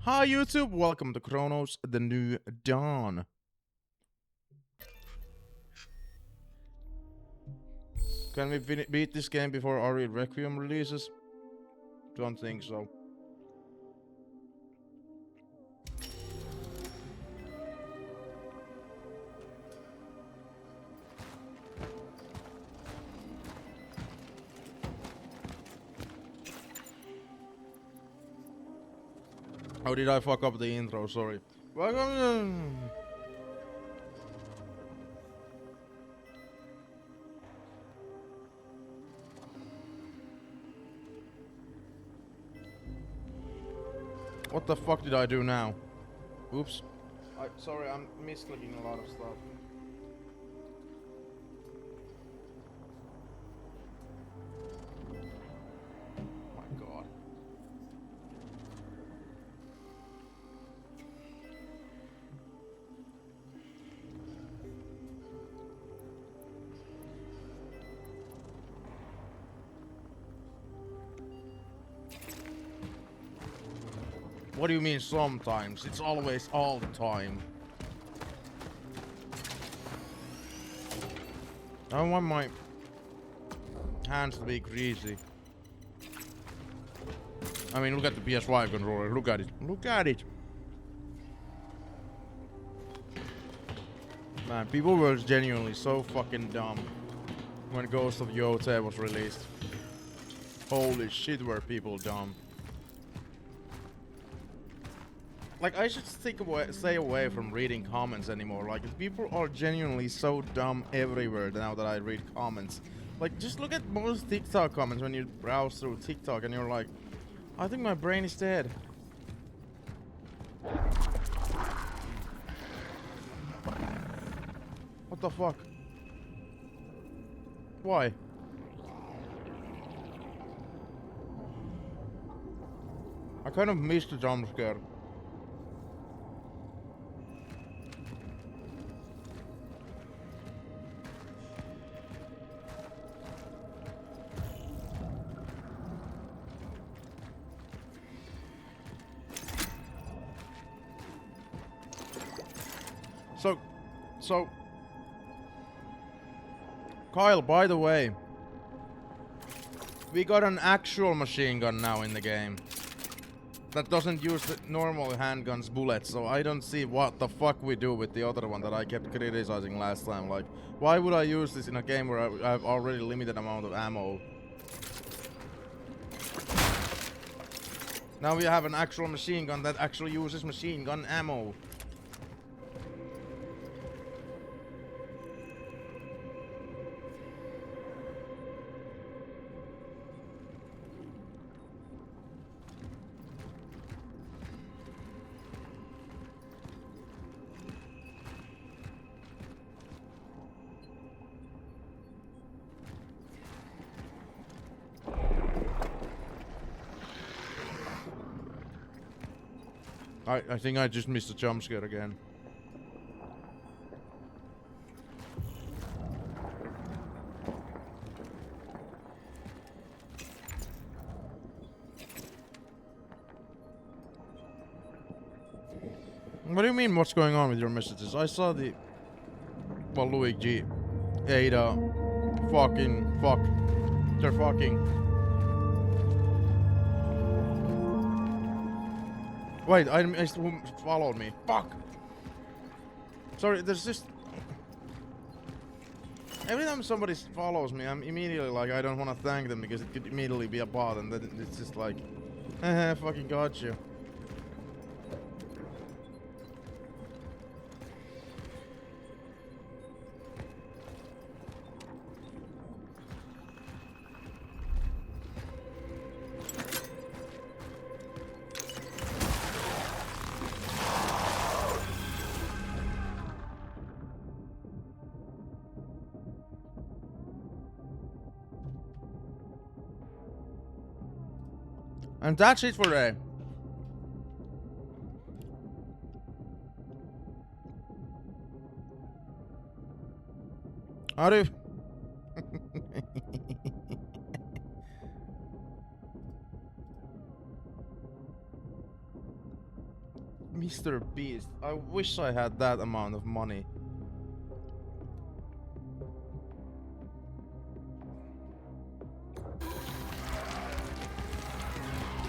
Hi YouTube, welcome to Cronos, the New Dawn. Can we beat this game before RE Requiem releases? Don't think so. How did I fuck up the intro? Sorry. Welcome. What the fuck did I do now? Oops. Sorry, I'm misclicking a lot of stuff. My god. What do you mean sometimes? It's always all the time. I don't want my hands to be greasy. I mean, look at the PS5 controller. Look at it. Look at it. Man, people were genuinely so fucking dumb when Ghost of Jape was released. Holy shit, were people dumb. Like, I should stay away from reading comments anymore. Like, people are genuinely so dumb everywhere now that I read comments. Like, just look at most TikTok comments when you browse through TikTok and you're like, I think my brain is dead. What the fuck? Why? I kind of missed the jump scare. So, Kyle, by the way, we got an actual machine gun now in the game that doesn't use the normal handgun's bullets, so I don't see what the fuck we do with the other one that I kept criticizing last time. Like, why would I use this in a game where I have already limited amount of ammo? Now we have an actual machine gun that actually uses machine gun ammo. I think I just missed a jump scare again. What do you mean, what's going on with your messages? I saw the... Well, Luigi, Ada, fucking, fuck. They're fucking... Wait, I missed who followed me. Fuck! Sorry, there's just... Every time somebody follows me, I'm immediately like, I don't want to thank them because it could immediately be a bot, and then it's just like, fucking got you. And that's it for today. How do you... Mr. Beast. I wish I had that amount of money.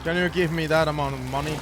Can you give me that amount of money?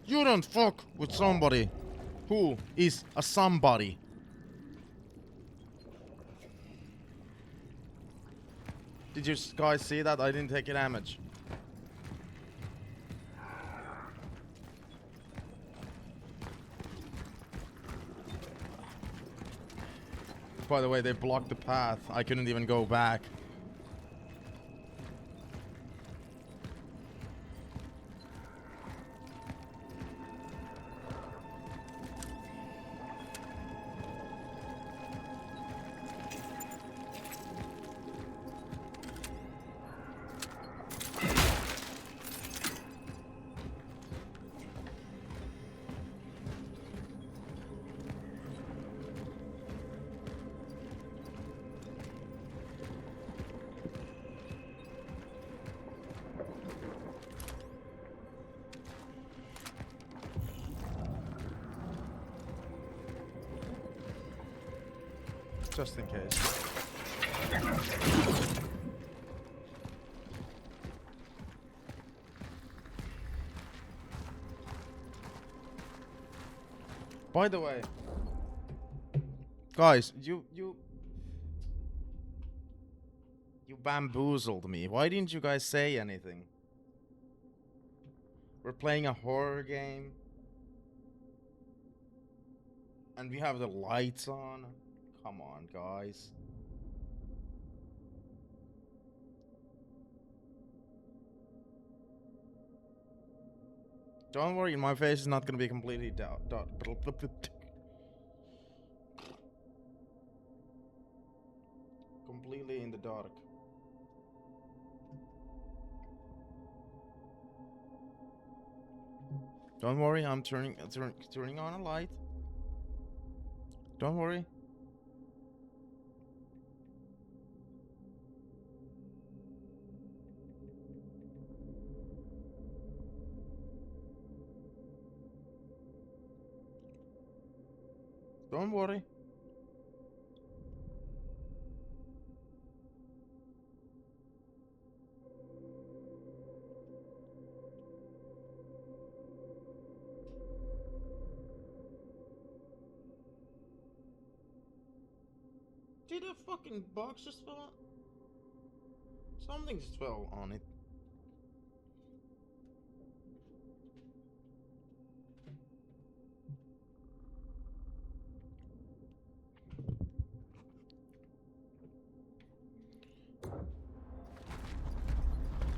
You don't fuck with somebody who is a somebody. Did you guys see that? I didn't take damage. By the way, they blocked the path. I couldn't even go back. Just in case. By the way, guys, you bamboozled me. Why didn't you guys say anything? We're playing a horror game, and we have the lights on. Come on, guys. Don't worry, my face is not gonna be completely completely in the dark. Don't worry, I'm turning on a light. Don't worry. Don't worry. Did a fucking box just fall on? Something just fell on it.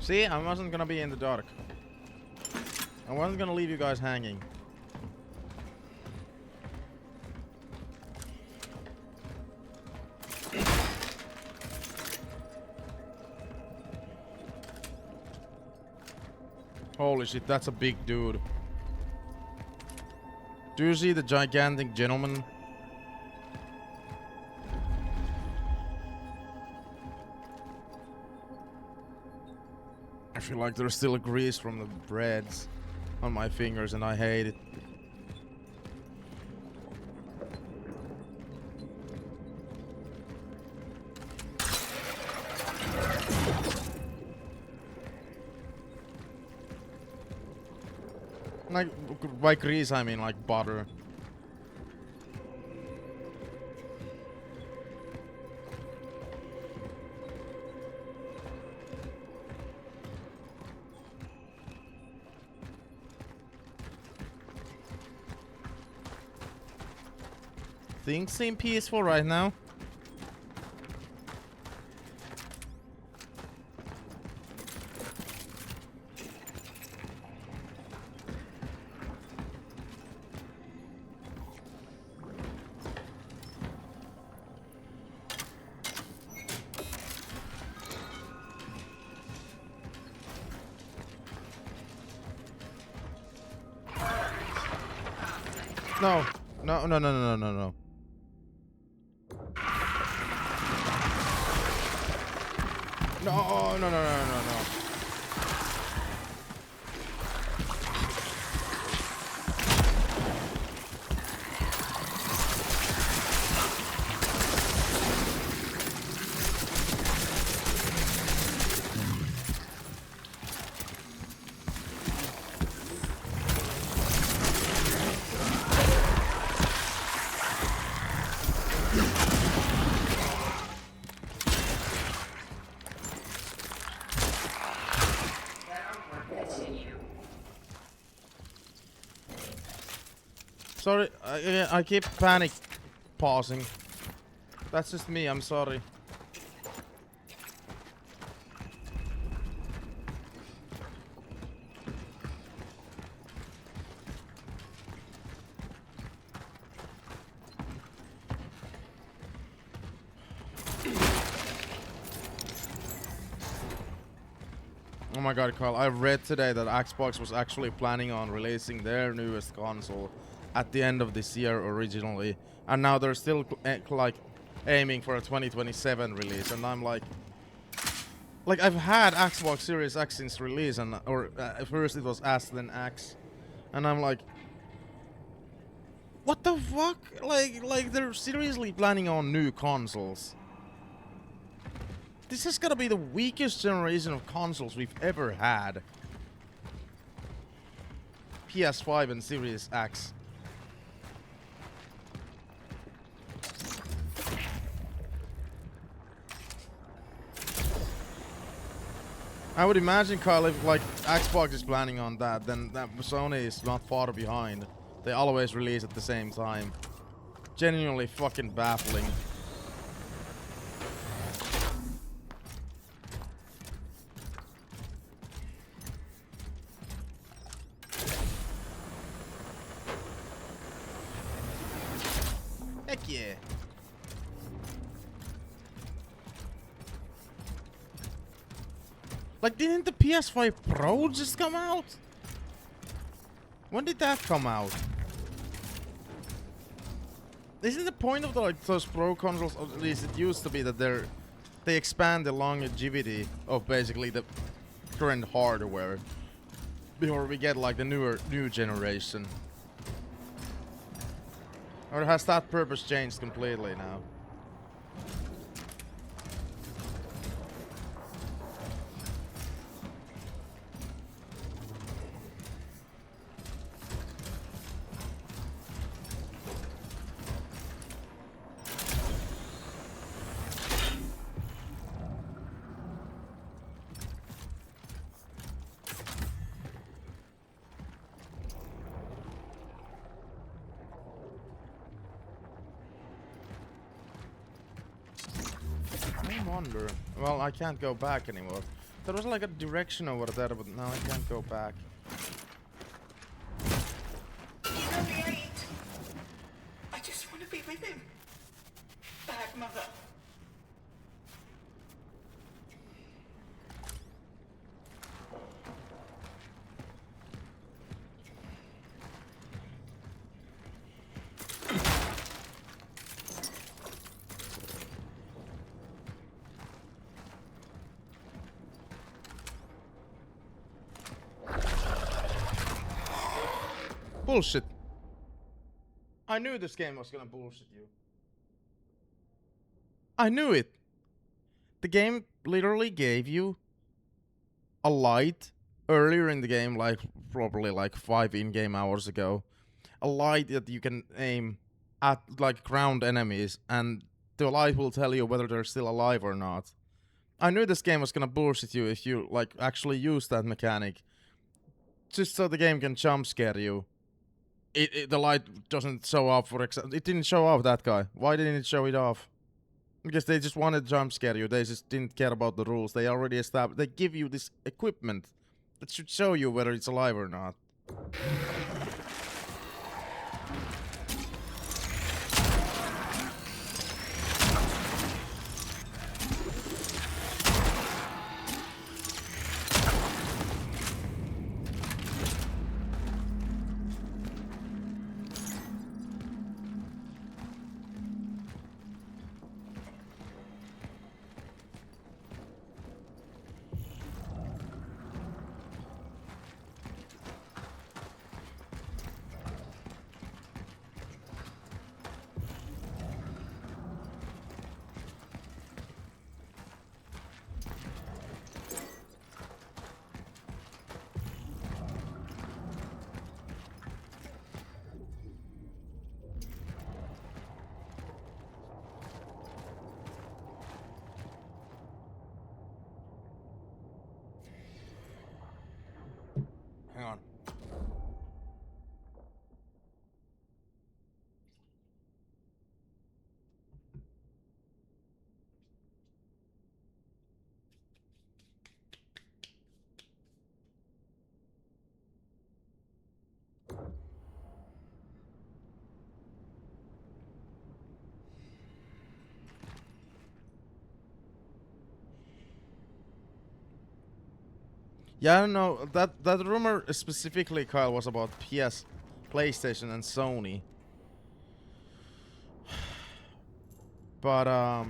See, I wasn't gonna be in the dark. I wasn't gonna leave you guys hanging. Holy shit, that's a big dude. Do you see the gigantic gentleman? I feel like there's still grease from the breads on my fingers and I hate it. Like, by grease I mean like butter. Things seem peaceful right now. No. No, no, no, no, no, no, no. No, no, no, no, no, no. Sorry, I keep panic pausing. That's just me, I'm sorry. Oh my god, Carl, I read today that Xbox was actually planning on releasing their newest console at the end of this year originally, and now they're still like aiming for a 2027 release, and I'm like I've had Xbox Series X since release, and at first it was S then X, and I'm like, what the fuck? Like they're seriously planning on new consoles. This is gonna be the weakest generation of consoles we've ever had. PS5 and Series X. I would imagine, Kyle, if like Xbox is planning on that, then that Sony is not far behind. They always release at the same time. Genuinely fucking baffling. Heck yeah. Like, didn't the PS5 Pro just come out? When did that come out? Isn't the point of those Pro consoles, or at least it used to be, that they expand the longevity of basically the current hardware before we get like the new generation? Or has that purpose changed completely now? Well, I can't go back anymore. There was like a direction over there, but now I can't go back. He's only 8. I just want to be with him. Bad mother. Bullshit. I knew this game was gonna bullshit you. I knew it. The game literally gave you a light earlier in the game, like probably like 5 in-game hours ago. A light that you can aim at like ground enemies, and the light will tell you whether they're still alive or not. I knew this game was gonna bullshit you if you like actually use that mechanic. Just so the game can jump scare you. The light doesn't show off, for example. It didn't show off that guy. Why didn't it show it off? Because they just wanted to jump scare you. They just didn't care about the rules. They already established. They give you this equipment that should show you whether it's alive or not. Hang on. Yeah, I don't know. That rumor specifically, Kyle, was about PS, PlayStation, and Sony. But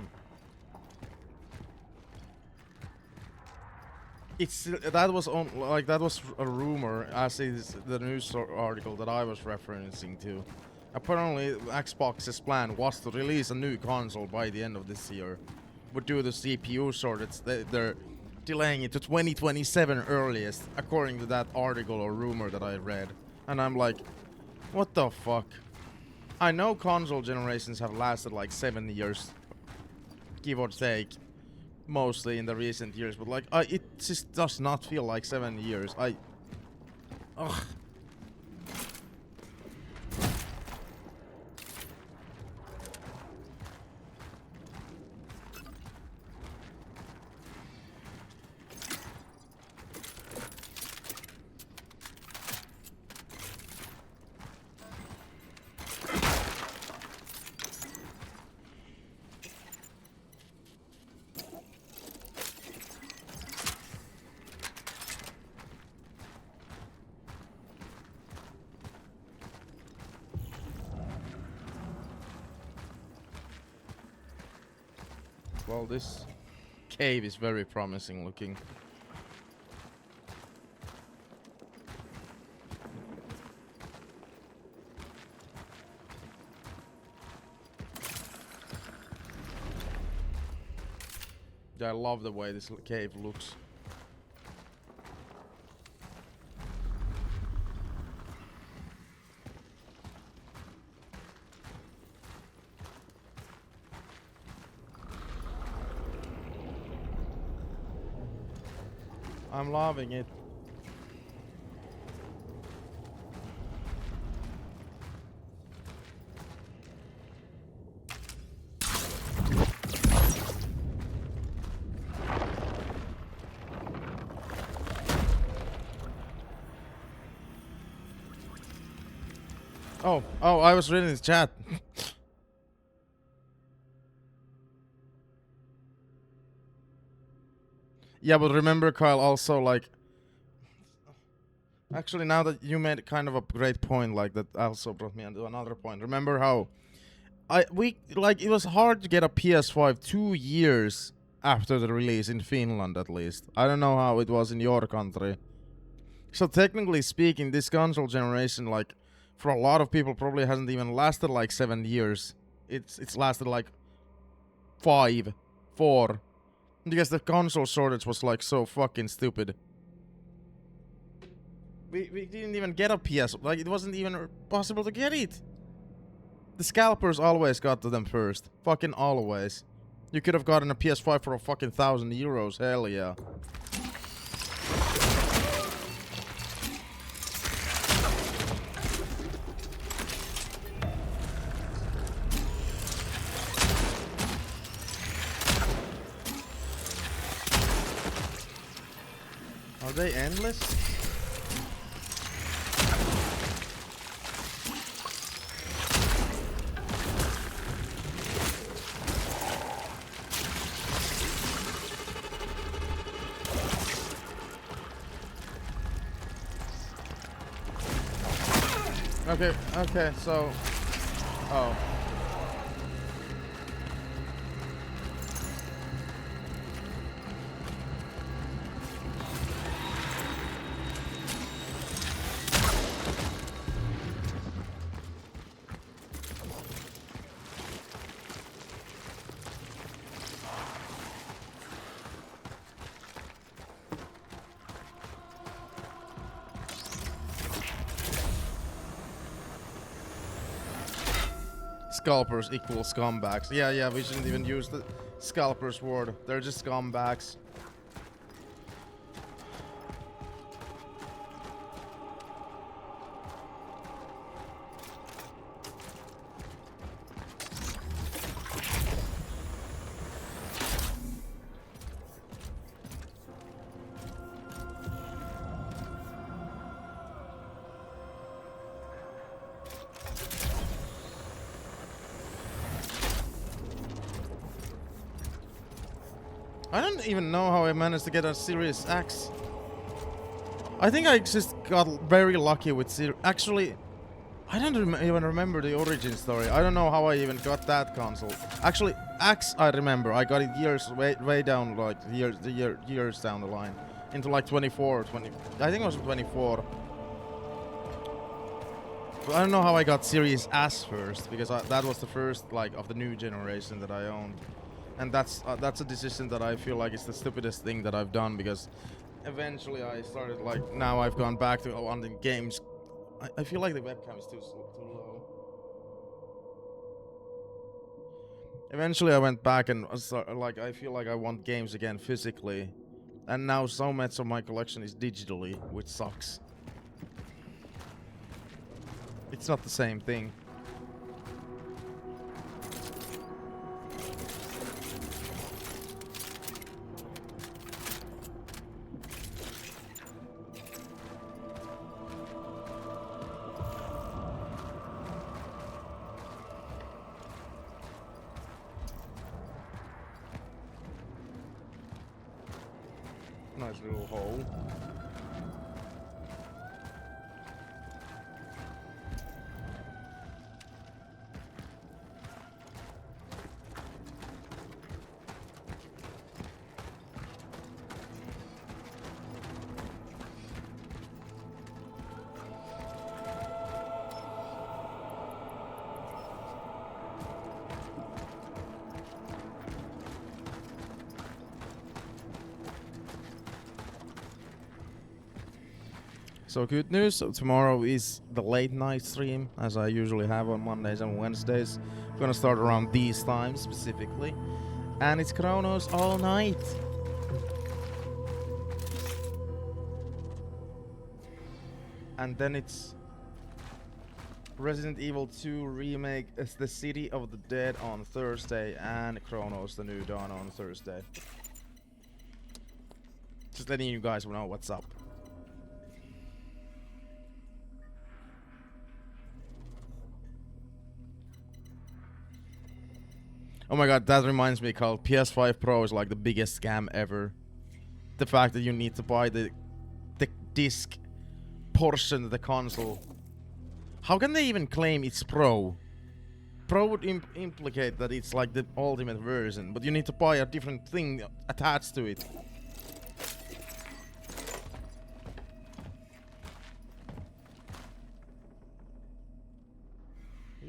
it's that was on like that was a rumor, as is the news article that I was referencing to. Apparently, Xbox's plan was to release a new console by the end of this year, but due to the CPU shortage, they're delaying it to 2027 earliest, according to that article or rumor that I read. And I'm like, what the fuck? I know console generations have lasted like 7 years, give or take, mostly in the recent years, but like, it just does not feel like 7 years. Ugh. Well, this cave is very promising looking. Yeah, I love the way this cave looks. I'm loving it. Oh, I was reading his chat. Yeah, but remember, Kyle, also, like... Actually, now that you made kind of a great point, like, that also brought me onto another point. Remember how... it was hard to get a PS5 2 years after the release in Finland, at least. I don't know how it was in your country. So technically speaking, this console generation, like, for a lot of people, probably hasn't even lasted like 7 years. It's lasted like 5, 4. Because the console shortage was like so fucking stupid. We didn't even get a PS. Like, it wasn't even possible to get it. The scalpers always got to them first. Fucking always. You could have gotten a PS5 for a fucking 1,000 euros. Hell yeah. Are they endless? Okay, so... Oh. Scalpers equal scumbags. Yeah, we shouldn't even use the scalpers word. They're just scumbags. I don't even know how I managed to get a Series X. I think I just got very lucky with Actually, I don't even remember the origin story. I don't know how I even got that console. Actually, X I remember. I got it years way down, like years down the line, into like 24, 20. I think it was 24. But I don't know how I got Series S first, because that was the first like of the new generation that I owned, and that's a decision that I feel like is the stupidest thing that I've done, because eventually I started like, now I've gone back to wanting games. I feel like the webcam is too low. Eventually I went back and like, I feel like I want games again physically, and now so much of my collection is digitally, which sucks. It's not the same thing. Nice little hole. So good news, so tomorrow is the late night stream, as I usually have on Mondays and Wednesdays. I'm gonna start around these times specifically. And it's Cronos all night. And then it's Resident Evil 2 Remake as the City of the Dead on Thursday, and Cronos the New Dawn on Thursday. Just letting you guys know what's up. Oh my god, that reminds me, Carl. PS5 Pro is like the biggest scam ever. The fact that you need to buy the disc portion of the console. How can they even claim it's Pro? Pro would implicate that it's like the ultimate version, but you need to buy a different thing attached to it.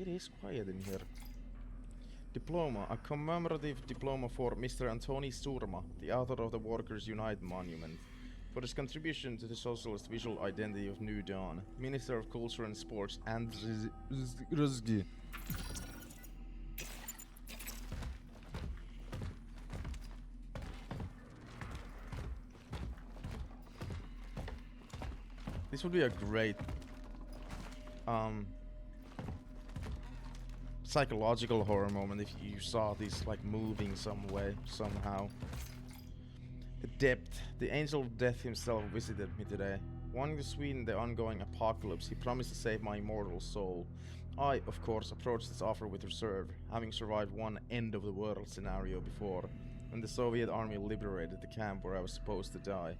It is quiet in here. Diploma, a commemorative diploma for Mr. Antoni Sturma, the author of the Workers Unite monument, for his contribution to the socialist visual identity of New Dawn, Minister of Culture and Sports, and Ruzgi. This would be a great psychological horror moment if you saw this like moving some way, somehow. The depth. The angel of death himself visited me today. Wanting to sweeten the ongoing apocalypse, he promised to save my immortal soul. I, of course, approached this offer with reserve, having survived one end of the world scenario before, when the Soviet army liberated the camp where I was supposed to die.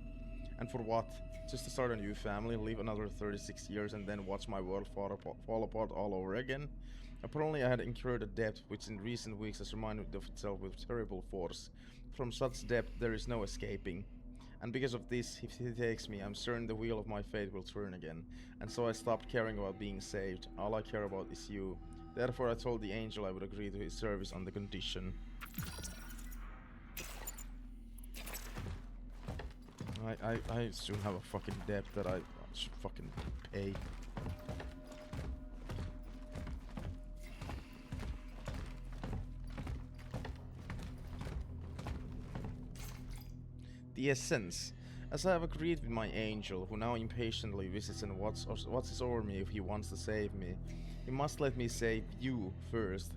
And for what? Just to start a new family, live another 36 years, and then watch my world fall apart all over again? Apparently I had incurred a debt which in recent weeks has reminded of itself with terrible force. From such debt there is no escaping. And because of this, if he takes me, I'm certain the wheel of my fate will turn again. And so I stopped caring about being saved. All I care about is you. Therefore I told the angel I would agree to his service on the condition. I still have a fucking debt that I should fucking pay. The essence. As I have agreed with my angel, who now impatiently visits and watches over me if he wants to save me, he must let me save you first.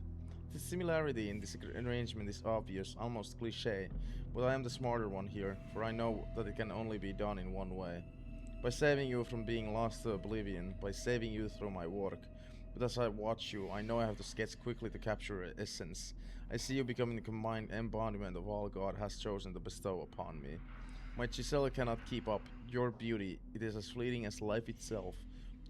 The similarity in this arrangement is obvious, almost cliché, but I am the smarter one here, for I know that it can only be done in one way. By saving you from being lost to oblivion, by saving you through my work. But as I watch you, I know I have to sketch quickly to capture her essence. I see you becoming the combined embodiment of all God has chosen to bestow upon me. My chisel cannot keep up. Your beauty, it is as fleeting as life itself.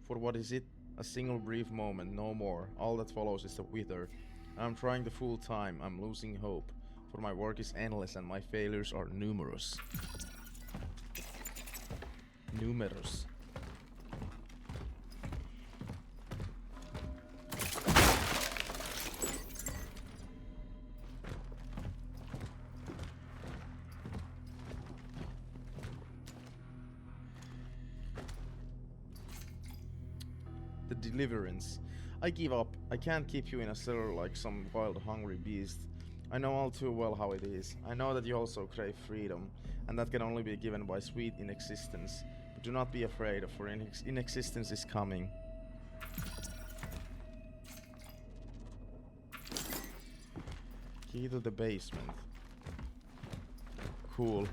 For what is it? A single brief moment, no more. All that follows is the wither. I'm trying the full time. I'm losing hope. For my work is endless and my failures are numerous. Numerous. The deliverance. I give up. I can't keep you in a cellar like some wild hungry beast. I know all too well how it is. I know that you also crave freedom, and that can only be given by sweet inexistence. But do not be afraid, for inexistence is coming. Key to the basement. Cool.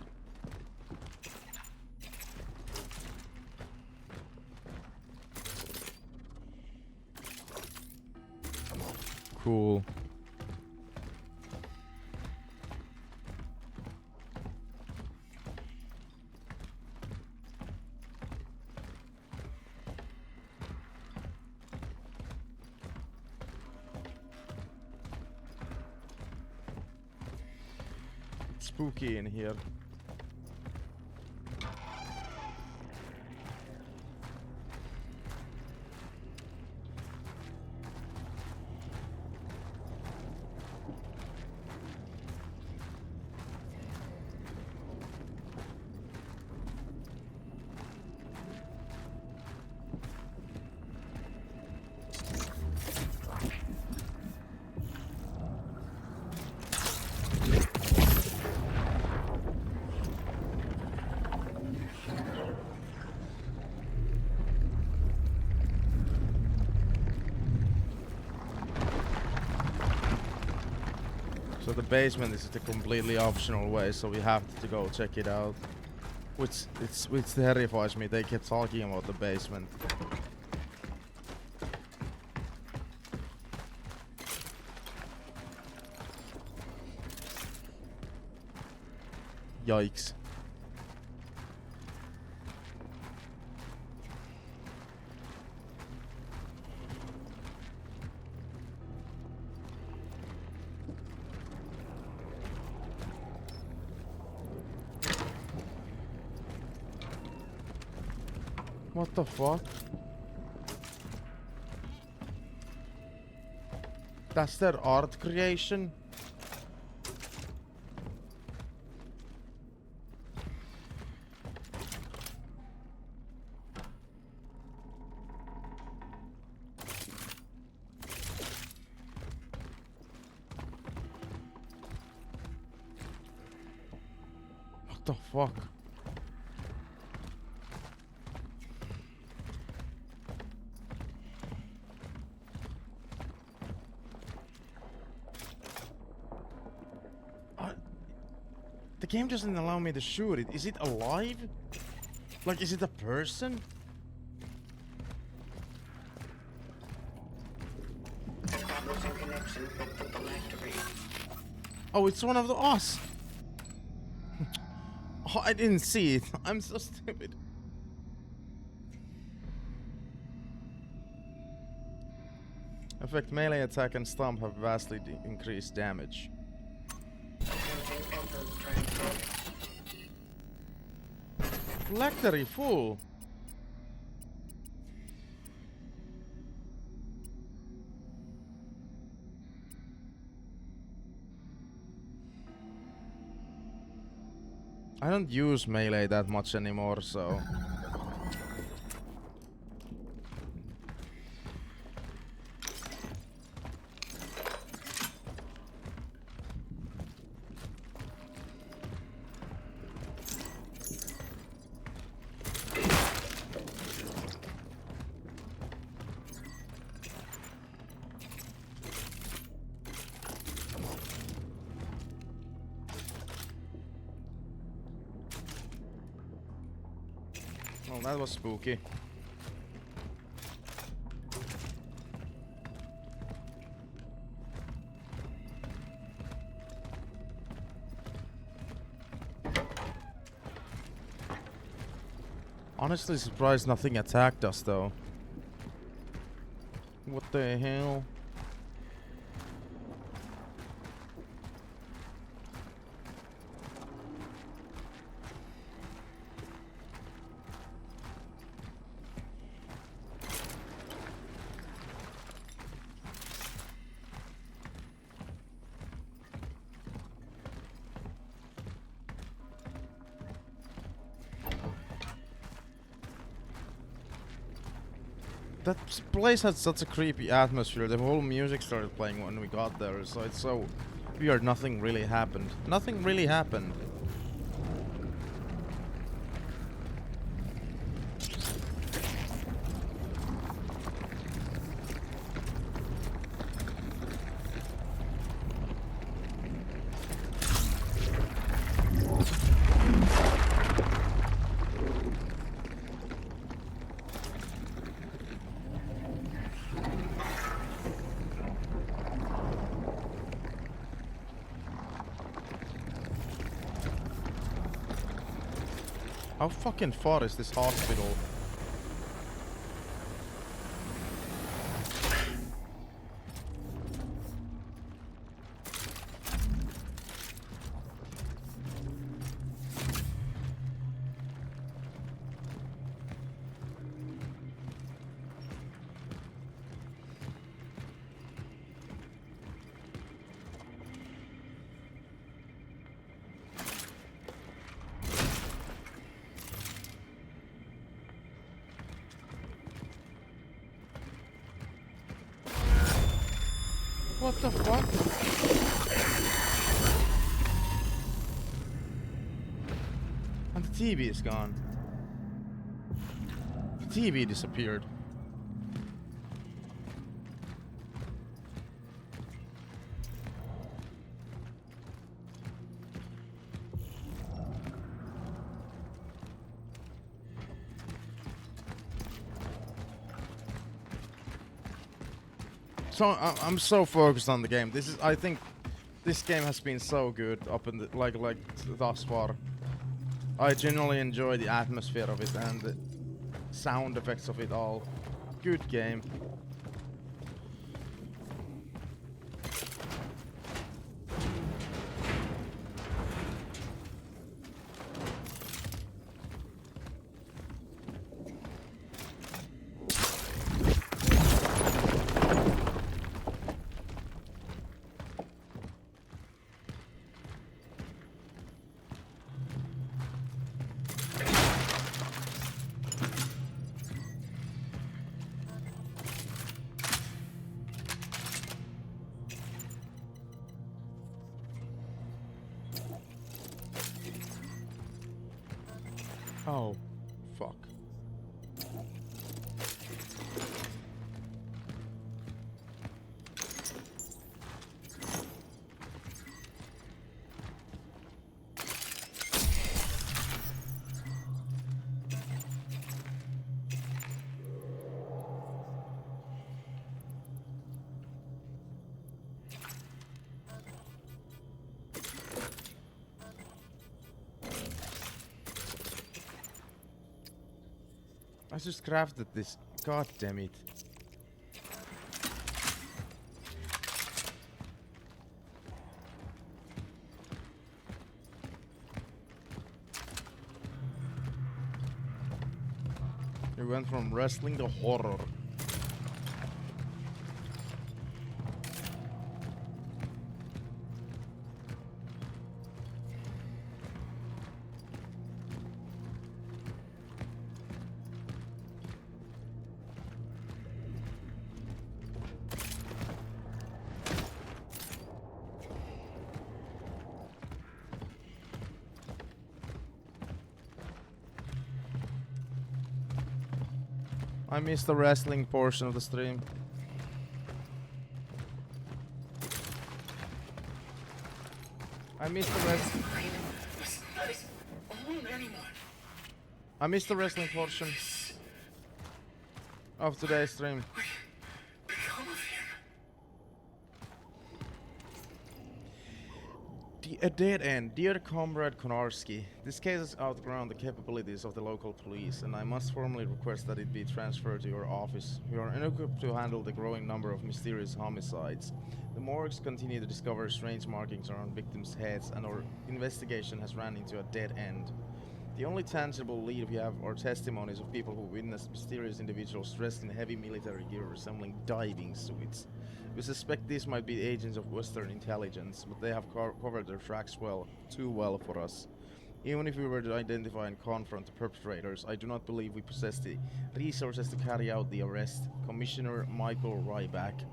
Cool. It's spooky in here. So the basement is the completely optional way, so we have to go check it out. Which terrifies me. They kept talking about the basement. Yikes. What the fuck? That's their art creation? What the fuck? The game doesn't allow me to shoot it. Is it alive? Like, is it a person? Establishing connection with the phylactery. Oh, it's one of the us. Oh, I didn't see it. I'm so stupid. Effect melee attack and stomp have vastly increased damage. Phylactery full. I don't use melee that much anymore, so... Well, that was spooky. honestly surprised nothing attacked us though. What the hell? That place had such a creepy atmosphere. The whole music started playing when we got there, so it's so weird. Nothing really happened. Nothing really happened. How fucking far is this hospital? What the fuck? And the TV is gone. The TV disappeared. So I'm so focused on the game. I think this game has been so good up in the like thus far. I genuinely enjoy the atmosphere of it and the sound effects of it all. Good game. Oh, fuck. I just crafted this. God damn it. We went from wrestling to horror. I missed the wrestling portion of the stream. I missed the wrestling. I missed the wrestling portion of today's stream. A dead end. Dear Comrade Konarski, this case has outgrown the capabilities of the local police, and I must formally request that it be transferred to your office. We are unequipped to handle the growing number of mysterious homicides. The morgues continue to discover strange markings around victims' heads, and our investigation has run into a dead end. The only tangible lead we have are testimonies of people who witnessed mysterious individuals dressed in heavy military gear resembling diving suits. We suspect these might be agents of Western intelligence, but they have covered their tracks well, too well for us. Even if we were to identify and confront the perpetrators, I do not believe we possess the resources to carry out the arrest. Commissioner Michael Ryback.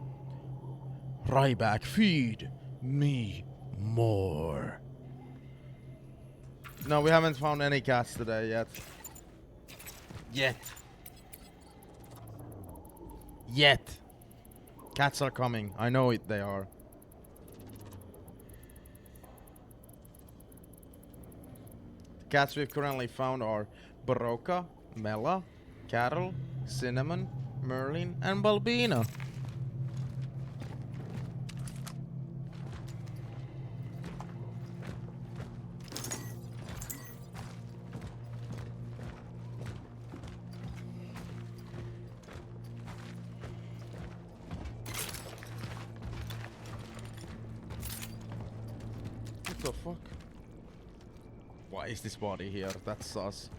Ryback, feed me more. No, we haven't found any cats today yet. Cats are coming. I know it, they are. The cats we've currently found are Baroka, Mela, Carol, Cinnamon, Merlin, and Balbina. What the fuck? Why is this body here? That's sus.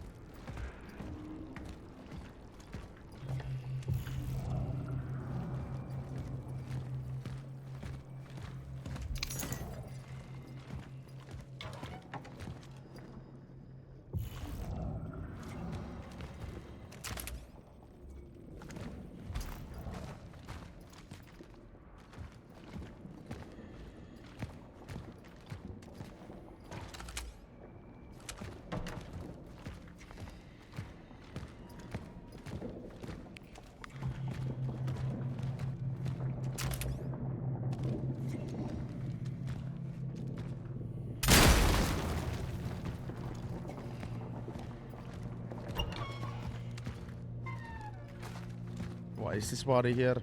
Why is this body here?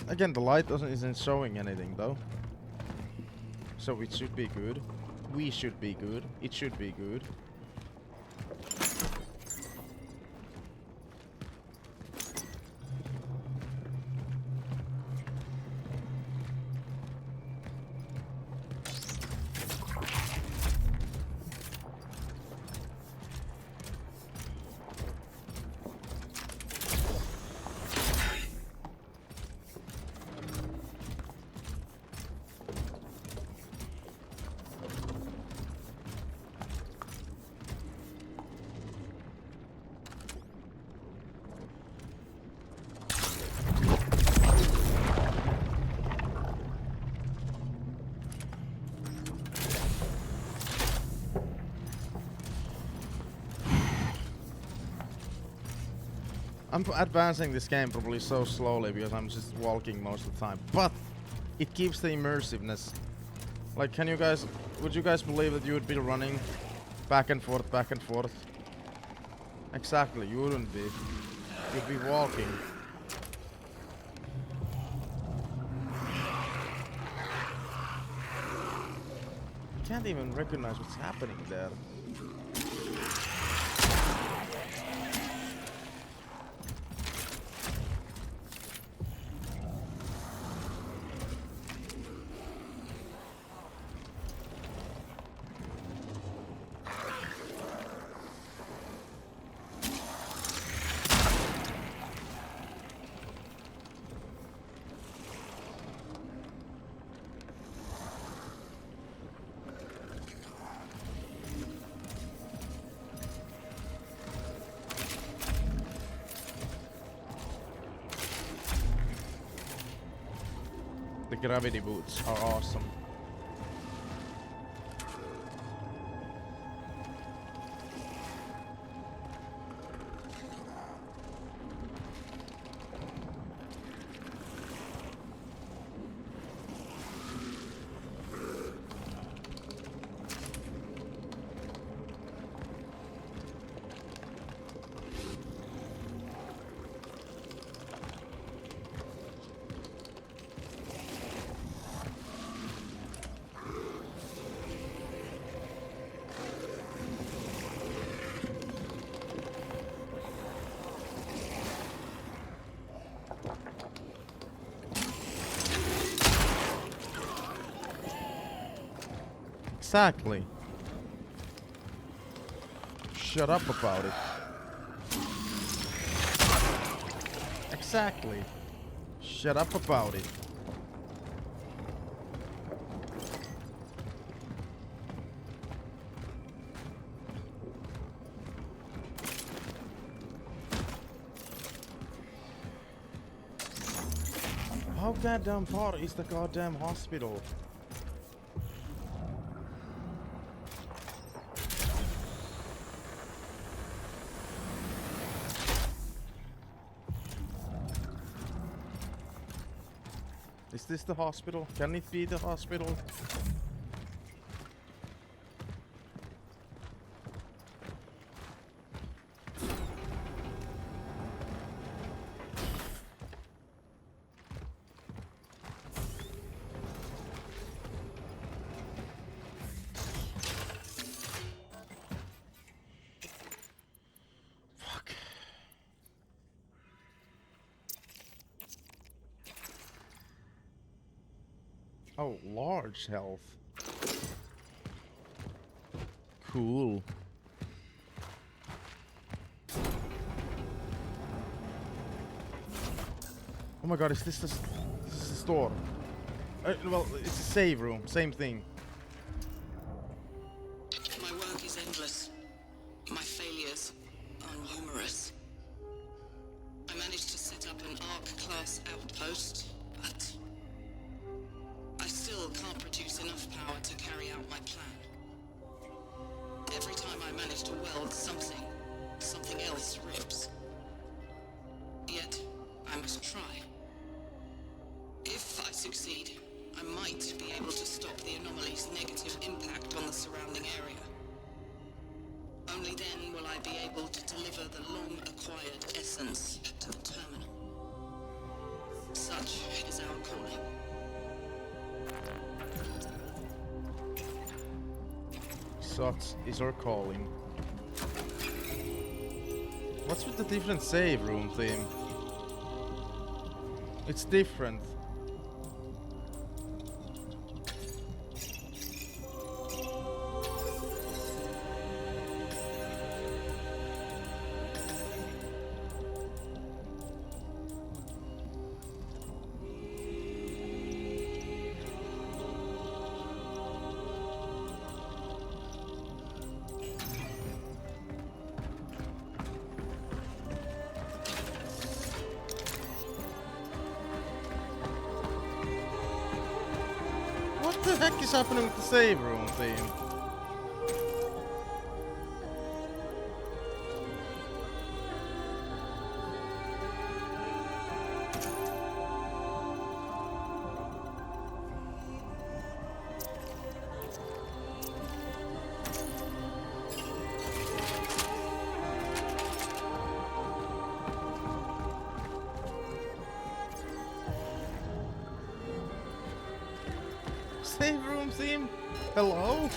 Again, the light isn't showing anything though. So it should be good. We should be good. It should be good. I'm advancing this game probably so slowly because I'm just walking most of the time, but it keeps the immersiveness. Like, would you guys believe that you would be running back and forth, back and forth? Exactly, you wouldn't be. You'd be walking. I can't even recognize what's happening there. The gravity boots are awesome. Exactly. Shut up about it. Exactly. Shut up about it. How goddamn far is the goddamn hospital? Is this the hospital? Can it be the hospital? Fuck. Oh, large health. Cool. Oh my god, is this the store? Well, it's a save room, same thing. My work is endless. My failures are numerous. I managed to set up an Arc-class outpost, but I still can't produce enough power to carry out my plan. Every time I manage to weld something, something else rips. Yet, I must try. If I succeed, I might be able to stop the anomaly's negative impact on the surrounding area. Only then will I be able to deliver the long-acquired essence to the terminal. Such is our calling. Such is our calling. What's with the different save room theme? It's different. What the heck is happening with the save room theme? Save room theme? Hello?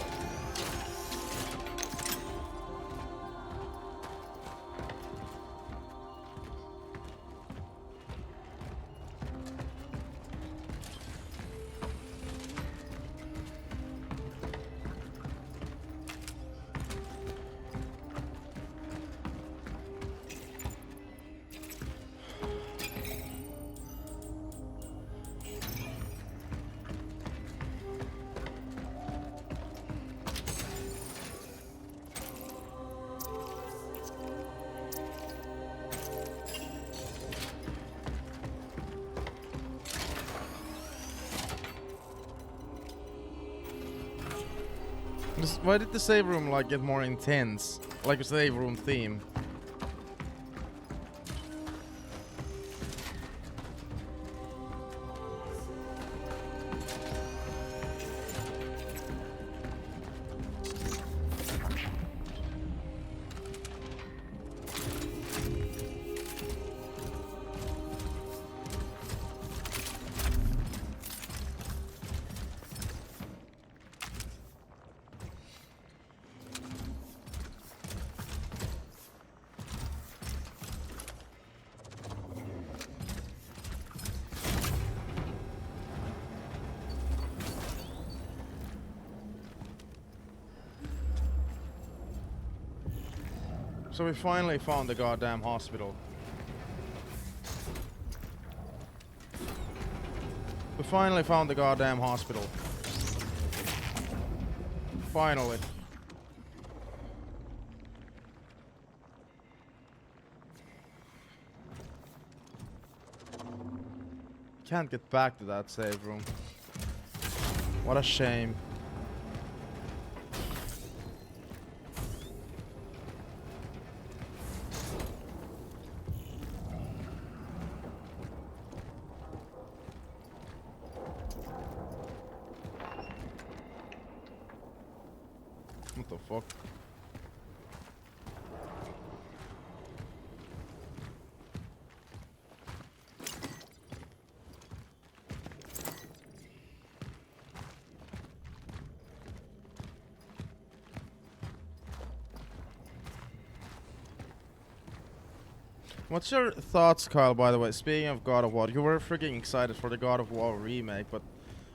Why did the save room like get more intense? Like a save room theme. So we finally found the goddamn hospital. We finally found the goddamn hospital. Finally. Can't get back to that save room. What a shame. What the fuck? What's your thoughts, Kyle, by the way? Speaking of God of War, you were freaking excited for the God of War remake, but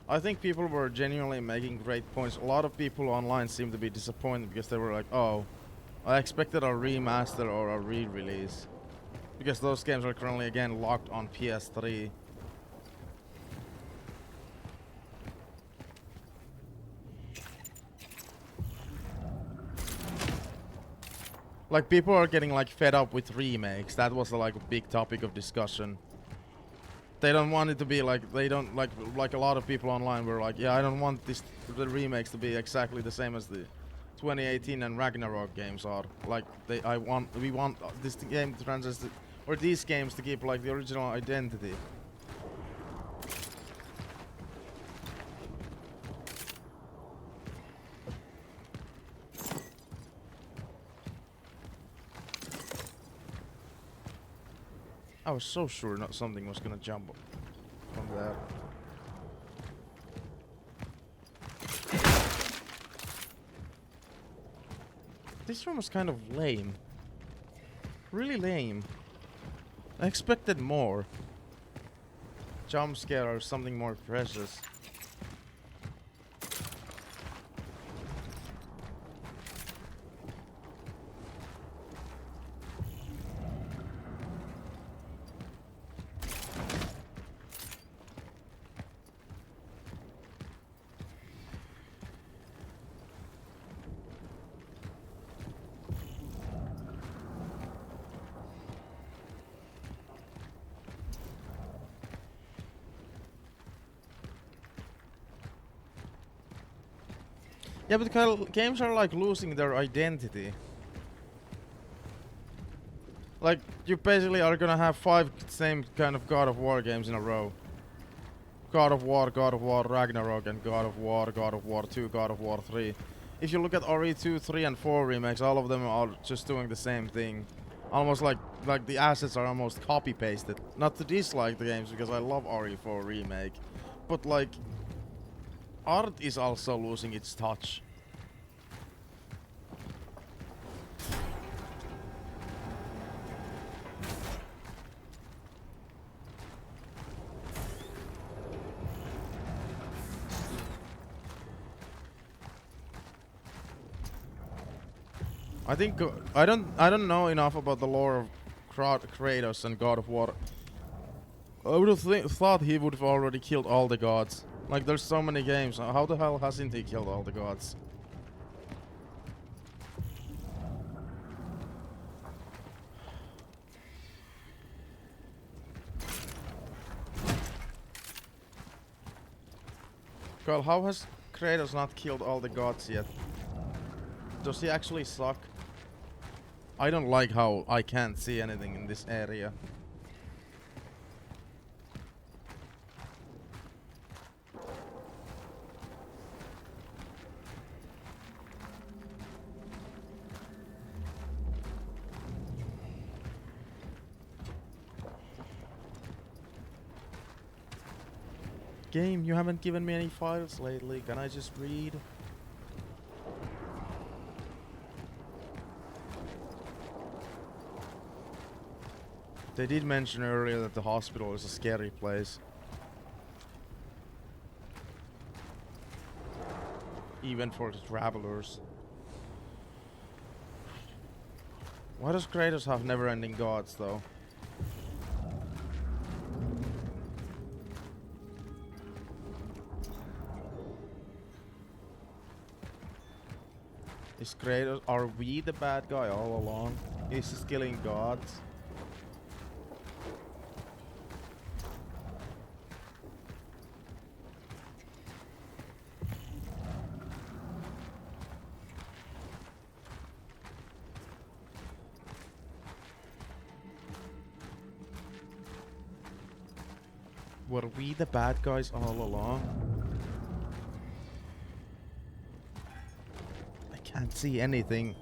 I think people were genuinely making great points. A lot of people online seem to be disappointed because they were like, oh, I expected a remaster or a re-release. Because those games are currently, again, locked on PS3. Like, people are getting, like, fed up with remakes. That was, like, a big topic of discussion. They don't want it to be, like, they don't, like a lot of people online were like, yeah, I don't want the remakes to be exactly the same as the 2018 and Ragnarok games are. Like, we want this game to transition, or these games to keep, like, the original identity. I was so sure not something was gonna jump from there. This room was kind of lame. Really lame. I expected more. Jump scare or something more precious. Yeah, but Kyle, games are like losing their identity. Like, you basically are gonna have 5 same kind of God of War games in a row. God of War, Ragnarok, and God of War 2, God of War 3. If you look at RE2, 3, and 4 remakes, all of them are just doing the same thing. Almost like the assets are almost copy-pasted. Not to dislike the games, because I love RE4 remake. But like, art is also losing its touch. I think I don't know enough about the lore of Kratos and God of War. I would have thought he would have already killed all the gods. Like, there's so many games. How the hell hasn't he killed all the gods? Girl, how has Kratos not killed all the gods yet? Does he actually suck? I don't like how I can't see anything in this area. Game, you haven't given me any files lately. Can I just read? They did mention earlier that the hospital is a scary place. Even for the travelers. Why does Kratos have never-ending gods, though? Is Kratos... Are we the bad guy all along? Is he killing gods? Were we the bad guys all along? I can't see anything.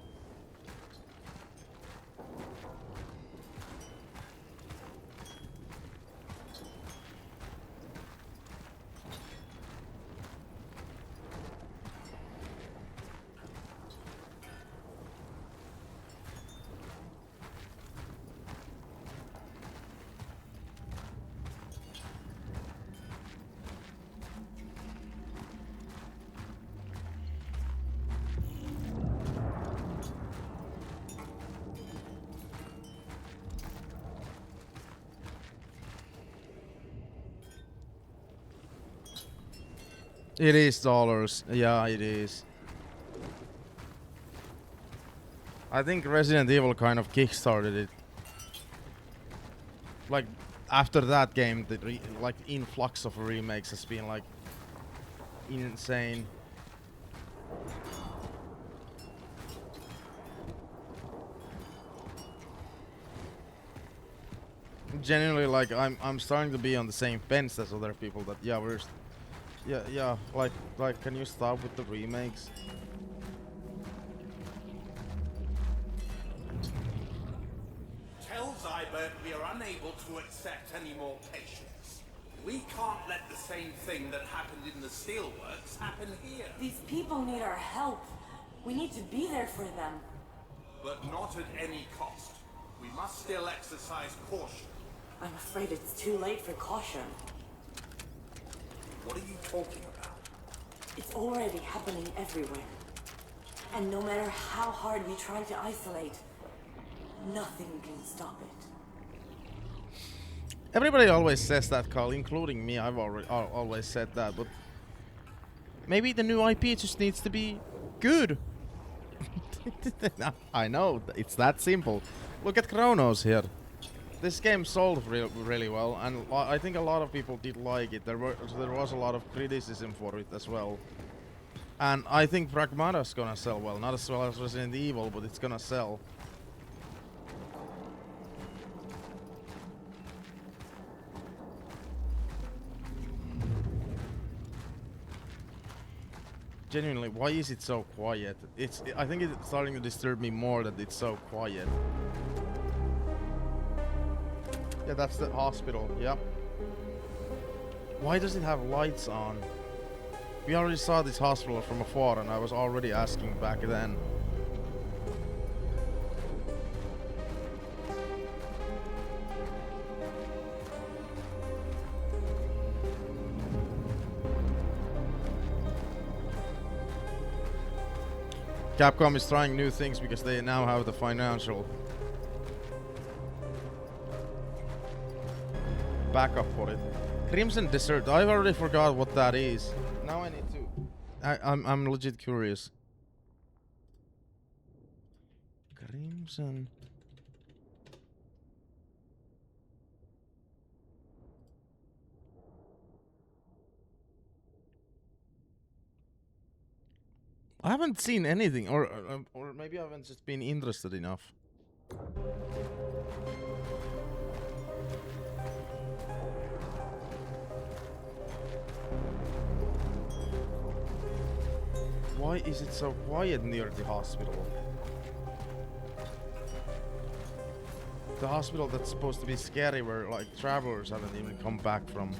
It is dollars. Yeah, it is. I think Resident Evil kind of kickstarted it. Like, after that game, the like influx of remakes has been like insane. Genuinely, like I'm starting to be on the same fence as other people. That yeah, yeah, like can you stop with the remakes? Tell Zyber we are unable to accept any more patients. We can't let the same thing that happened in the steelworks happen here. These people need our help. We need to be there for them. But not at any cost. We must still exercise caution. I'm afraid it's too late for caution. What are you talking about? It's already happening everywhere. And no matter how hard we try to isolate, nothing can stop it. Everybody always says that, Carl, including me. I've always said that, but maybe the new IP just needs to be good. I know, it's that simple. Look at Cronos here. This game sold really well, and I think a lot of people did like it. There was a lot of criticism for it as well. And I think Pragmata's gonna sell well. Not as well as Resident Evil, but it's gonna sell. Genuinely, why is it so quiet? I think it's starting to disturb me more that it's so quiet. Yeah, that's the hospital, yep. Why does it have lights on? We already saw this hospital from afar and I was already asking back then. Capcom is trying new things because they now have the financial backup for it. Crimson Desert. I've already forgot what that is. Now I need to. I'm legit curious. Crimson. I haven't seen anything, or maybe I haven't just been interested enough. Why is it so quiet near the hospital? The hospital that's supposed to be scary, where like travelers haven't even come back from.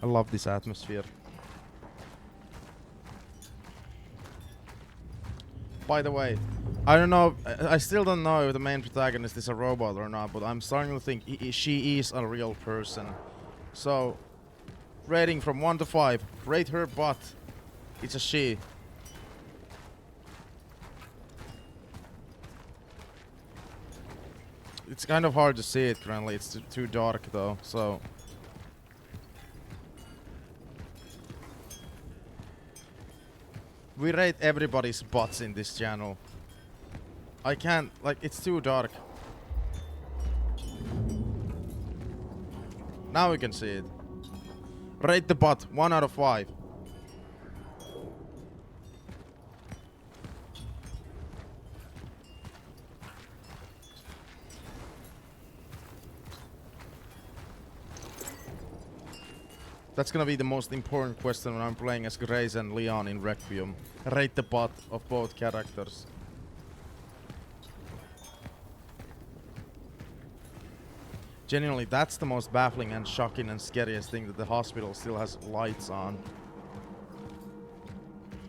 I love this atmosphere. By the way, I don't know. I still don't know if the main protagonist is a robot or not, but I'm starting to think she is a real person. So, rating from 1 to 5. Rate her butt. It's a she. It's kind of hard to see it currently. It's too dark though. So. We rate everybody's butts in this channel. I can't, like, it's too dark. Now we can see it. Rate the butt, 1 out of 5. That's gonna be the most important question when I'm playing as Grace and Leon in Requiem. Rate the butt of both characters. Genuinely, that's the most baffling and shocking and scariest thing, that the hospital still has lights on.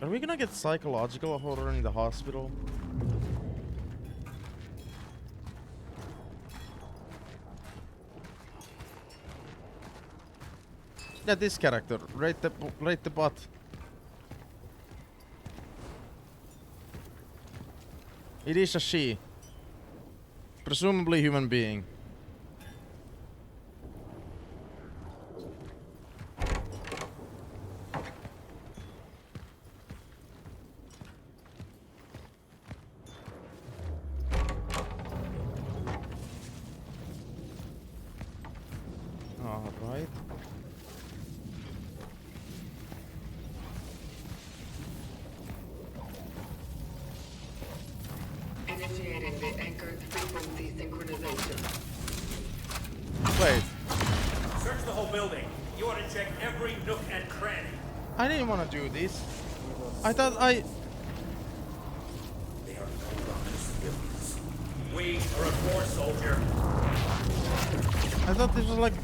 Are we gonna get psychological horror in the hospital? Yeah, this character. Rate the butt. It is a she. Presumably human being. Alright. Initiating the anchored frequency synchronization. Wait. Search the whole building. You want to check every nook and cranny. I didn't want to do this. I thought I... They are no longer civilians. We are a force soldier. I thought this was like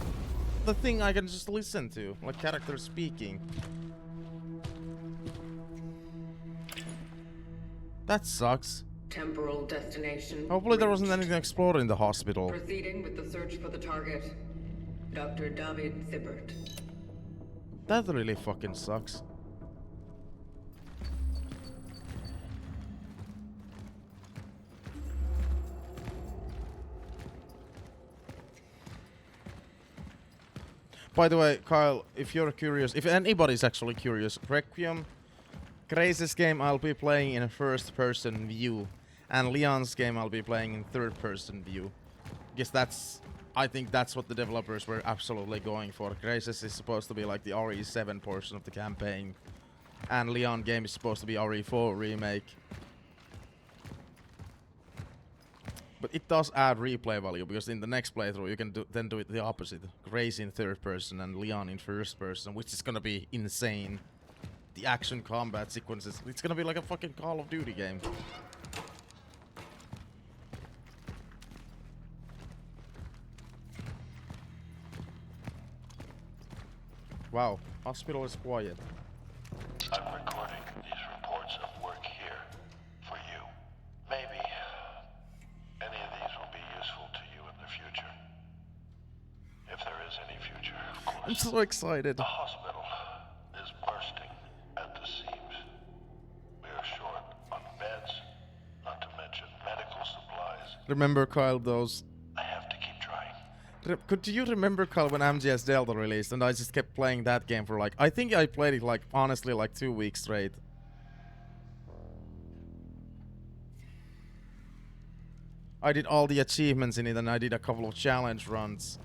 the thing I can just listen to, like characters speaking. That sucks. Temporal destination. Hopefully there wasn't reached. anything explored in the hospital. Proceeding with the search for the target. Dr. David Zippert. That really fucking sucks. By the way, Kyle, if you're curious, if anybody's actually curious, Requiem, Grace's game I'll be playing in a first-person view, and Leon's game I'll be playing in third-person view. Guess I think that's what the developers were absolutely going for. Grace's is supposed to be like the RE7 portion of the campaign, and Leon game is supposed to be RE4 remake. But it does add replay value, because in the next playthrough you can then do it the opposite. Grace in third person and Leon in first person, which is gonna be insane. The action combat sequences, it's gonna be like a fucking Call of Duty game. Wow, hospital is quiet. I'm recording these reports of work here for you. Maybe any of these will be useful to you in the future. If there is any future, of course. I'm so excited. The hospital is bursting at the seams. We are short on beds, not to mention medical supplies. Remember, Kyle, those... I have to keep trying. Could you remember, Kyle, when MGS Delta released and I just kept playing that game for like... I think I played it like, honestly, like 2 weeks straight. I did all the achievements in it and I did a couple of challenge runs.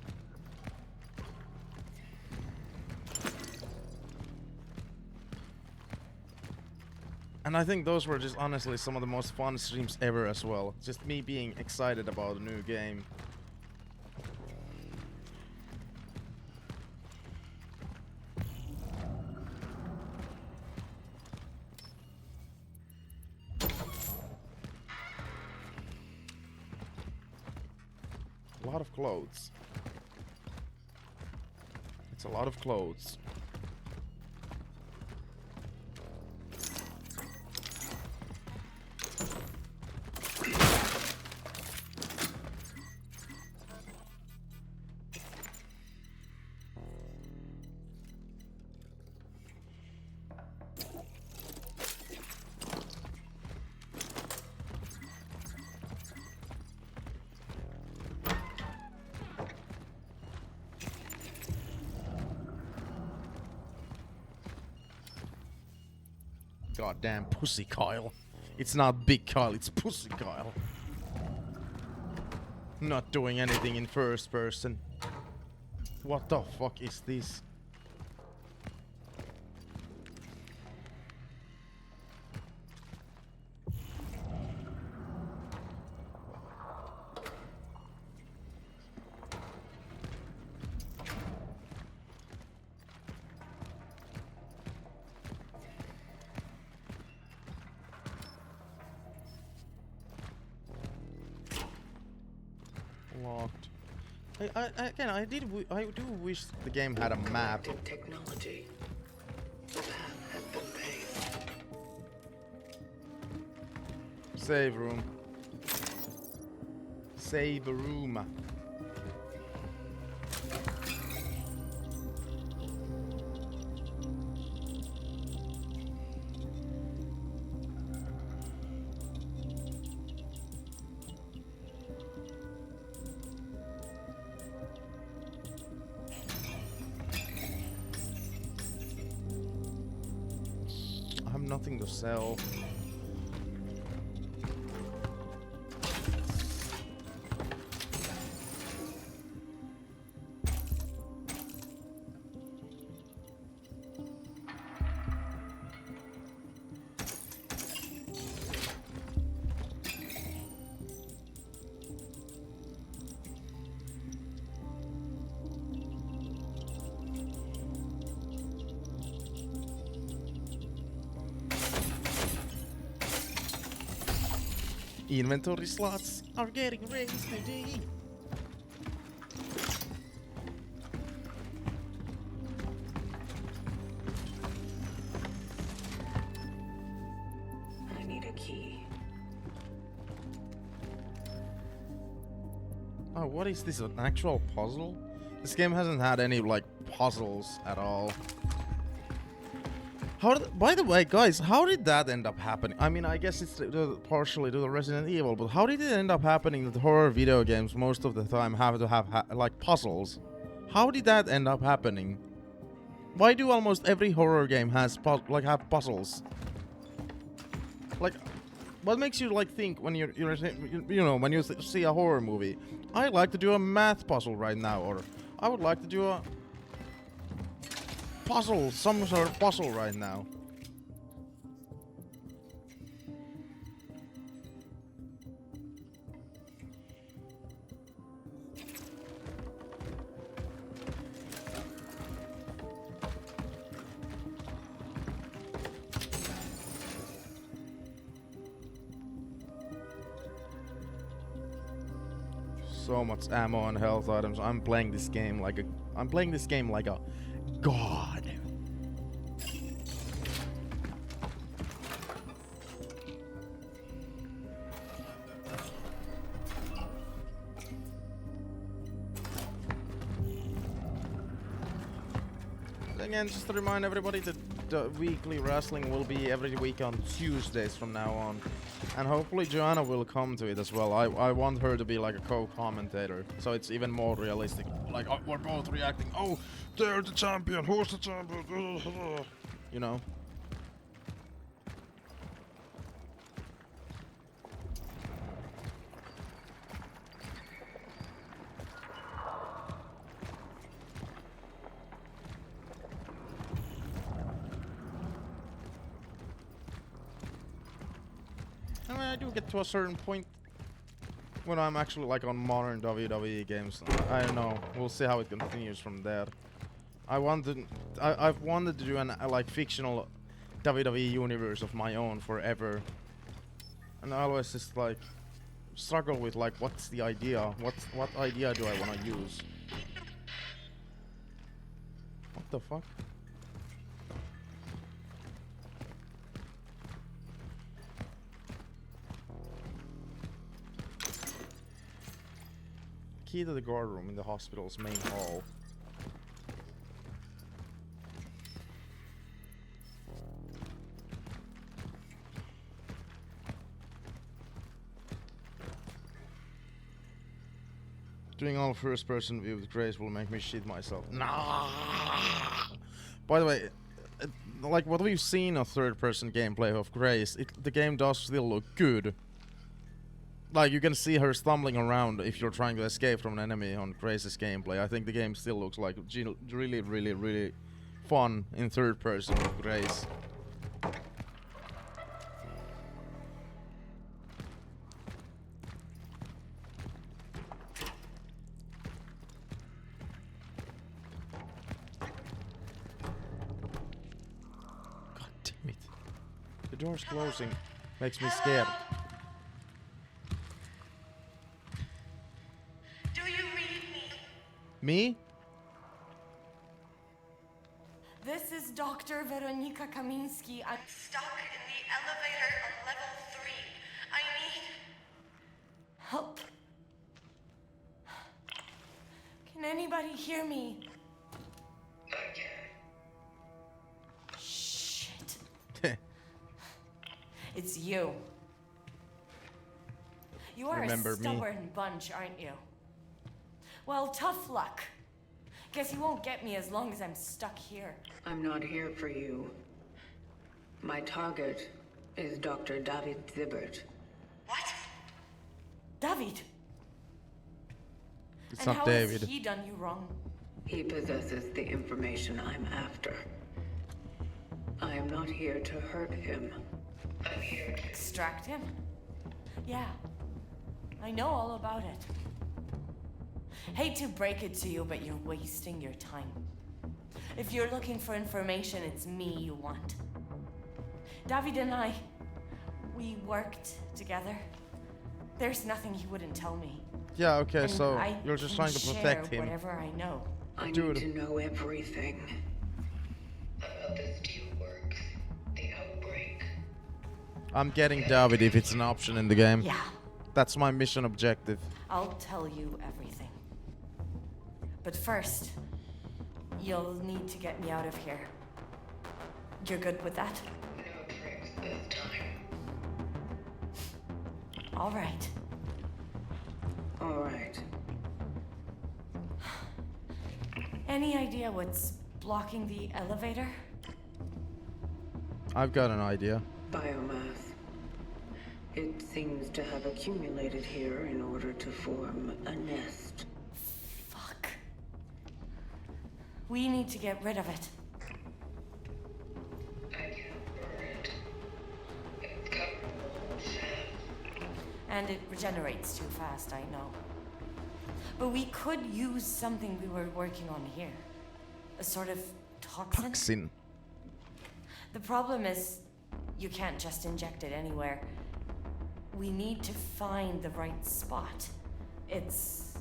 And I think those were just honestly some of the most fun streams ever as well. Just me being excited about a new game. A lot of clothes. It's a lot of clothes. Goddamn pussy Kyle. It's not big Kyle, it's pussy Kyle. Not doing anything in first person. What the fuck is this? Locked. I do wish the game had a map. Technology. The path has been paved. Save room. Save room. I have nothing to sell. Inventory slots are getting raised today. I need a key. Oh, what is this? An actual puzzle? This game hasn't had any like puzzles at all. By the way, guys, how did that end up happening? I mean, I guess it's partially to the Resident Evil, but how did it end up happening that horror video games most of the time have to have like puzzles? How did that end up happening? Why do almost every horror game have puzzles? Like, what makes you like think when you're when you see a horror movie? I like to do a math puzzle right now, or I would like to do a puzzle, some sort of puzzle right now. So much ammo and health items. I'm playing this game like a god. Again, just to remind everybody that the weekly wrestling will be every week on Tuesdays from now on. And hopefully Joanna will come to it as well. I want her to be like a co-commentator, so it's even more realistic. Like, we're both reacting, oh, they're the champion, who's the champion? You know? I mean, I do get to a certain point when I'm actually like on modern WWE games. I don't know. We'll see how it continues from there. I've wanted to do an like fictional WWE universe of my own forever, and I always just like struggle with like what's the idea? What idea do I want to use? What the fuck? Key to the guard room in the hospital's main hall. Doing all first-person view with Grace will make me shit myself. Nah. By the way, like what we've seen of third-person gameplay of Grace, the game does still look good. Like you can see her stumbling around if you're trying to escape from an enemy on Grace's gameplay. I think the game still looks like really, really, really fun in third-person with Grace. The door's closing. Makes me scared. Do you read me? Me? This is Dr. Weronika Kamiński. I'm stuck in the elevator on level 3. I need help. Can anybody hear me? Shit. It's you. You are Remember a stubborn bunch, aren't you? Well, tough luck. Guess you won't get me as long as I'm stuck here. I'm not here for you. My target is Dr. David Zibbert. What? David? It's And not how David. has he done you wrong? He possesses the information I'm after. I am not here to hurt him. I'm here to Extract him? Yeah. I know all about it. Hate to break it to you, but you're wasting your time. If you're looking for information, it's me you want. David and I, we worked together. There's nothing he wouldn't tell me. Yeah, okay, And so I you're just can trying to share protect him. Whatever I know. I Dude. need to know everything. About the steelworks, the outbreak. I'm getting David if it's an option in the game. Yeah, That's my mission objective. I'll tell you everything. But first, you'll need to get me out of here. You're good with that? No tricks this time. All right. All right. Any idea what's blocking the elevator? I've got an idea. Biomass. It seems to have accumulated here in order to form a nest. Fuck. We need to get rid of it. I can't burn it. It's covered in old sand. And it regenerates too fast, I know. But we could use something we were working on here. A sort of toxin. Toxin. The problem is, you can't just inject it anywhere. We need to find the right spot. It's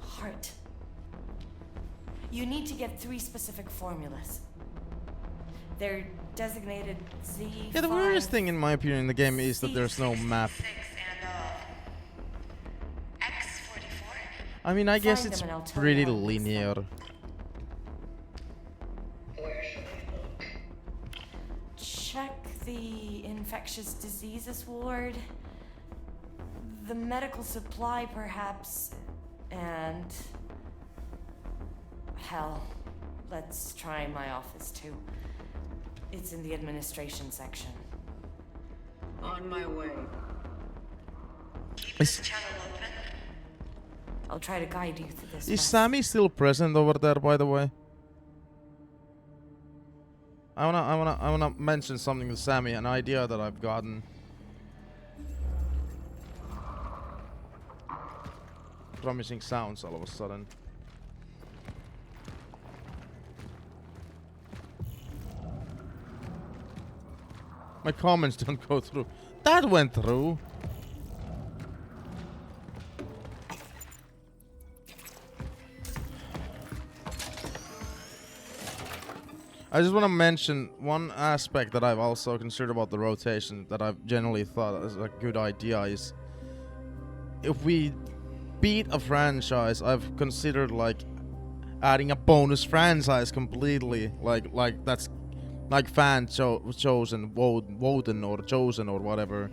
hard. You need to get 3 specific formulas. They're designated Z5. Yeah, the weirdest thing in my opinion in the game is that there's no map. I mean, I guess Find it's them and I'll tell pretty you how to fix them. linear. Where should I look? Check the infectious diseases ward, the medical supply perhaps, and hell, let's try my office too. It's in the administration section. On my way. Is, I'll try to guide you through this. is mess. Sammy still present over there, by the way? I wanna mention something to Sammy, an idea that I've gotten. Promising sounds all of a sudden. My comments don't go through. That went through. I just want to mention one aspect that I've also considered about the rotation that I've generally thought is a good idea is if we beat a franchise, I've considered like adding a bonus franchise completely, like that's like chosen Woden or chosen or whatever,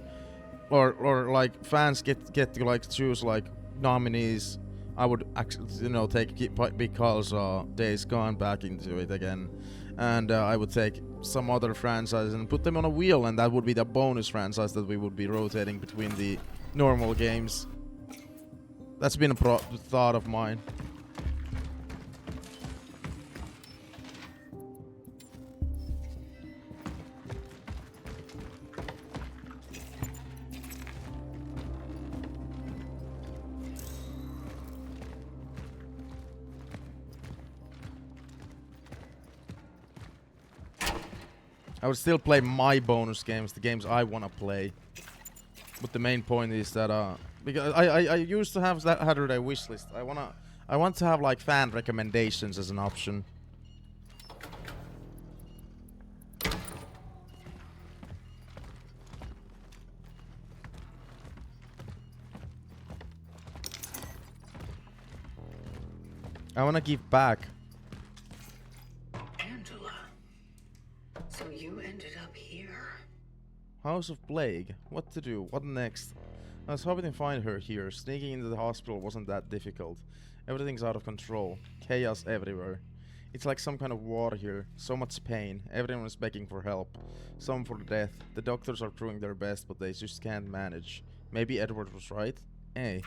or like fans get to like choose like nominees. I would actually, take because Days Gone back into it again, and I would take some other franchise and put them on a wheel, and that would be the bonus franchise that we would be rotating between the normal games. That's been a thought of mine. I would still play my bonus games, the games I want to play. But the main point is that because I used to have that Saturday wishlist. I want to have like fan recommendations as an option. I want to give back. So you ended up here. House of Plague. What to do? What next? I was hoping to find her here. Sneaking into the hospital wasn't that difficult. Everything's out of control. Chaos everywhere. It's like some kind of war here. So much pain. Everyone is begging for help. Some for death. The doctors are doing their best, but they just can't manage. Maybe Edward was right? Hey.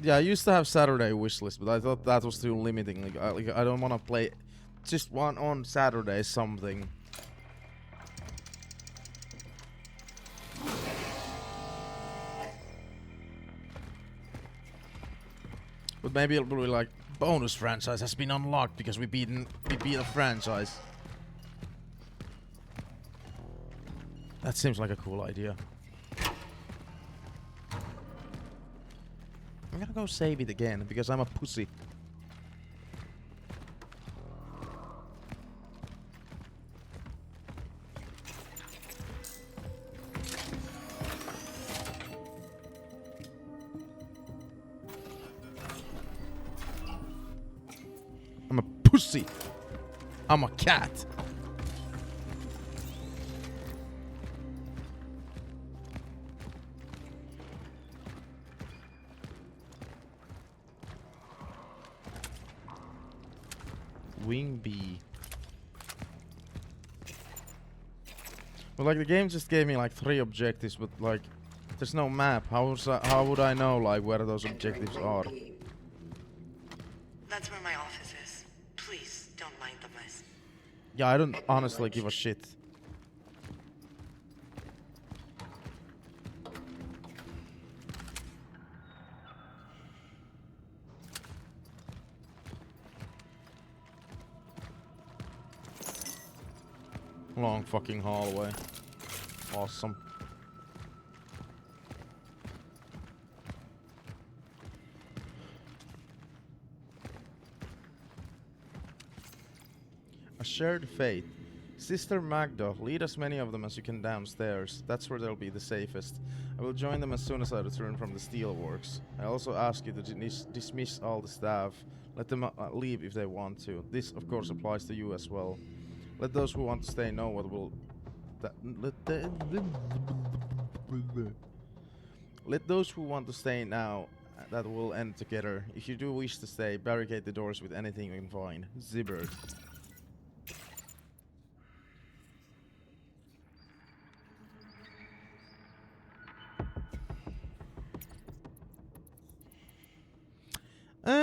Yeah, I used to have Saturday wishlist, but I thought that was too limiting. Like I don't want to play just one on Saturday something. But maybe it'll be like bonus franchise has been unlocked because we beat a franchise. That seems like a cool idea. I'm gonna go save it again because I'm a pussy. I'm a pussy. I'm a cat. Wing bee. Well, like the game just gave me like 3 objectives, but like there's no map. How would I know like where those objectives are? That's where my office is. Please don't mind the mess. Yeah, I don't honestly give a shit. Long fucking hallway. Awesome. A shared fate. Sister Magda, lead as many of them as you can downstairs. That's where they'll be the safest. I will join them as soon as I return from the steelworks. I also ask you to dismiss all the staff. Let them leave if they want to. This, of course, applies to you as well. Let those who want to stay know what will... Let those who want to stay now that will end together. If you do wish to stay, barricade the doors with anything you can find. Zibbert.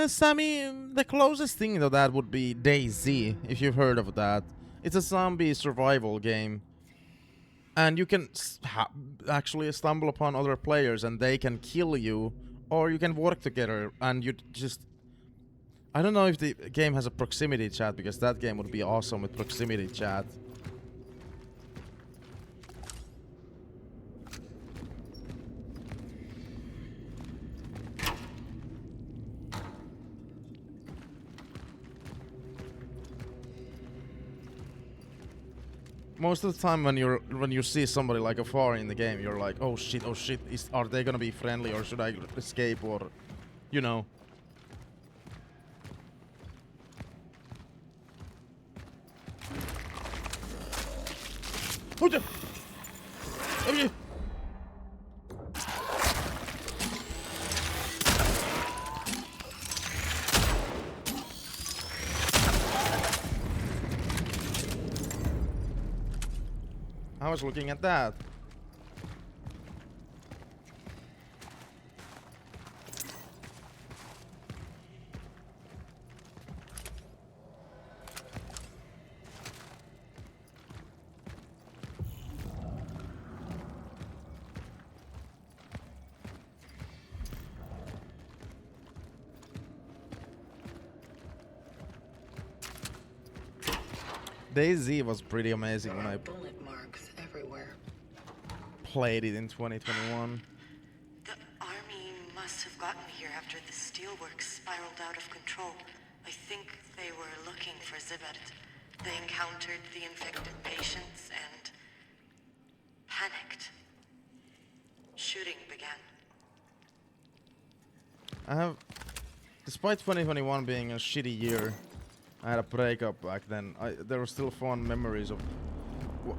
Sammy, the closest thing to that would be DayZ, if you've heard of that. It's a zombie survival game. And you can actually stumble upon other players and they can kill you. Or you can work together and you just... I don't know if the game has a proximity chat, because that game would be awesome with proximity chat. most of the time when you see somebody like afar in the game, you're like, oh shit, are they gonna be friendly or should I escape or, you know. Oh, yeah. I was looking at that. DayZ was pretty amazing when I Bullet marks everywhere. played it in 2021. The army must have gotten here after the steelworks spiraled out of control. I think they were looking for Zibet. They encountered the infected patients and panicked. Shooting began. Despite 2021 being a shitty year, I had a breakup back then. There were still fond memories of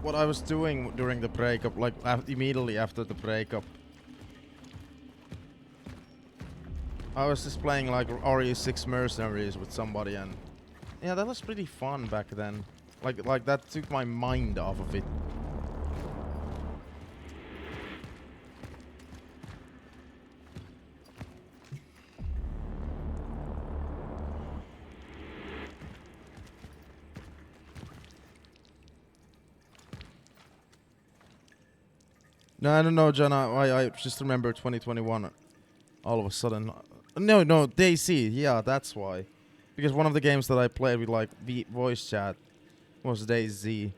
what I was doing during the breakup, like immediately after the breakup. I was just playing like RE6 Mercenaries with somebody, and yeah, that was pretty fun back then. Like that took my mind off of it. No, I don't know, John. I just remember 2021 all of a sudden. No, DayZ. Yeah, that's why. Because one of the games that I played with like voice chat was DayZ.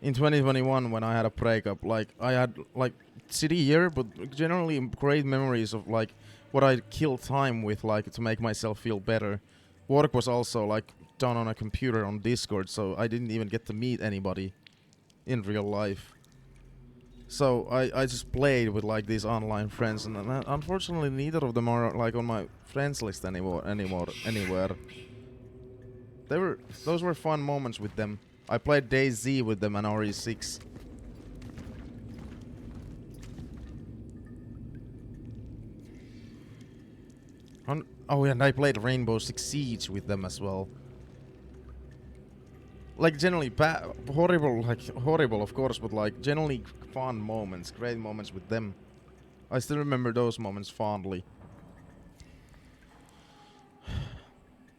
In 2021, when I had a breakup, like I had like city year, but generally great memories of like what I killed time with, like to make myself feel better. Work was also like done on a computer on Discord, so I didn't even get to meet anybody in real life. So I just played with like these online friends, and unfortunately neither of them are like on my friends list anywhere. Those were fun moments with them. I played DayZ with them and RE6. Oh, and I played Rainbow Six Siege with them as well. Like generally horrible of course, but like generally fun moments, great moments with them. I still remember those moments fondly.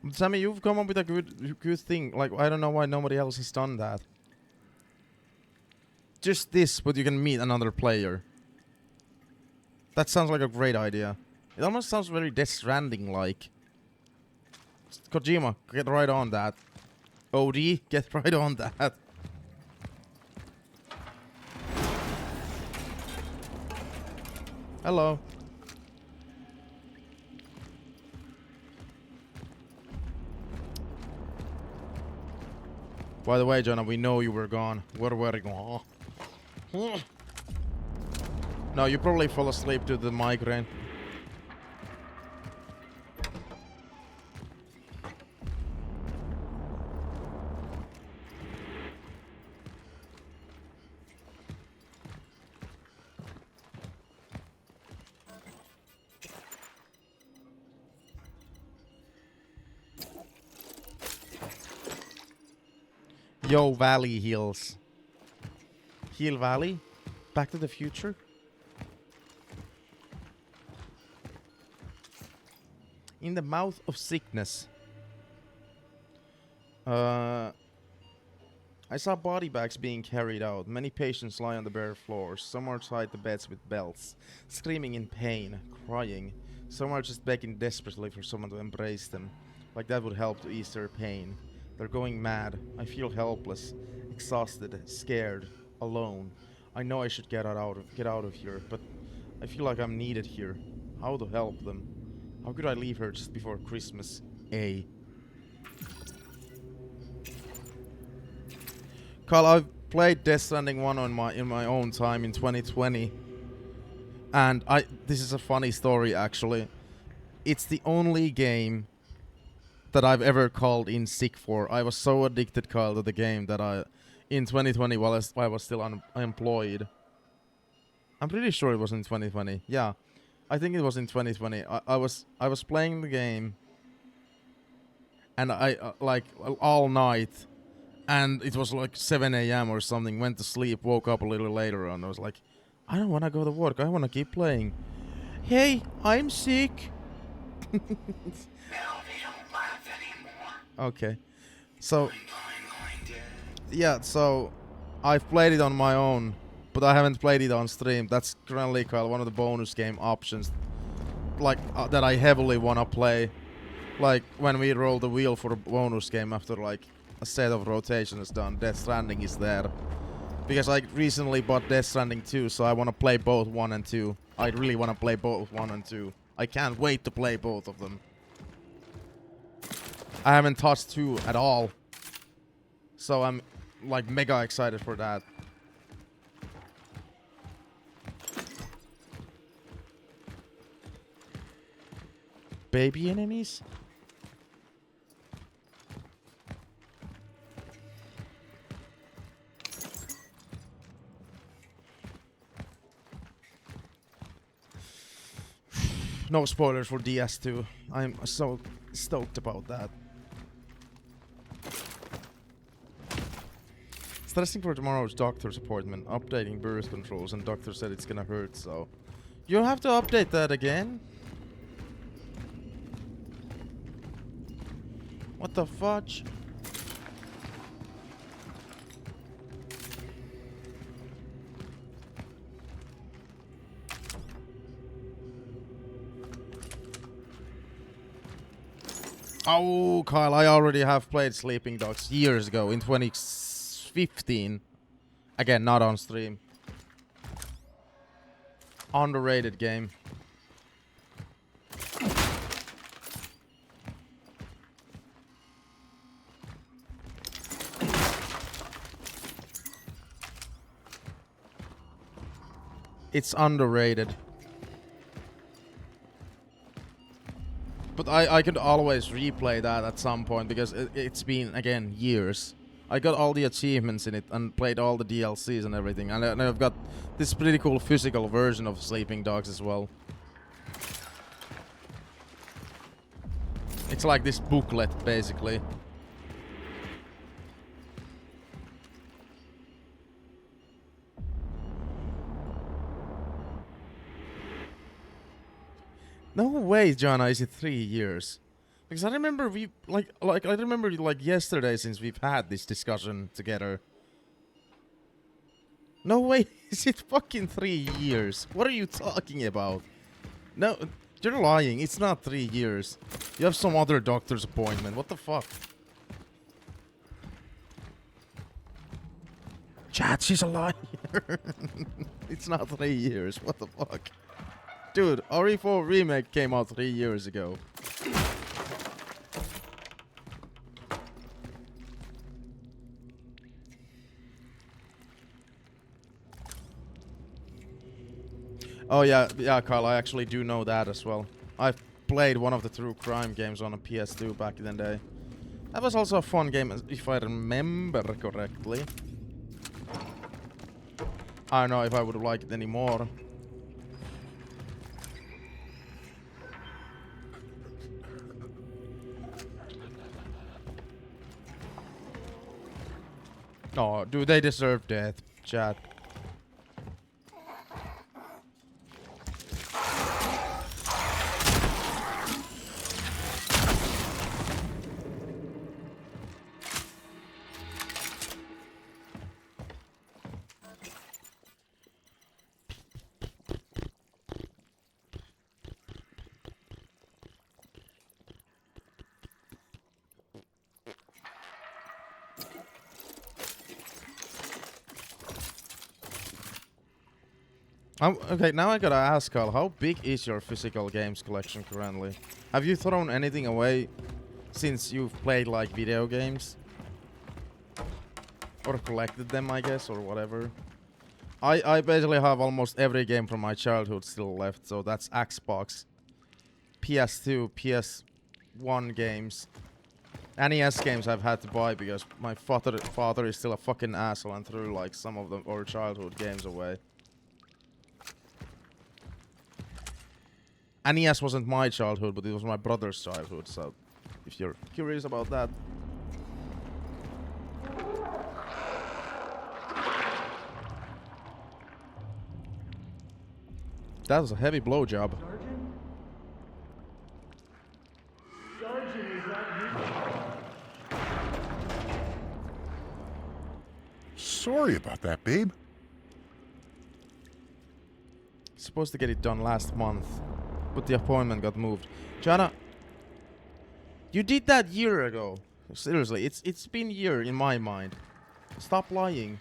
But Sammy, you've come up with a good thing. Like I don't know why nobody else has done that. Just this, but you can meet another player. That sounds like a great idea. It almost sounds very Death Stranding like. Kojima, get right on that. OD, get right on that. Hello. By the way, Jonah, we know you were gone. Where were you gone? No, you probably fell asleep to the migraine. Yo, Valley Hills. Hill Valley? Back to the Future? In the mouth of sickness. I saw body bags being carried out. Many patients lie on the bare floors. Some are tied to beds with belts, screaming in pain, crying. Some are just begging desperately for someone to embrace them. Like that would help to ease their pain. They're going mad. I feel helpless, exhausted, scared, alone. I know I should get out of here, but I feel like I'm needed here. How to help them? How could I leave her just before Christmas? Carl, played Death Stranding 1 on in my own time in 2020. And this is a funny story actually. It's the only game that I've ever called in sick for. I was so addicted, Kyle, to the game that in 2020 while I was still unemployed. I'm pretty sure it was in 2020. Yeah. I think it was in 2020. I was playing the game and I like all night, and it was like 7 a.m. or something. Went to sleep, woke up a little later, and I was like, I don't want to go to work. I want to keep playing. Hey, I'm sick. Okay. So yeah, so I've played it on my own, but I haven't played it on stream. That's currently, Kyle, one of the bonus game options, like that I heavily wanna play. Like when we roll the wheel for a bonus game after like a set of rotation is done, Death Stranding is there. Because I recently bought Death Stranding 2, so I wanna play both 1 and 2. I really wanna play both 1 and 2. I can't wait to play both of them. I haven't touched 2 at all, so I'm like mega excited for that. Baby enemies? No spoilers for DS2. I'm so stoked about that. Stressing for tomorrow's doctor's appointment, updating birth controls, and doctor said it's gonna hurt, so... You'll have to update that again? What the fudge? Oh, Kyle, I already have played Sleeping Dogs years ago, in 2015. Again, not on stream. Underrated game. It's underrated. But I could always replay that at some point because it's been, again, years. I got all the achievements in it and played all the DLCs and everything. And I've got this pretty cool physical version of Sleeping Dogs as well. It's like this booklet, basically. No way, Jana, is it 3 years? Because I remember I remember yesterday since we've had this discussion together. No way, is it fucking 3 years? What are you talking about? No, you're lying, it's not 3 years. You have some other doctor's appointment, what the fuck? Chat, she's a liar. It's not 3 years, what the fuck? Dude, RE4 Remake came out 3 years ago. Oh yeah, Kyle, I actually do know that as well. I've played one of the true crime games on a PS2 back in the day. That was also a fun game, if I remember correctly. I don't know if I would like it anymore. Oh, dude, they deserve death, chat. Okay, now I gotta ask, Carl, how big is your physical games collection currently? Have you thrown anything away since you've played, like, video games? Or collected them, I guess, or whatever. I basically have almost every game from my childhood still left, so that's Xbox, PS2, PS1 games. NES games I've had to buy because my father is still a fucking asshole and threw like some of our childhood games away. NES wasn't my childhood, but it was my brother's childhood, so if you're curious about that. That was a heavy blowjob. Sorry about that, babe. Supposed to get it done last month, but the appointment got moved. Jana, you did that year ago. Seriously, it's been a year in my mind. Stop lying.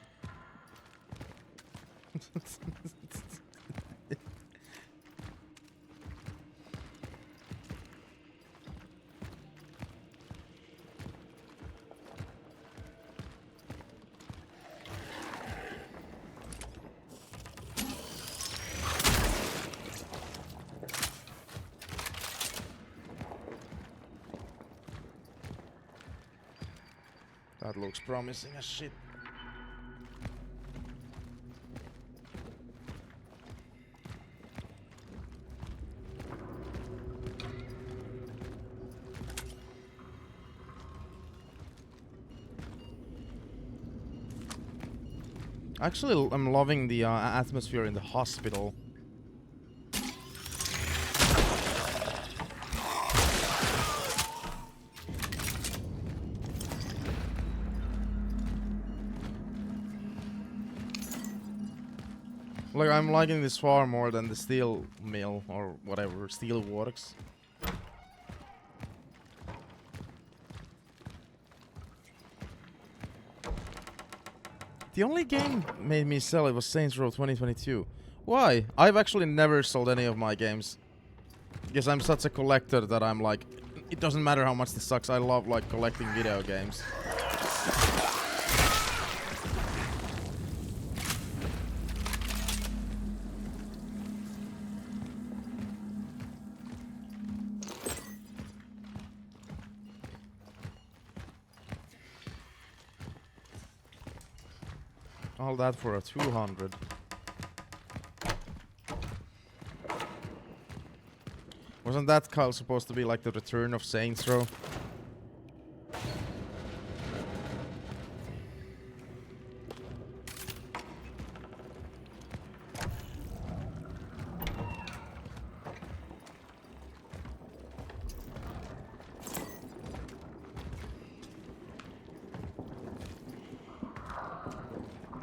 That looks promising as shit. Actually, I'm loving the atmosphere in the hospital. Like, I'm liking this far more than the steel mill or whatever, steel works. The only game made me sell it was Saints Row 2022. Why? I've actually never sold any of my games. Because I'm such a collector that I'm like, it doesn't matter how much this sucks, I love like collecting video games. All that for a 200. Wasn't that call supposed to be like the return of Saints Row?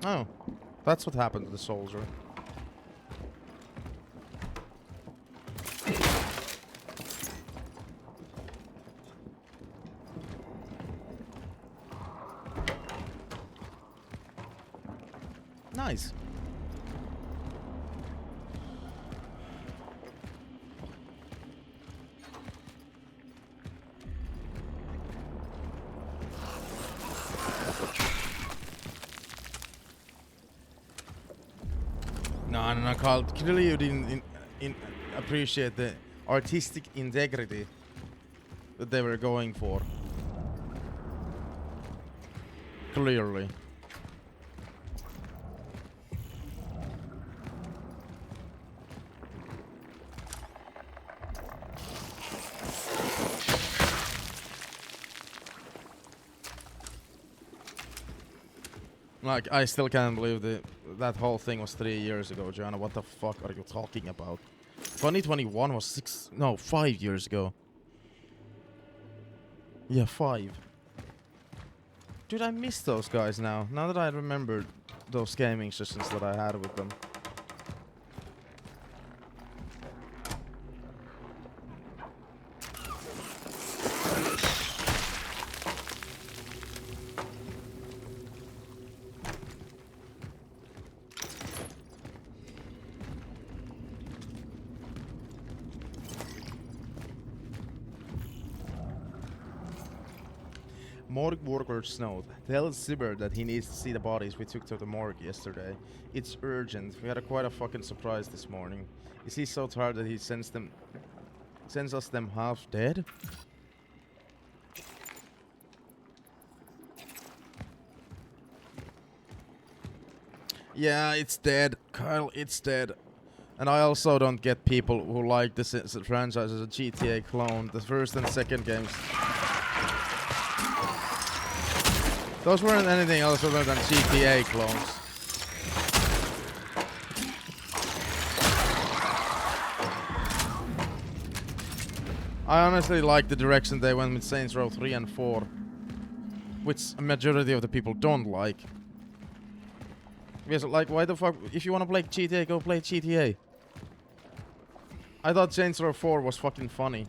Oh, that's what happened to the soldier. Nice. No, Carl. Clearly you didn't appreciate the artistic integrity that they were going for. Clearly. Like, I still can't believe that whole thing was 3 years ago, Joanna. What the fuck are you talking about? 2021 was 5 years ago. Yeah, 5. Dude, I miss those guys now. Now that I remember those gaming sessions that I had with them. Morgue workers note. Tell Zibber that he needs to see the bodies we took to the morgue yesterday. It's urgent. We had quite a fucking surprise this morning. Is he so tired that he sends us them half dead? Yeah, it's dead, Kyle. It's dead. And I also don't get people who like this franchise as a GTA clone. The first and second games. Those weren't anything else other than GTA clones. I honestly like the direction they went with Saints Row 3 and 4. Which a majority of the people don't like. Because, like, why the fuck? If you want to play GTA, go play GTA. I thought Saints Row 4 was fucking funny.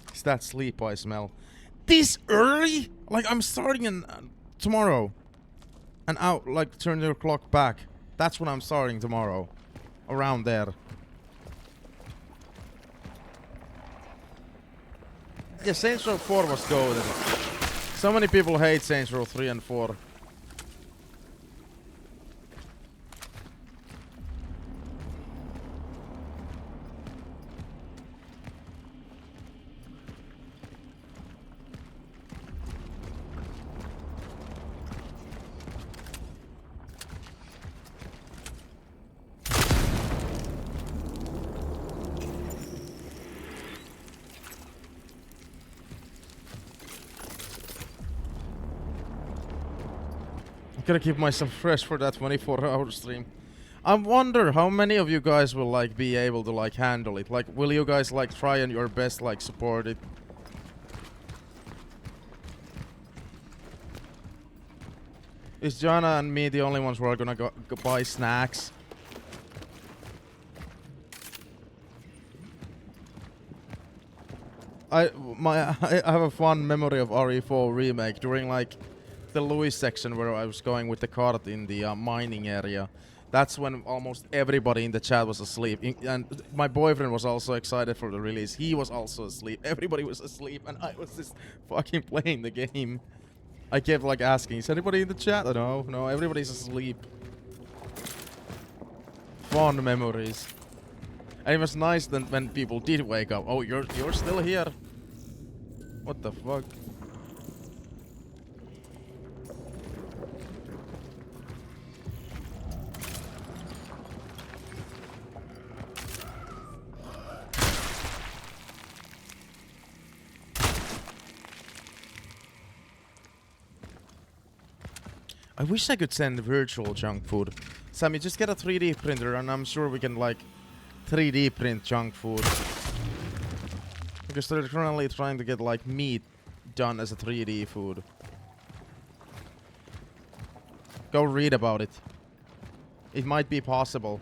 It's that sleep I smell. This early? Like, I'm starting in tomorrow. And out, like, turn your clock back. That's when I'm starting tomorrow. Around there. Yeah, Saints Row 4 was golden. So many people hate Saints Row 3 and 4. Gotta keep myself fresh for that 24-hour stream. I wonder how many of you guys will like be able to like handle it. Like, will you guys like try and your best like support it? Is Jana and me the only ones who are gonna go buy snacks? I have a fond memory of RE4 remake during like the Louis section where I was going with the cart in the mining area. That's when almost everybody in the chat was asleep. And my boyfriend was also excited for the release. He was also asleep. Everybody was asleep and I was just fucking playing the game. I kept like asking, is anybody in the chat? No, everybody's asleep. Fond memories. And it was nice then when people did wake up. Oh, you're still here. What the fuck? I wish I could send virtual junk food. Sammy, just get a 3D printer and I'm sure we can like 3D print junk food. Because they're currently trying to get like meat done as a 3D food. Go read about it. It might be possible.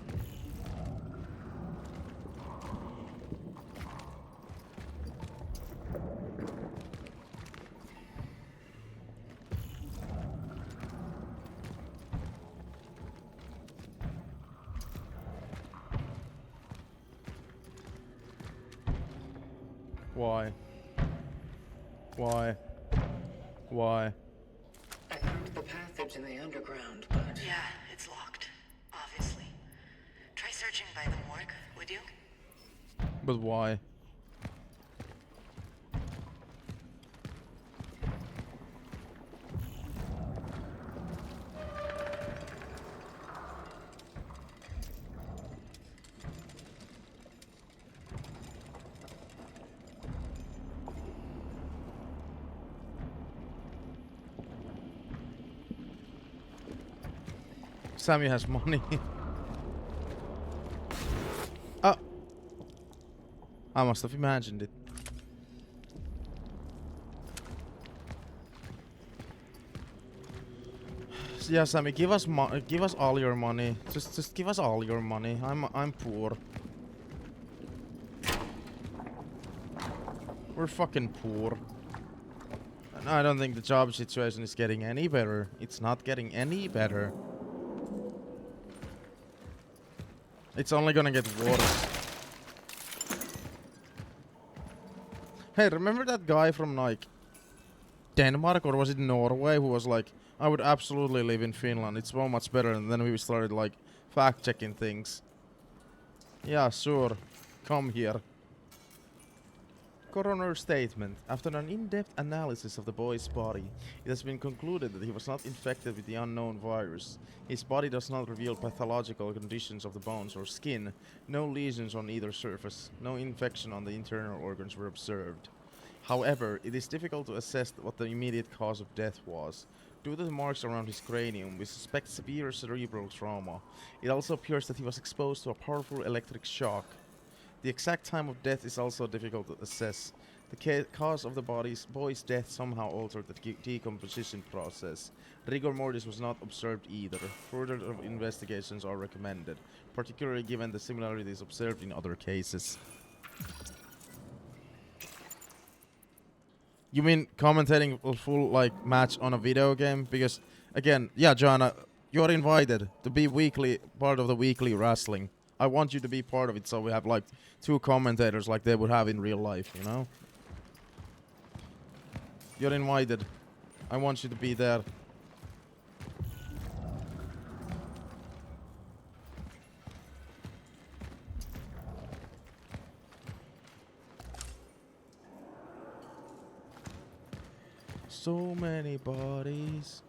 Why? Why? Why? I found the passage in the underground, but... Yeah, it's locked. Obviously. Try searching by the morgue, would you? But why? Sammy has money. Oh. I must have imagined it. Yeah, Sammy, give us all your money. Just give us all your money. I'm poor. We're fucking poor. And I don't think the job situation is getting any better. It's not getting any better. It's only gonna get worse. Hey, remember that guy from like Denmark, or was it Norway, who was like, I would absolutely live in Finland, it's so much better, and then we started like fact checking things. Yeah, sure. Come here. Coroner's statement. After an in-depth analysis of the boy's body, it has been concluded that he was not infected with the unknown virus. His body does not reveal pathological conditions of the bones or skin. No lesions on either surface. No infection on the internal organs were observed. However, it is difficult to assess what the immediate cause of death was. Due to the marks around his cranium, we suspect severe cerebral trauma. It also appears that he was exposed to a powerful electric shock. The exact time of death is also difficult to assess. The cause of the boy's death somehow altered the decomposition process. Rigor mortis was not observed either. Further investigations are recommended, particularly given the similarities observed in other cases. You mean commentating a full like match on a video game? Because again, yeah, Joanna, you're invited to be part of the weekly wrestling. I want you to be part of it, so we have like 2 commentators like they would have in real life, you know? You're invited. I want you to be there. So many bodies.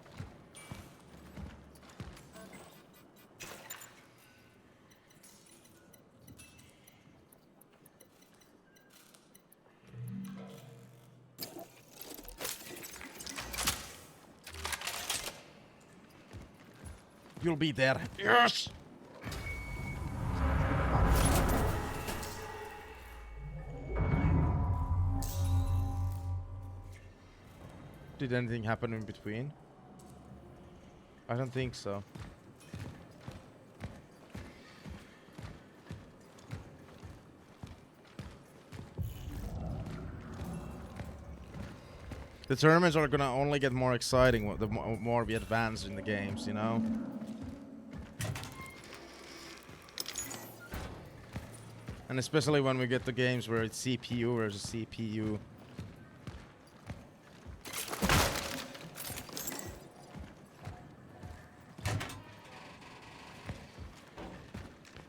You'll be there. Yes! Did anything happen in between? I don't think so. The tournaments are gonna only get more exciting the more we advance in the games, you know? And especially when we get to games where it's CPU versus CPU.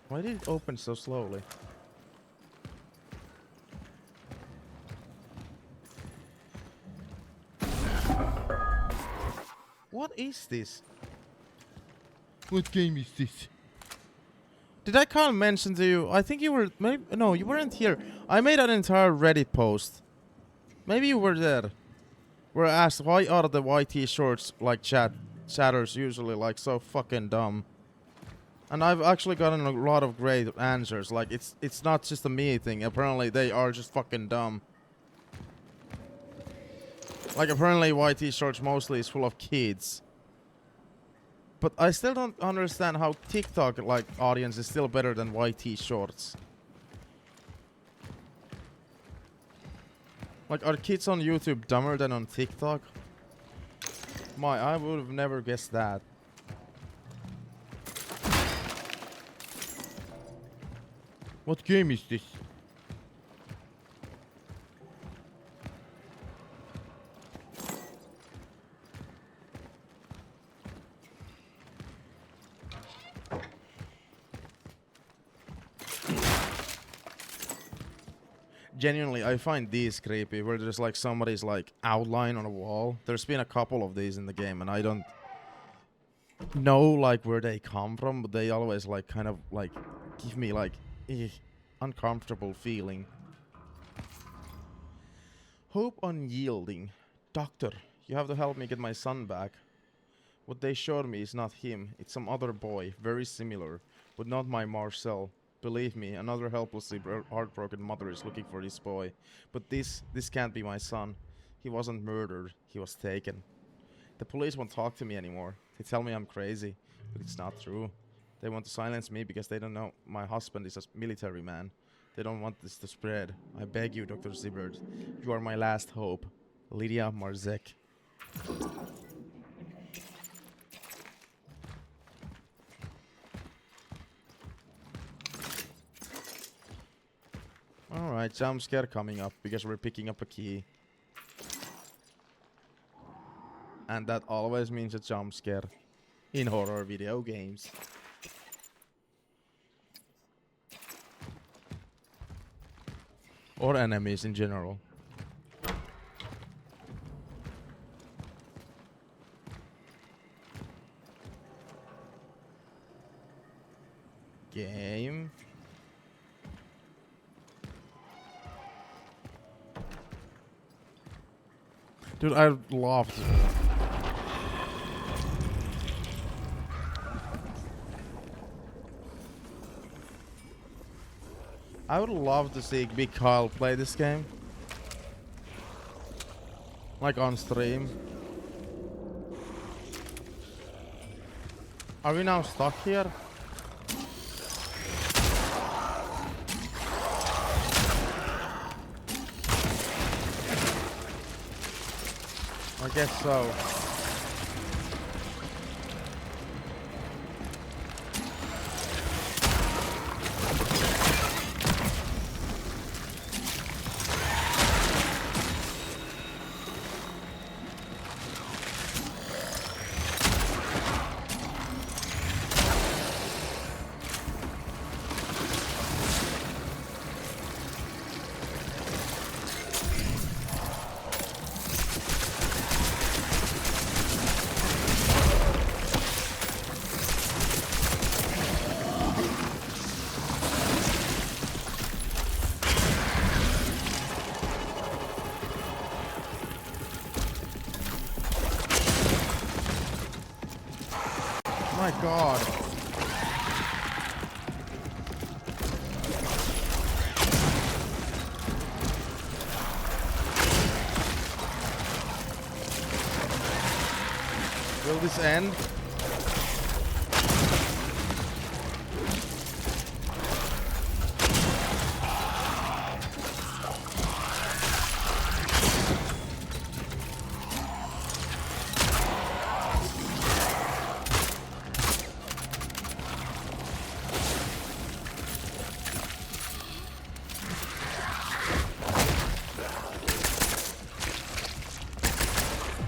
Why did it open so slowly? What is this? What game is this? Did I can't mention to you? I think you were no, you weren't here. I made an entire Reddit post. Maybe you were there. Where I asked why are the YT shorts like chatters usually like so fucking dumb. And I've actually gotten a lot of great answers. Like it's not just a me thing. Apparently they are just fucking dumb. Like apparently YT shorts mostly is full of kids. But I still don't understand how TikTok like audience is still better than YT shorts. Like are kids on YouTube dumber than on TikTok? I would have never guessed that. What game is this? Genuinely, I find these creepy, where there's like somebody's like outline on a wall. There's been a couple of these in the game, and I don't know like where they come from, but they always like kind of like give me like uncomfortable feeling. Hope unyielding. Doctor, you have to help me get my son back. What they showed me is not him, it's some other boy, very similar, but not my Marcel. Believe me, another helplessly heartbroken mother is looking for this boy. But this can't be my son. He wasn't murdered, he was taken. The police won't talk to me anymore. They tell me I'm crazy, but it's not true. They want to silence me because they don't know my husband is a military man. They don't want this to spread. I beg you, Dr. Zibert. You are my last hope. Lydia Marzek. Alright, jump scare coming up because we're picking up a key. And that always means a jump scare in horror video games. Or enemies in general. Game. Dude, I loved it. I would love to see Big Kyle play this game. Like on stream. Are we now stuck here? I guess so. My God. Will this end?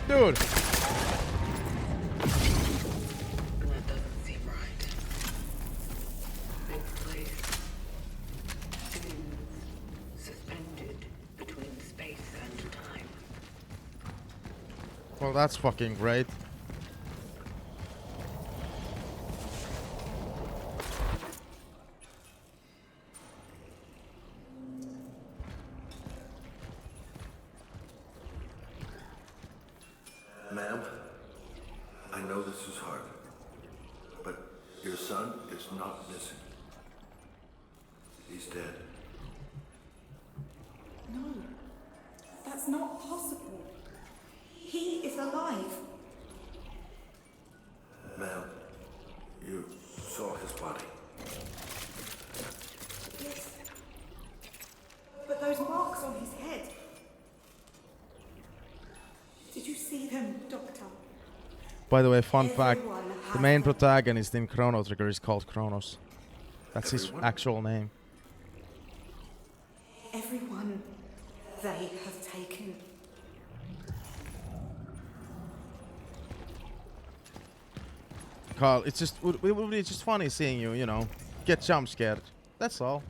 Dude. That doesn't seem right. This place seems suspended between space and time. Well, that's fucking great. Ma'am, I know this is hard, but your son is not missing. He's dead. No, that's not possible. He is alive. Ma'am, you saw his body. Yes. But those marks on his head. Did you see them, Doctor? By the way, fun fact, Everyone the has main them. protagonist in Chrono Trigger is called Cronos. That's his Everyone? actual name. Everyone they have taken. Carl, it's just it would be just funny seeing you, you know, get jump scared. That's all.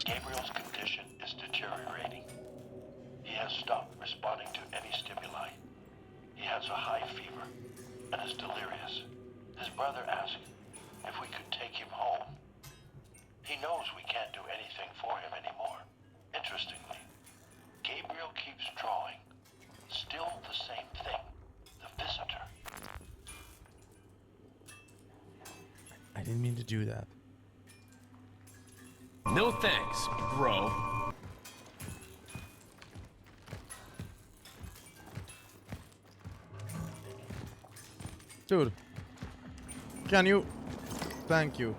Gabriel's condition is deteriorating. He has stopped responding to any stimuli. He has a high fever and is delirious. do that. No thanks, bro. Dude, can you? Thank you.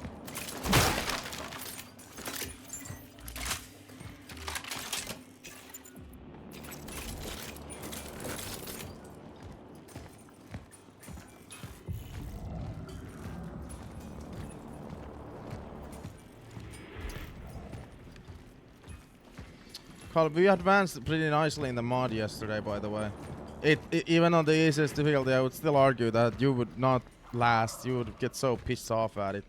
Carl, we advanced pretty nicely in the mod yesterday, by the way. Even on the easiest difficulty, I would still argue that you would not last. You would get so pissed off at it.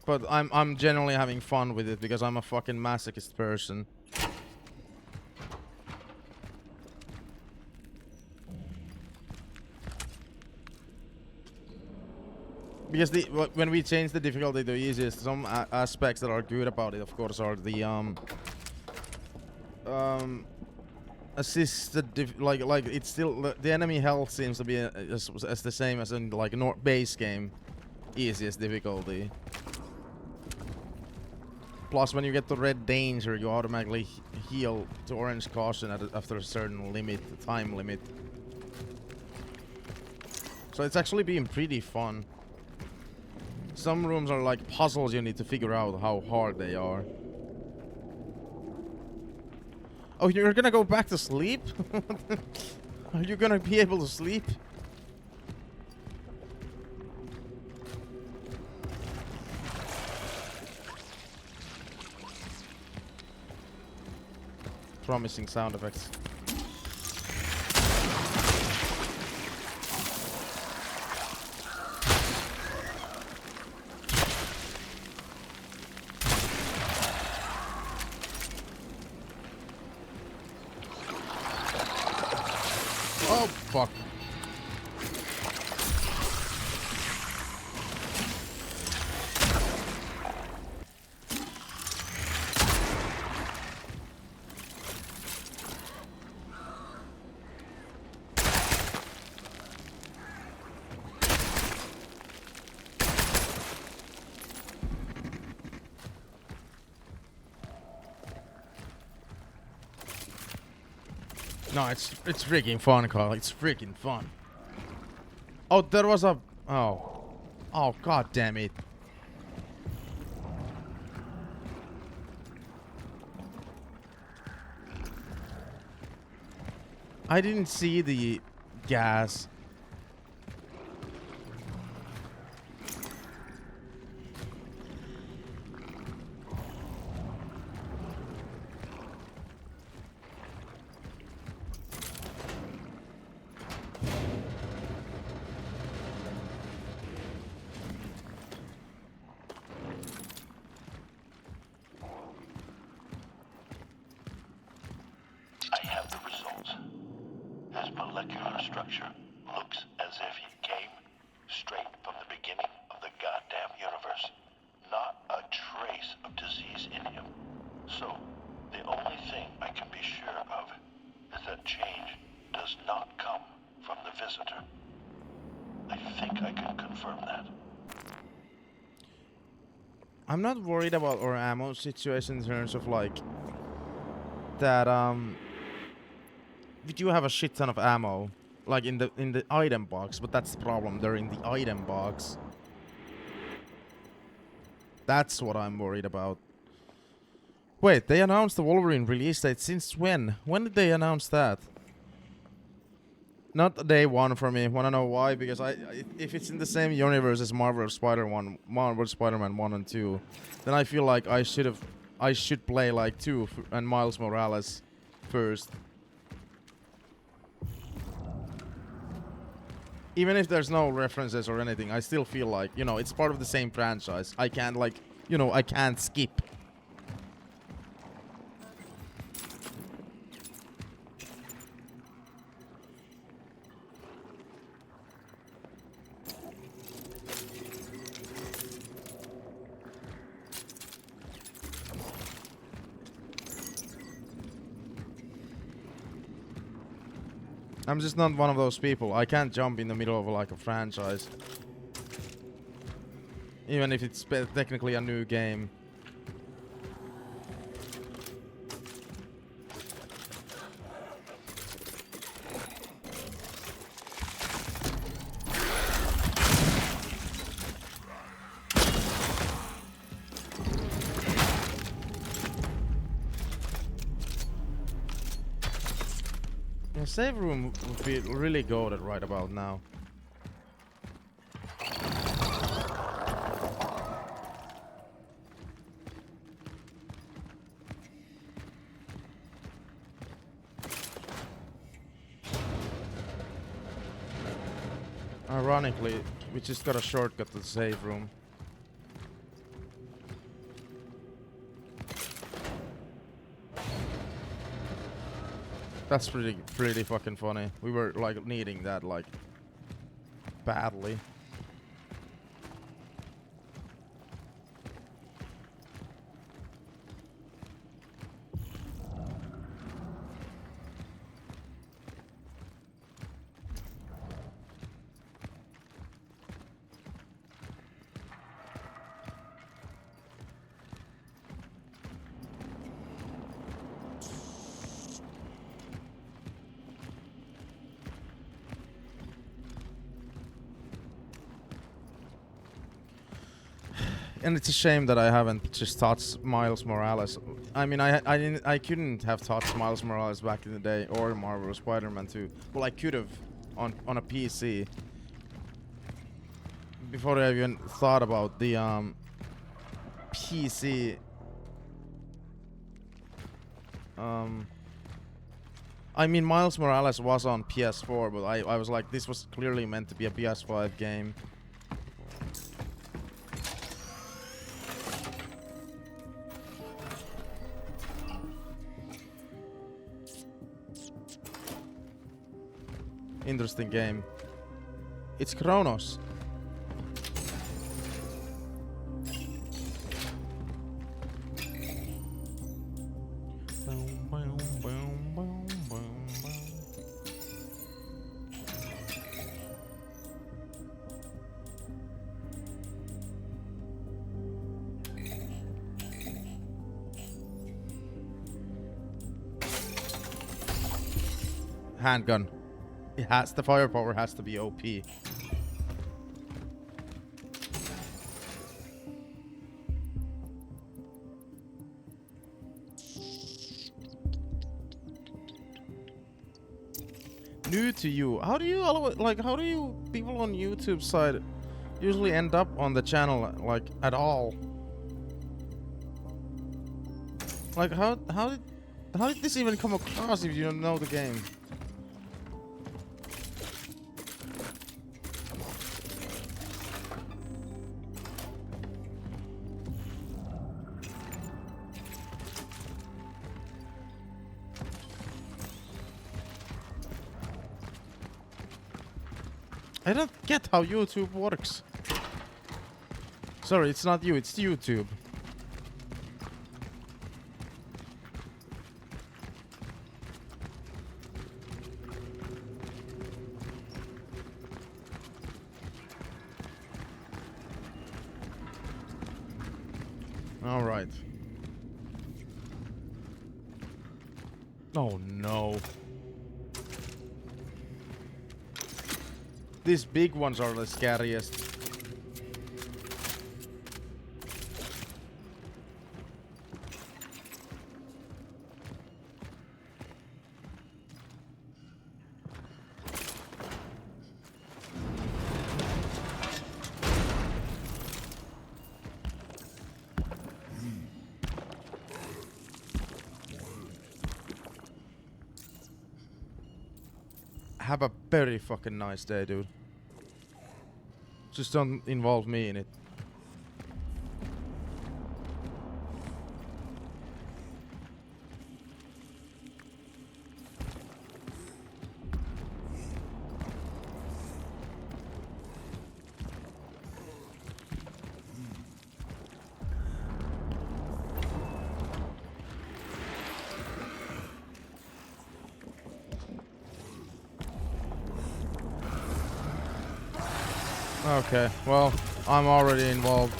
But I'm genuinely having fun with it because I'm a fucking masochist person. Because when we change the difficulty to easiest, some aspects that are good about it, of course, are the assisted like it's still the enemy health seems to be as the same as in like base game easiest difficulty. Plus, when you get to red danger, you automatically heal to orange caution after a certain time limit. So it's actually been pretty fun. Some rooms are like puzzles you need to figure out how hard they are. Oh, you're gonna go back to sleep? Are you gonna be able to sleep? Promising sound effects. Oh, fuck. No, it's freaking fun, Carl. It's freaking fun. Oh, there was a... Oh. Oh, god damn it. I didn't see the gas. I have the results. His molecular structure looks as if he came straight from the beginning of the goddamn universe. Not a trace of disease in him. So, the only thing I can be sure of is that change does not come from the visitor. I think I can confirm that. I'm not worried about our ammo situation in terms of like that we do have a shit ton of ammo like in the item box, but that's the problem. They're in the item box. That's what I'm worried about. Wait, they announced the Wolverine release date since when? When did they announce that? Not day one for me. Wanna know why? Because if it's in the same universe as Marvel Spider-Man 1 and 2, then I feel like I should play like 2 and Miles Morales first. Even if there's no references or anything, I still feel like, you know, it's part of the same franchise. I can't like, you know, I can't skip. I'm just not one of those people. I can't jump in the middle of like a franchise. Even if it's technically a new game. The save room would be really goated right about now. Ironically, we just got a shortcut to the save room. That's pretty fucking funny. We were like needing that like badly. And it's a shame that I haven't just taught Miles Morales. I mean, I couldn't have taught Miles Morales back in the day, or Marvel Spider-Man 2. Well, I could have on a PC before I even thought about the PC. I mean, Miles Morales was on PS4, but I was like, this was clearly meant to be a PS5 game. Interesting game. It's Cronos. Handgun. It has, the firepower has to be OP. New to you. How do you people on YouTube side usually end up on the channel like at all? Like how did this even come across if you don't know the game? I don't get how YouTube works. Sorry, it's not you, it's YouTube. All right. Oh no. These big ones are the scariest. Have a very fucking nice day, dude. Just don't involve me in it. Okay, well, I'm already involved.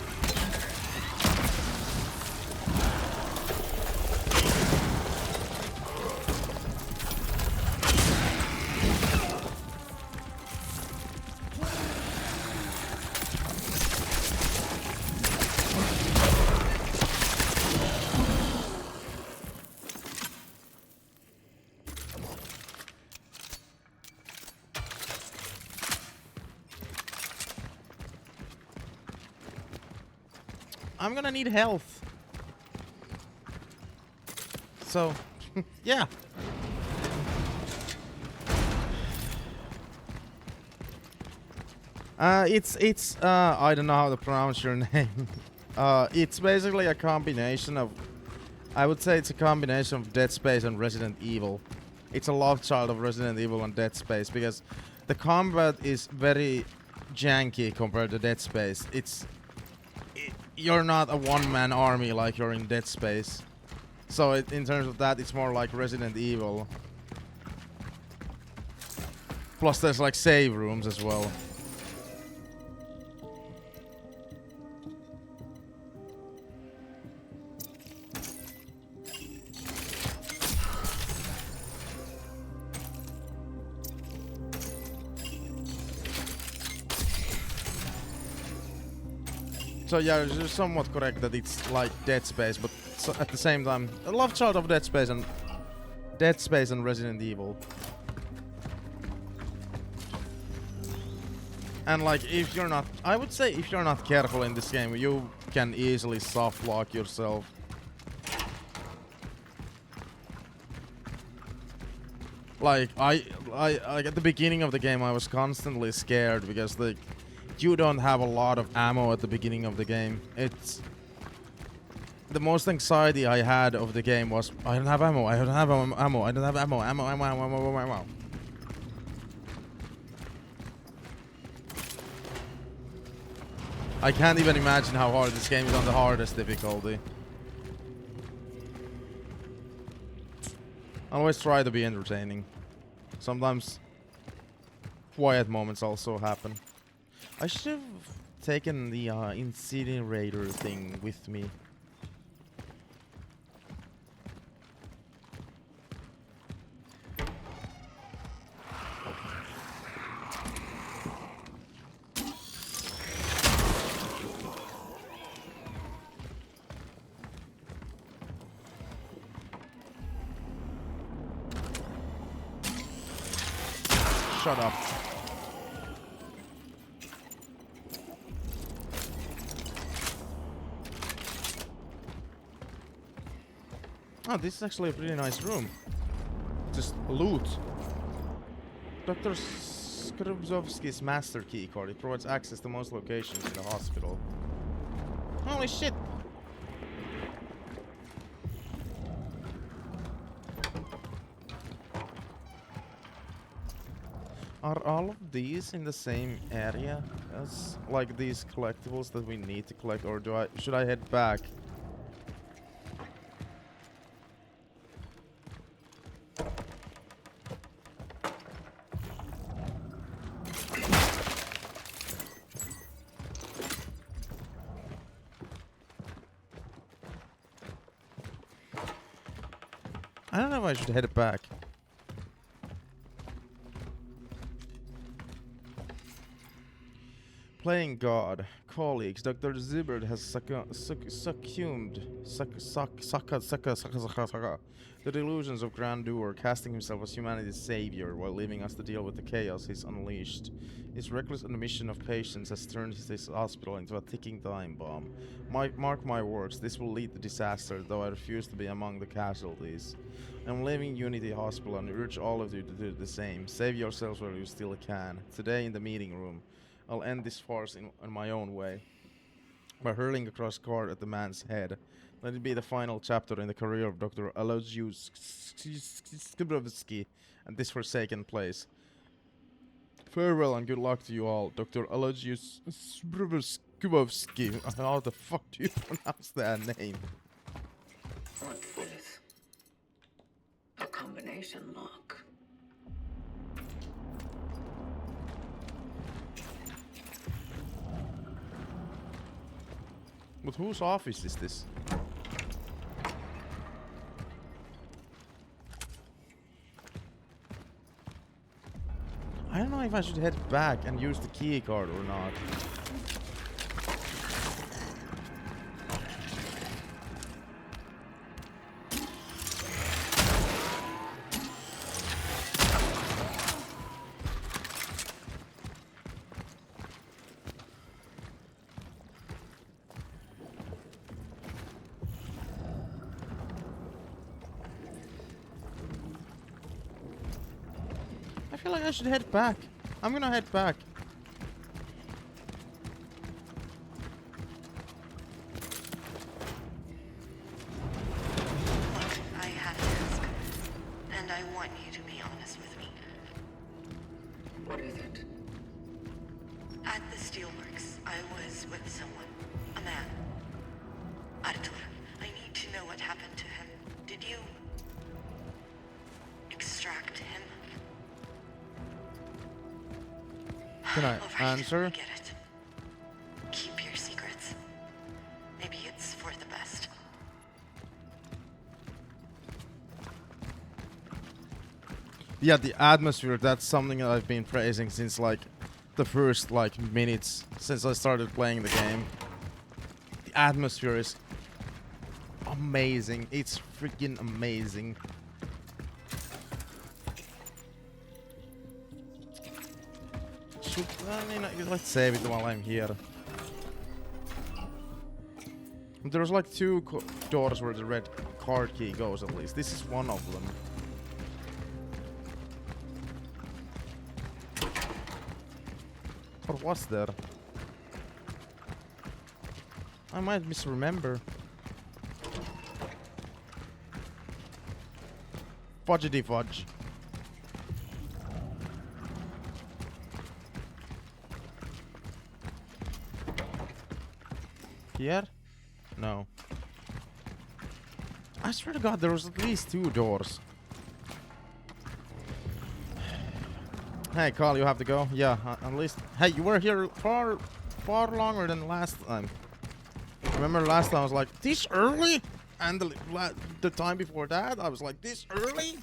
I'm gonna need health. So, yeah. It's I don't know how to pronounce your name. It's basically a combination of, I would say it's a combination of Dead Space and Resident Evil. It's a love child of Resident Evil and Dead Space because the combat is very janky compared to Dead Space. You're not a one-man army like you're in Dead Space. So in terms of that, it's more like Resident Evil. Plus there's like save rooms as well. So yeah, you're somewhat correct that it's like Dead Space, but at the same time, a love child of Dead Space and Resident Evil. And like, if you're not, I would say if you're not careful in this game, you can easily soft lock yourself. Like I at the beginning of the game, I was constantly scared because you don't have a lot of ammo at the beginning of the game. It's the most anxiety I had of the game was I don't have ammo, I don't have ammo, I don't have ammo. I can't even imagine how hard this game is on the hardest difficulty. I always try to be entertaining. Sometimes quiet moments also happen. I should have taken the incinerator thing with me. Shut up. Oh, this is actually a pretty nice room. Just loot. Dr. Skrubzovsky's master key card. It provides access to most locations in the hospital. Holy shit! Are all of these in the same area as like these collectibles that we need to collect, or should I head back? I don't know if I should head back. Playing God. Colleagues, Dr. Zibbert has succumbed the delusions of grandeur, casting himself as humanity's savior while leaving us to deal with the chaos he's unleashed. His reckless admission of patients has turned this hospital into a ticking time bomb. Mark my words, this will lead to disaster, though I refuse to be among the casualties. I'm leaving Unity Hospital and urge all of you to do the same. Save yourselves while you still can. Today in the meeting room, I'll end this farce in my own way, by hurling a cross card at the man's head. Let it be the final chapter in the career of Dr. Aloysius Skibrovsky and this forsaken place. Farewell and good luck to you all, Dr. Aloysius Skibrovsky. How the fuck do you pronounce that name? What's this? A combination lock. But whose office is this? I don't know if I should head back and use the key card or not. I feel like I should head back. I'm gonna head back. Look, I have to ask, and I want you to be honest with me. What is it? At the steelworks, I was with someone, a man. Artur, I need to know what happened to him. Did you extract him? Can I All right, answer? I get it. Keep your secrets. Maybe it's for the best. Yeah, the atmosphere, that's something that I've been praising since like the first like minutes since I started playing the game. The atmosphere is amazing. It's freaking amazing. I mean, let's save it while I'm here. There's like two doors where the red card key goes at least. This is one of them. What was there? I might misremember. Fudgety fudge. Here? No. I swear to God, there was at least two doors. Hey, Carl, you have to go? Yeah, at least... Hey, you were here far longer than last time. Remember last time I was like, this early? And the time before that, I was like, this early?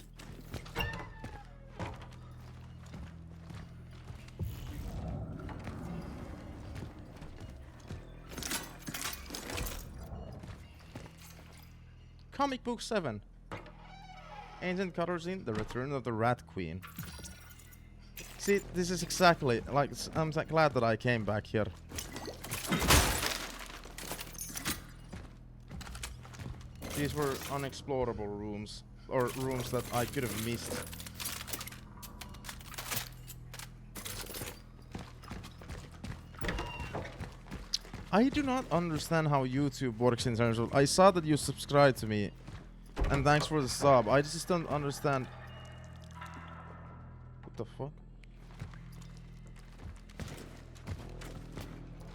Comic Book 7. Ancient Cutscene, The Return of the Rat Queen. See, this is exactly, like, I'm glad that I came back here. These were unexplorable rooms, or rooms that I could have missed. I do not understand how YouTube works in terms of... I saw that you subscribed to me, and thanks for the sub. I just don't understand... What the fuck?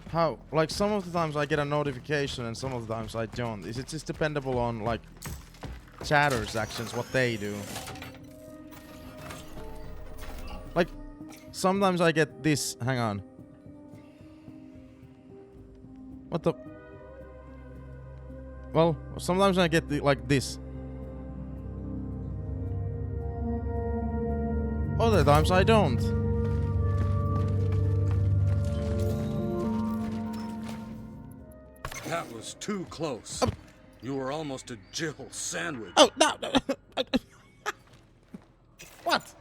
How? Like, some of the times I get a notification and some of the times I don't. Is it just dependable on, like, chatters' actions, what they do? Like, sometimes I get this... Hang on. What the... Well, sometimes I get like this. Other times I don't. That was too close. You were almost a Jill sandwich. Oh, no, no. What?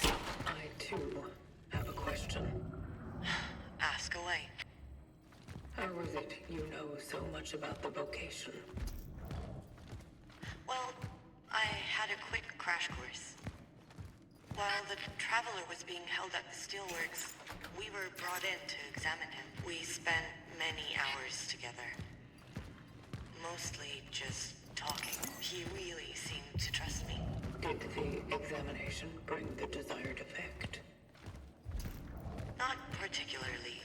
I too have a question. Ask away. How is it you know so much about the vocation? Well, I had a quick crash course. While the Traveler was being held at the steelworks, we were brought in to examine him. We spent many hours together. Mostly just talking. He really seemed to trust me. Did the examination bring the desired effect? Not particularly.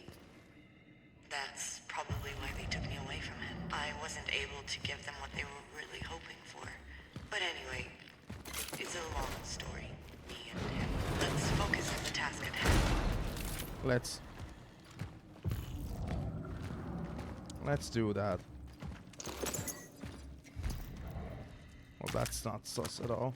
That's probably why they took me away from him. I wasn't able to give them what they were really hoping for. But anyway, it's a long story. Me and him. Let's focus on the task at hand. Let's Let's do that. Well, that's not sus at all.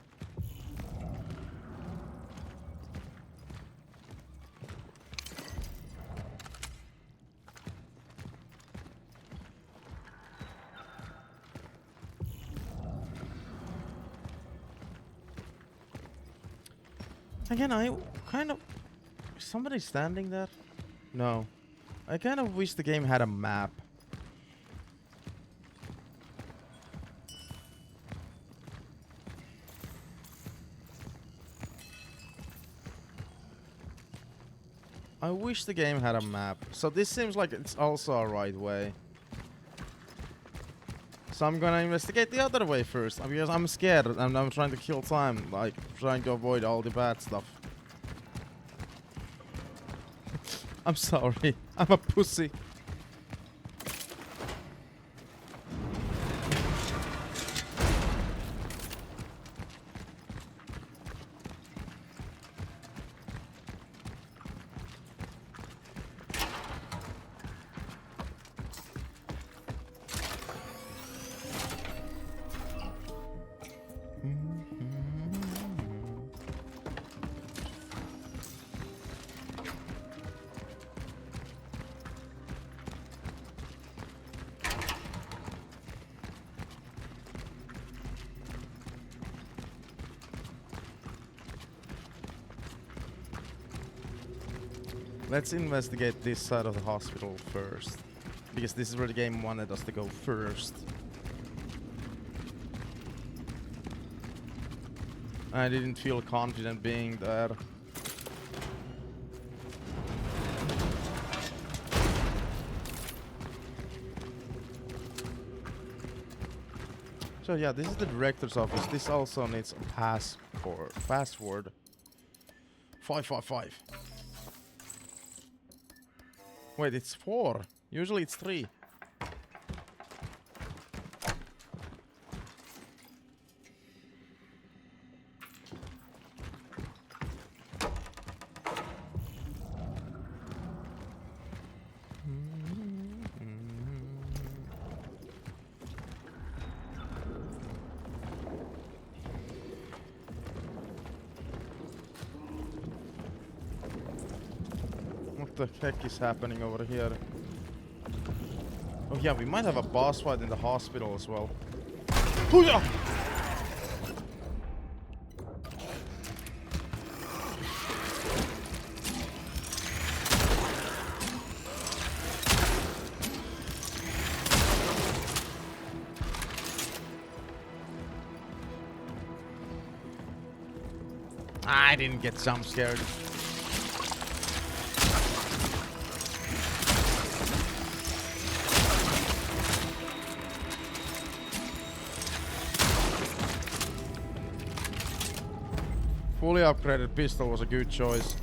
Again, I kind of... Is somebody standing there? No. I kind of wish the game had a map. I wish the game had a map. So this seems like it's also a right way. So I'm gonna investigate the other way first, because I'm scared and I'm trying to kill time, like trying to avoid all the bad stuff. I'm sorry, I'm a pussy. Let's investigate this side of the hospital first, because this is where the game wanted us to go first. I didn't feel confident being there. So yeah, this is the director's office. This also needs a password. 555. Wait, it's 4. Usually it's 3. What the heck is happening over here? Oh yeah, we might have a boss fight in the hospital as well. Hoo-yah! I didn't get jump scared. Fully upgraded pistol was a good choice.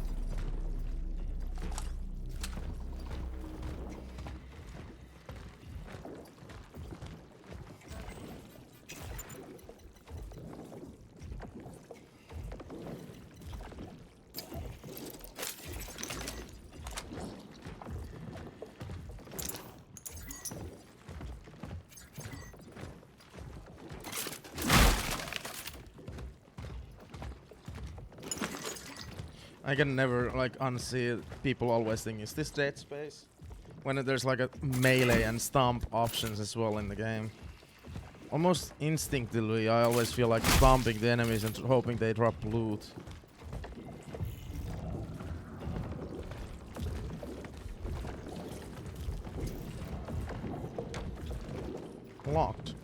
I can never like unsee it. People always think, is this Dead Space? When there's like a melee and stomp options as well in the game. Almost instinctively, I always feel like stomping the enemies and hoping they drop loot. Locked.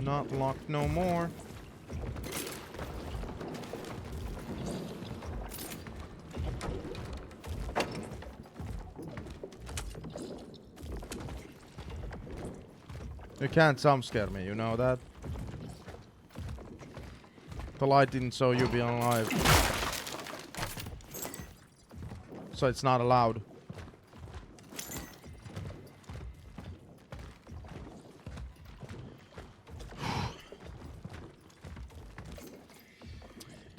Not locked no more. You can't jump scare me, you know that? The light didn't show you being alive. So it's not allowed.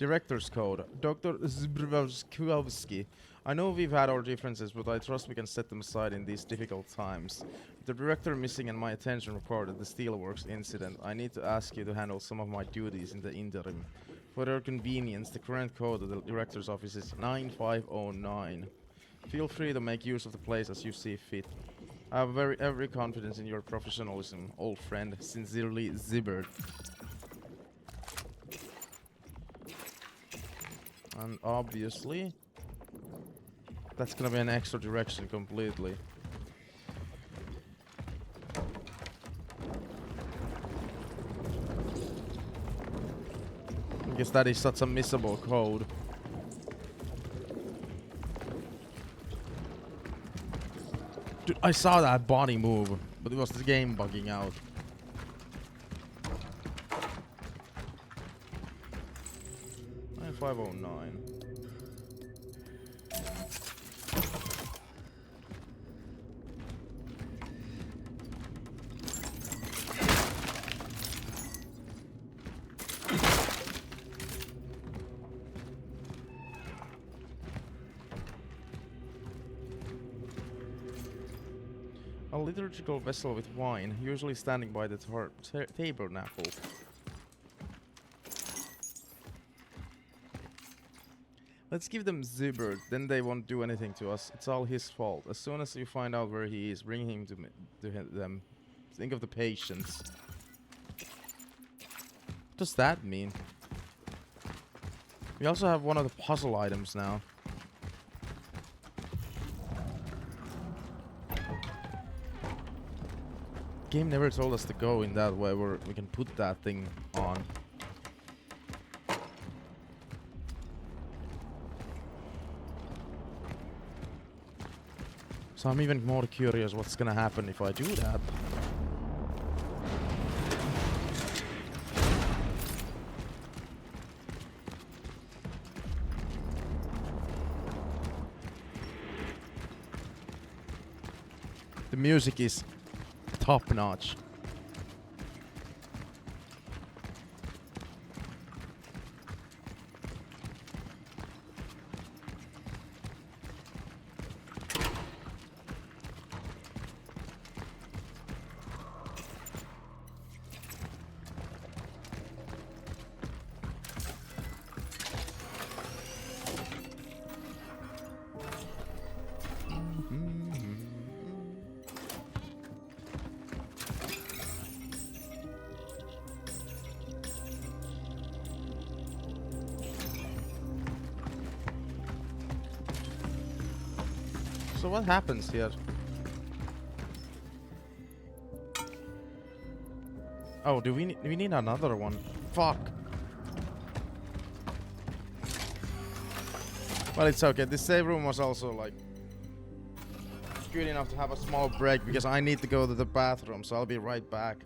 Director's Code. Dr. Zbrowski. I know we've had our differences, but I trust we can set them aside in these difficult times. The director missing and my attention required at the Steelworks incident. I need to ask you to handle some of my duties in the interim. For your convenience, the current code of the director's office is 9509. Feel free to make use of the place as you see fit. I have every confidence in your professionalism, old friend. Sincerely, Zibbert. And obviously, that's gonna be an extra direction completely. I guess that is such a missable code. Dude, I saw that body move, but it was the game bugging out. Nine 509. A liturgical vessel with wine, usually standing by the tabernacle. Let's give them Zibbert, then they won't do anything to us. It's all his fault. As soon as you find out where he is, bring him to them. Think of the patience. What does that mean? We also have one of the puzzle items now. Game never told us to go in that way where we can put that thing on. So I'm even more curious what's gonna happen if I do that. The music is top notch. So what happens here? Oh, do we need another one? Fuck. Well, it's okay. This save room was also like good enough to have a small break because I need to go to the bathroom, so I'll be right back.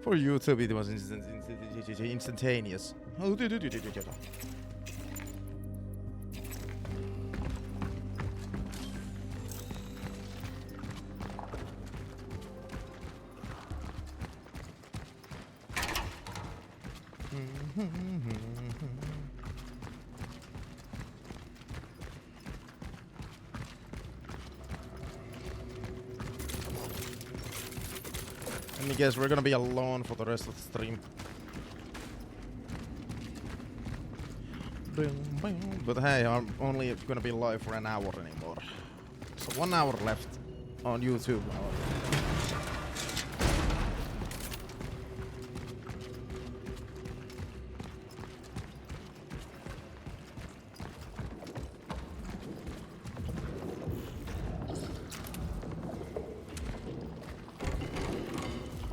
For YouTube, it was instantaneous. Let me guess, we're gonna be alone for the rest of the stream. But hey, I'm only gonna be live for an hour anymore. So 1 hour left on YouTube.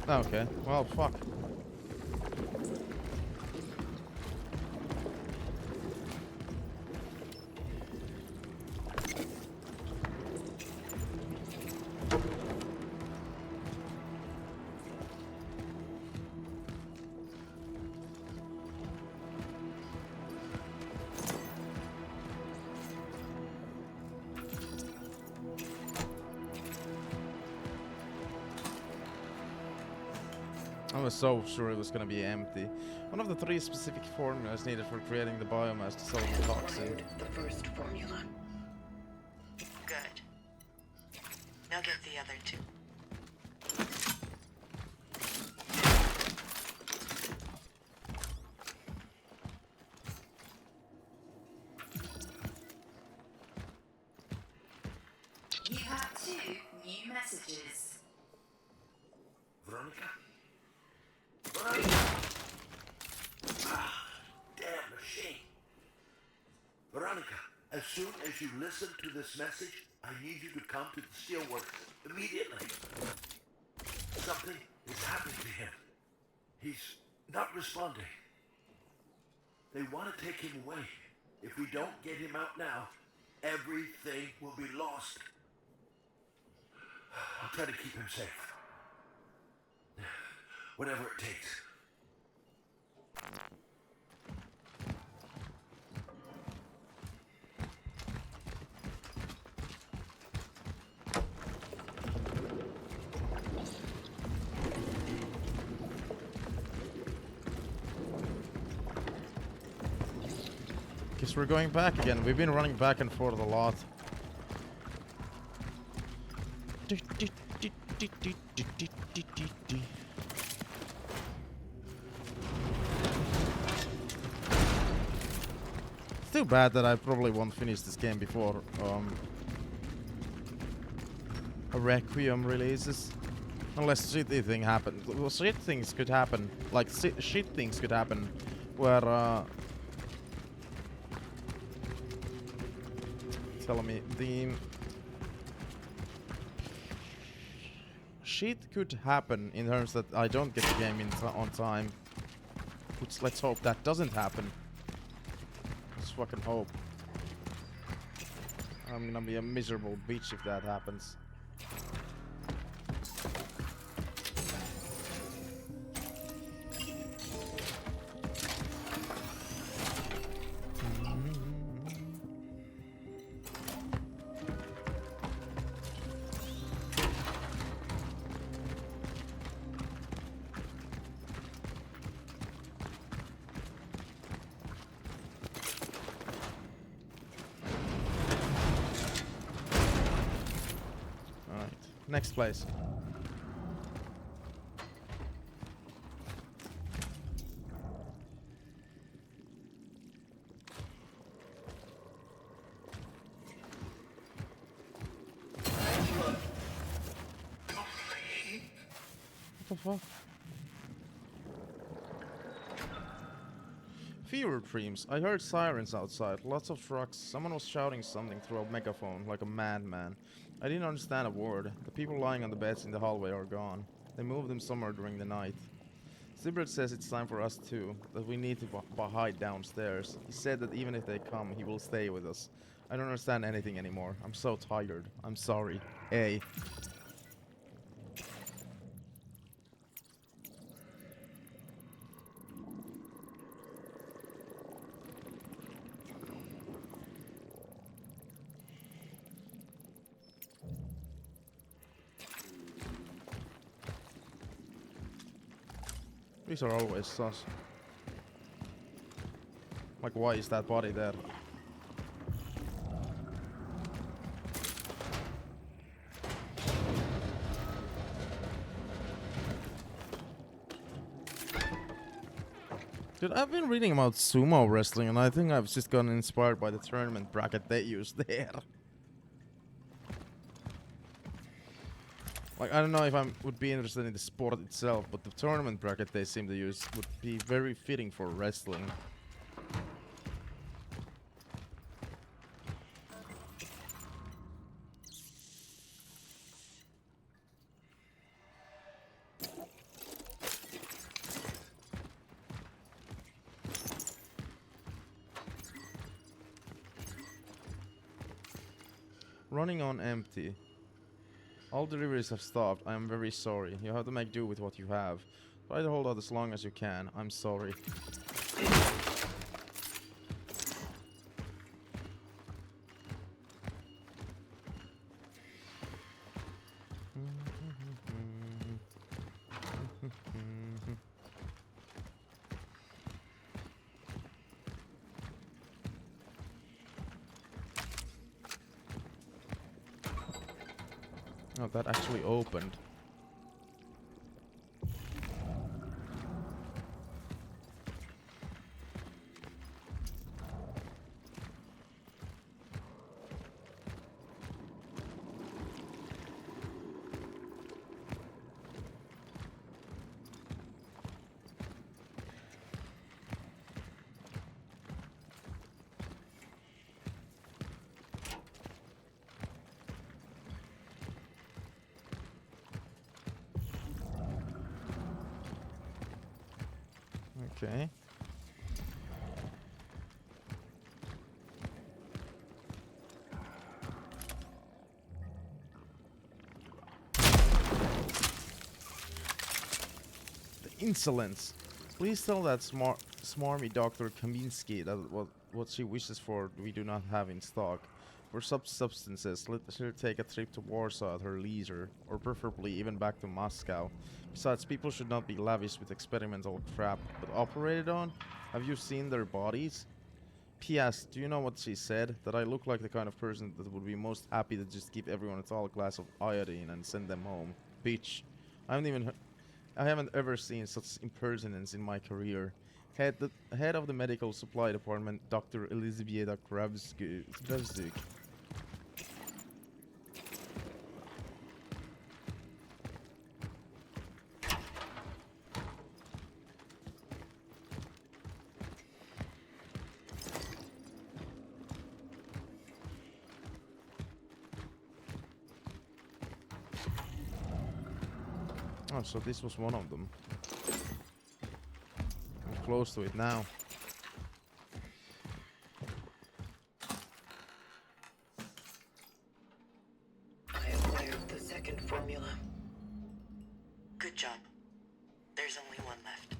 Okay, well, fuck. was so sure it was gonna be empty. One of the 3 specific formulas needed for creating the biomass to solve the toxin. The first formula. Good. Now get the other 2. You have 2 new messages. Veronica? Veronica! Ah, damn machine. Veronica, as soon as you listen to this message, I need you to come to the steelworks immediately. Something is happening to him. He's not responding. They want to take him away. If we don't get him out now, everything will be lost. I'll try to keep him safe. Whatever it takes. Guess we're going back again. We've been running back and forth a lot. It's too bad that I probably won't finish this game before a Requiem releases. Unless shitty thing happens. Well, shit things could happen. Like, shit things could happen where, telling me the shit could happen in terms that I don't get the game on time. Which, let's hope that doesn't happen. Let's fucking hope. I'm gonna be a miserable bitch if that happens. Next place. What the fuck? Fever dreams. I heard sirens outside, lots of trucks. Someone was shouting something through a megaphone like a madman. I didn't understand a word. The people lying on the beds in the hallway are gone. They moved them somewhere during the night. Zibert says it's time for us too, that we need to hide downstairs. He said that even if they come, he will stay with us. I don't understand anything anymore. I'm so tired. I'm sorry. A. These are always sus. Like, why is that body there? Dude, I've been reading about sumo wrestling, and I think I've just gotten inspired by the tournament bracket they use there. Like, I don't know if I would be interested in the sport itself, but the tournament bracket they seem to use would be very fitting for wrestling. Running on empty. All deliveries have stopped. I am very sorry. You have to make do with what you have. Try to hold out as long as you can. I'm sorry. Oh, that actually opened. Okay. The insolence. Please tell that smarmy Dr. Kaminsky that what she wishes for we do not have in stock. For substances, let her take a trip to Warsaw at her leisure, or preferably even back to Moscow. Besides, people should not be lavish with experimental crap, but operated on? Have you seen their bodies? P.S. Do you know what she said? That I look like the kind of person that would be most happy to just give everyone a tall glass of iodine and send them home. Bitch. I haven't ever seen such impertinence in my career. Head of the medical supply department, Dr. Elizbieta Kravzuk. Oh, so this was one of them. I'm close to it now. I acquired the second formula. Good job. There's only one left.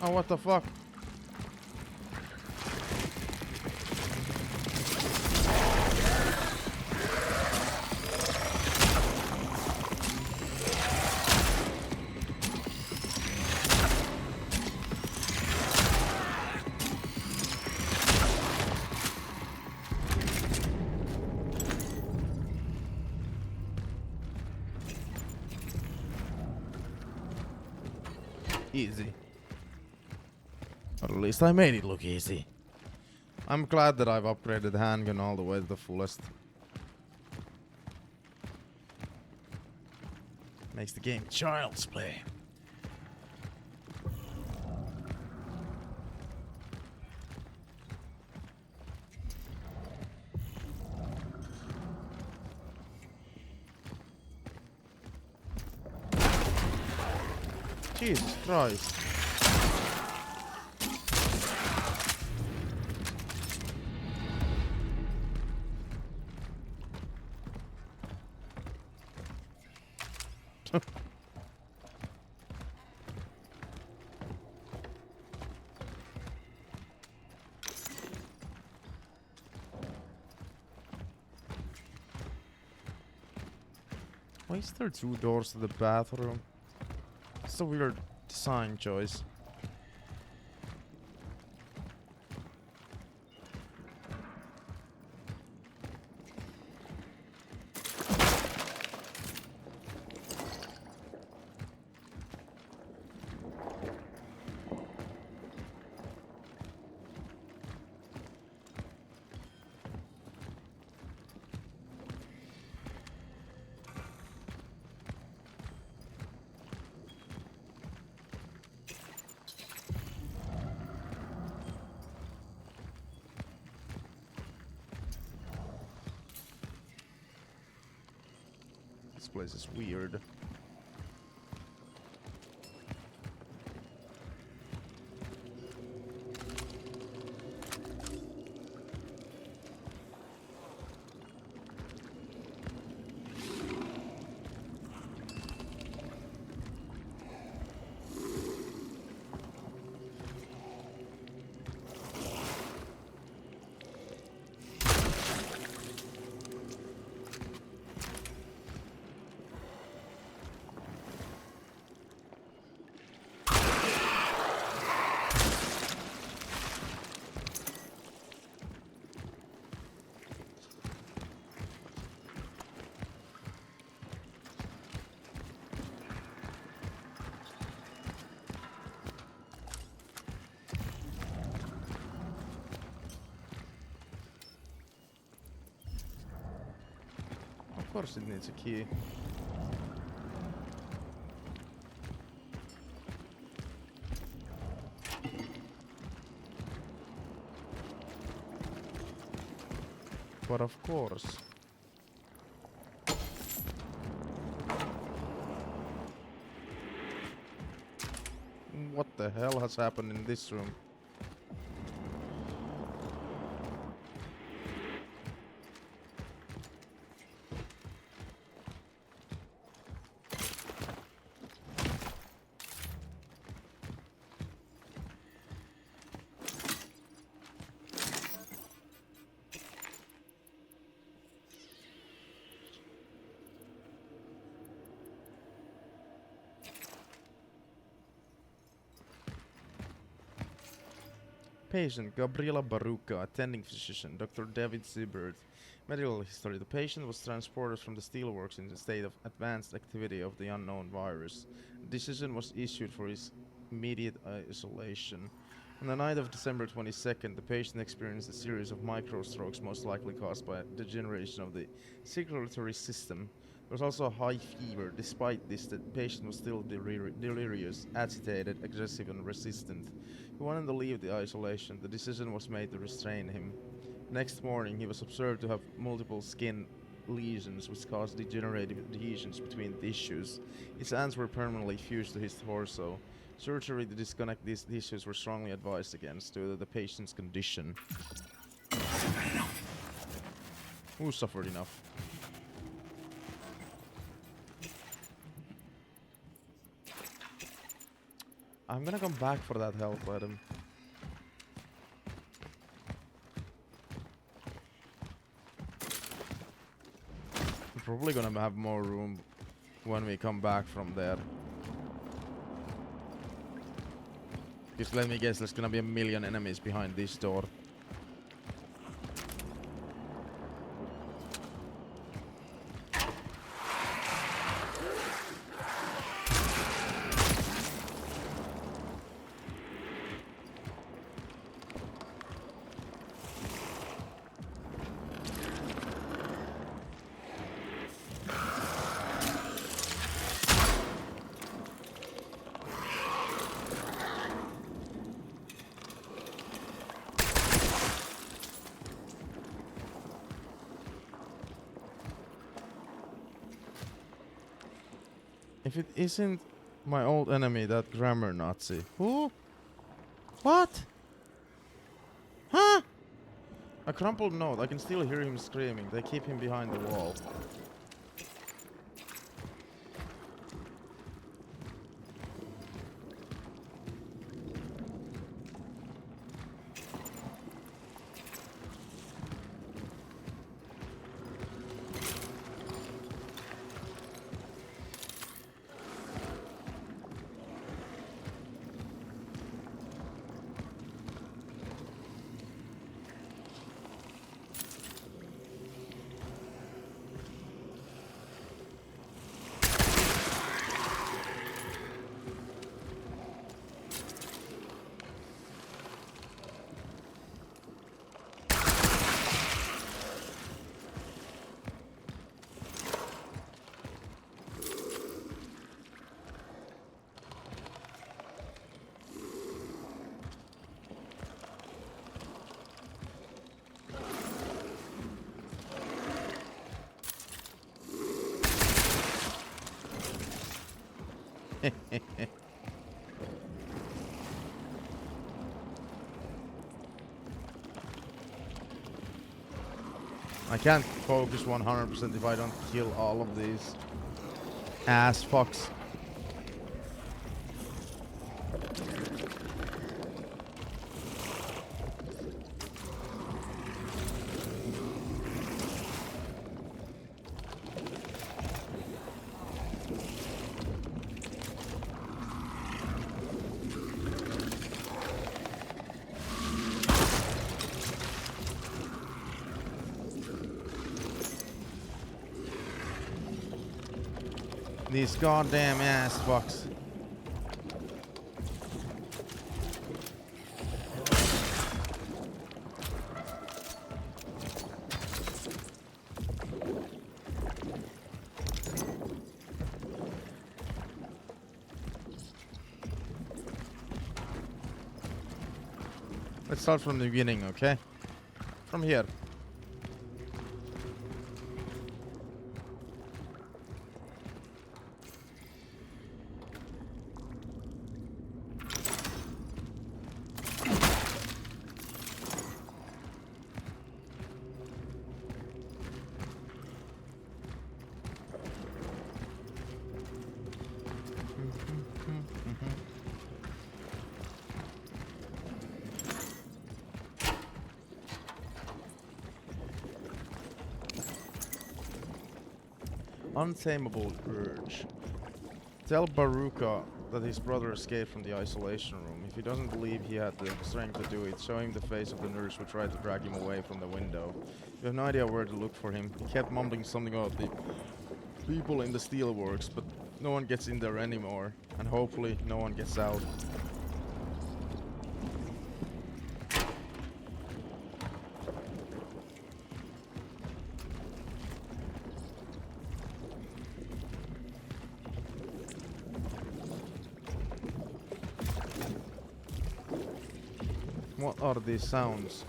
Oh, what the fuck? Easy. Or at least I made it look easy. I'm glad that I've upgraded the handgun all the way to the fullest. Makes the game child's play. Jesus Christ. Why is there two doors to the bathroom? It's a weird design choice. This place is weird. course it needs a key. But of course. What the hell has happened in this room? Patient Gabriela Baruca, attending physician Dr. David Siebert. Medical history. The patient was transported from the steelworks in a state of advanced activity of the unknown virus. A decision was issued for his immediate isolation. On the night of December 22nd, the patient experienced a series of microstrokes most likely caused by degeneration of the circulatory system. There was also a high fever. Despite this, the patient was still delirious, agitated, aggressive, and resistant. He wanted to leave the isolation. The decision was made to restrain him. Next morning, he was observed to have multiple skin lesions which caused degenerative adhesions between tissues. His hands were permanently fused to his torso. Surgery to disconnect these tissues were strongly advised against due to the patient's condition. Who suffered enough? I'm gonna come back for that health item. I'm probably gonna have more room when we come back from there. Just let me guess, there's gonna be a million enemies behind this door. If it isn't my old enemy, that grammar Nazi. Who? What? Huh? A crumpled note. I can still hear him screaming. They keep him behind the wall. I can't focus 100% if I don't kill all of these ass fucks. These goddamn ass fucks. Let's start from the beginning, okay? From here. Untamable urge. Tell Baruka that his brother escaped from the isolation room. If he doesn't believe he had the strength to do it, show him the face of the nurse who tried to drag him away from the window. You have no idea where to look for him. He kept mumbling something about the people in the steelworks, but no one gets in there anymore. And hopefully no one gets out. What are these sounds?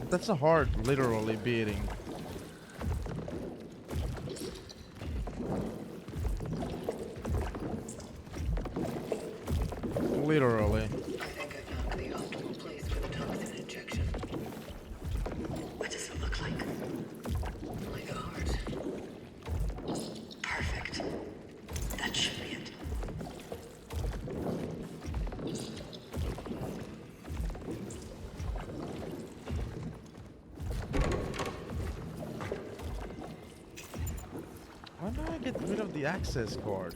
That's a heart literally beating. Literally. I think I found the optimal place for the toxin injection. What does it look like? Like a heart. Perfect. That should be it. Why do I get rid of the access card?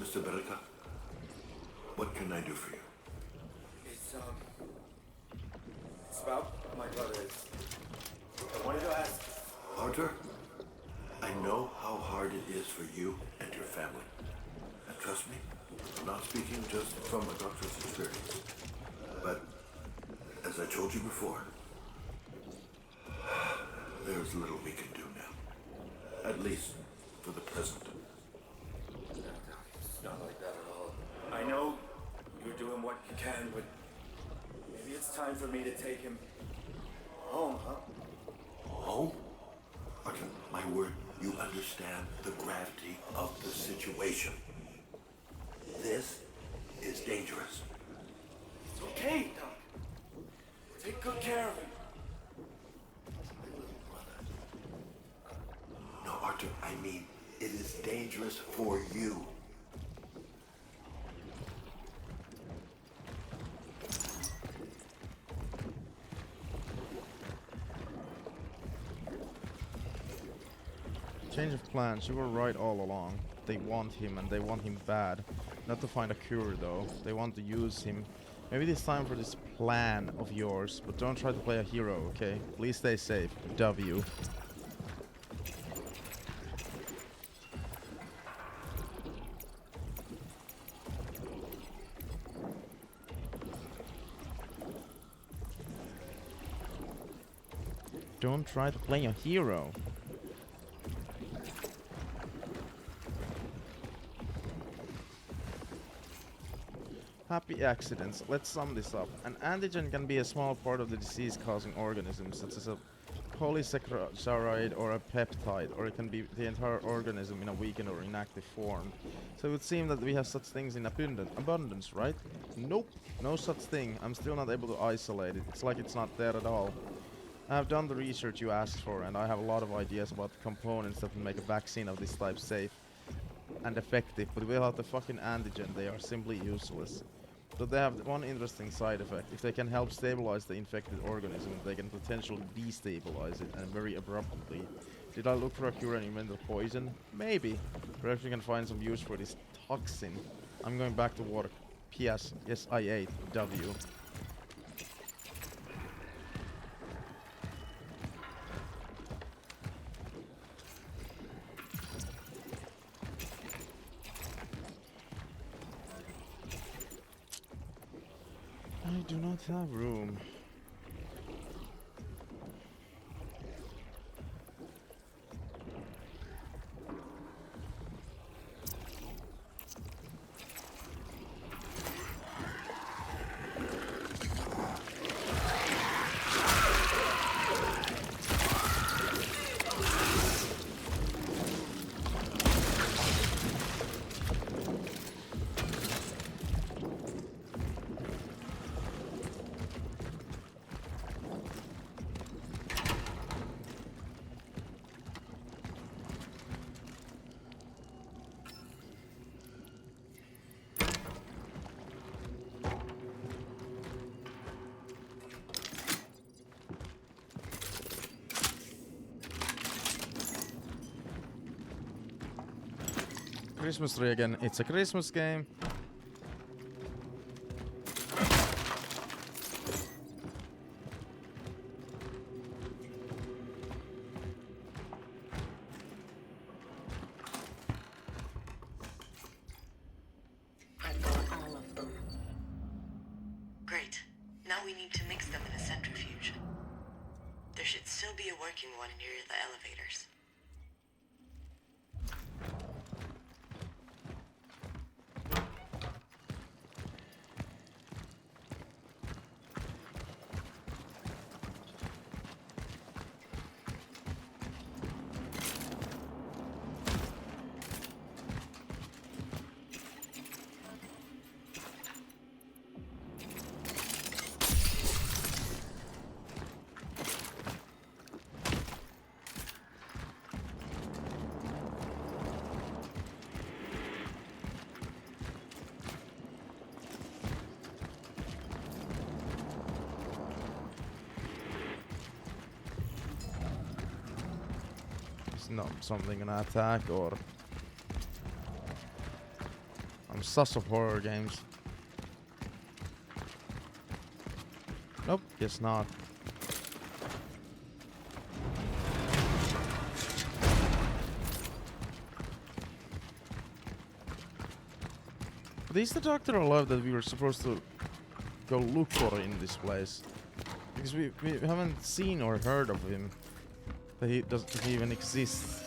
Mr. Berika, what can I do for you? It's about my brothers. I wanted to ask. Arthur, I know how hard it is for you and your family. And trust me, I'm not speaking just from a doctor's experience. But, as I told you before, there's little we can do now. At least, for the present. It's not like that at all. I know you're doing what you can, but maybe it's time for me to take him home, huh? Home? Arthur, my word, you understand the gravity of the situation. This is dangerous. It's okay, Doc. Take good care of him. No, Arthur, I mean, it is dangerous for you. Change of plans. You were right all along. They want him, and they want him bad. Not to find a cure, though. They want to use him. Maybe it's time for this plan of yours, but don't try to play a hero, okay? Please stay safe. W. Don't try to play a hero. Happy accidents. Let's sum this up. An antigen can be a small part of the disease-causing organism, such as a polysaccharide or a peptide, or it can be the entire organism in a weakened or inactive form. So it would seem that we have such things in abundance, right? Nope, no such thing. I'm still not able to isolate it. It's like it's not there at all. I have done the research you asked for, and I have a lot of ideas about the components that will make a vaccine of this type safe and effective, but without the fucking antigen, they are simply useless. So they have one interesting side effect. If they can help stabilize the infected organism, they can potentially destabilize it, and very abruptly. Did I look for a cure and invent a poison? Maybe. Perhaps we can find some use for this toxin. I'm going back to work. P.S. Yes, I ate. W. I do not have room. Christmas tree again. It's a Christmas game. I've got all of them. Great. Now we need to mix them in a centrifuge. There should still be a working one near the elevators. Not something gonna attack, or I'm sus of horror games. Nope, guess not. But is the Doctor alive that we were supposed to go look for in this place? Because we haven't seen or heard of him. That he doesn't even exist.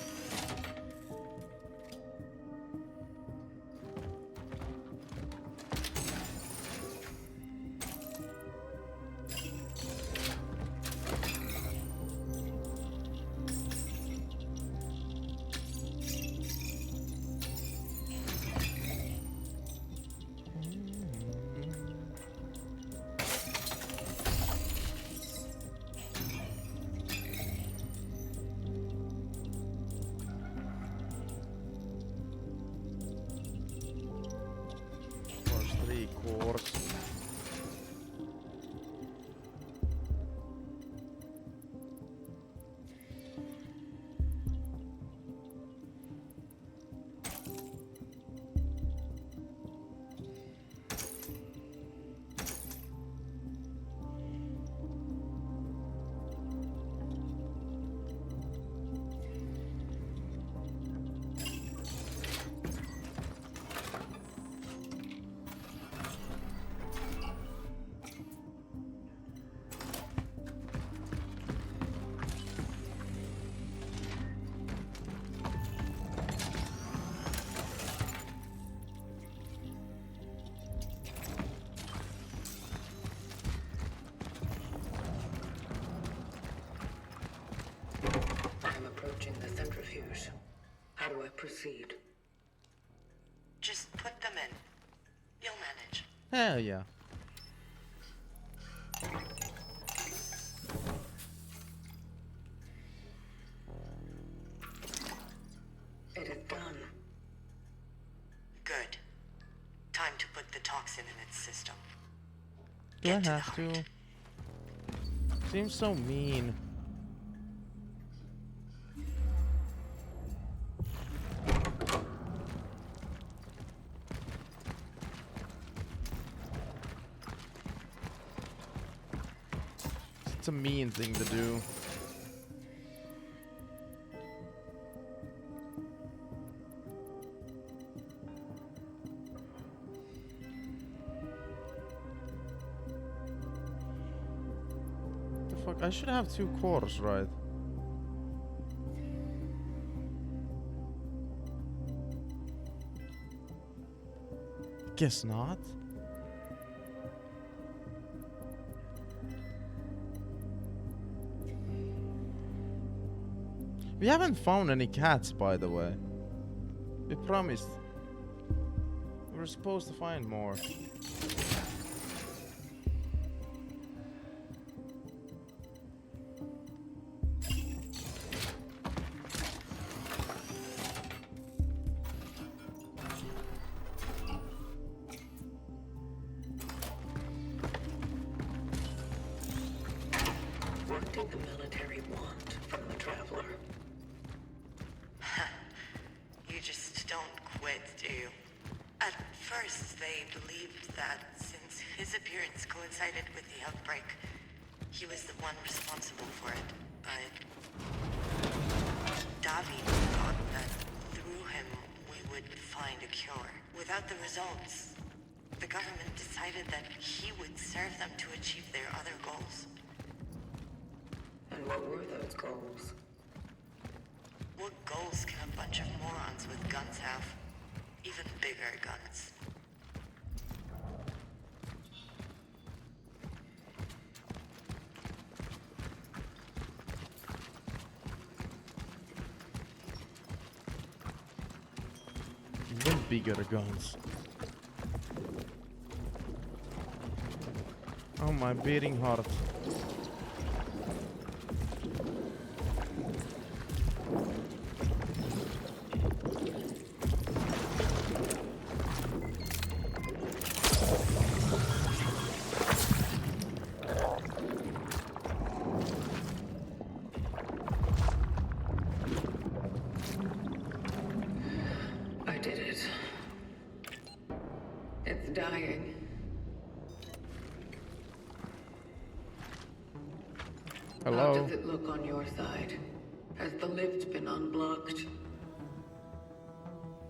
How do I proceed? Just put them in. You'll manage. Hell yeah. It is done. Good. Time to put the toxin in its system. Do I have to? Seems so mean. It's a mean thing to do. fuck? I should have 2 cores, right? Guess not. We haven't found any cats, by the way. We promised. We were supposed to find more. What did the military want from the traveler? You just don't quit, do you? At first, they believed that since his appearance coincided with the outbreak, he was the one responsible for it. But Davi thought that through him we would find a cure. Without the results, the government decided that he would serve them to achieve their other goals. And what were those goals? What goals can a bunch of morons with guns have? Even bigger guns. Even bigger guns. Oh, my beating heart. I did it. It's dying. Hello? How does it look on your side? Has the lift been unblocked?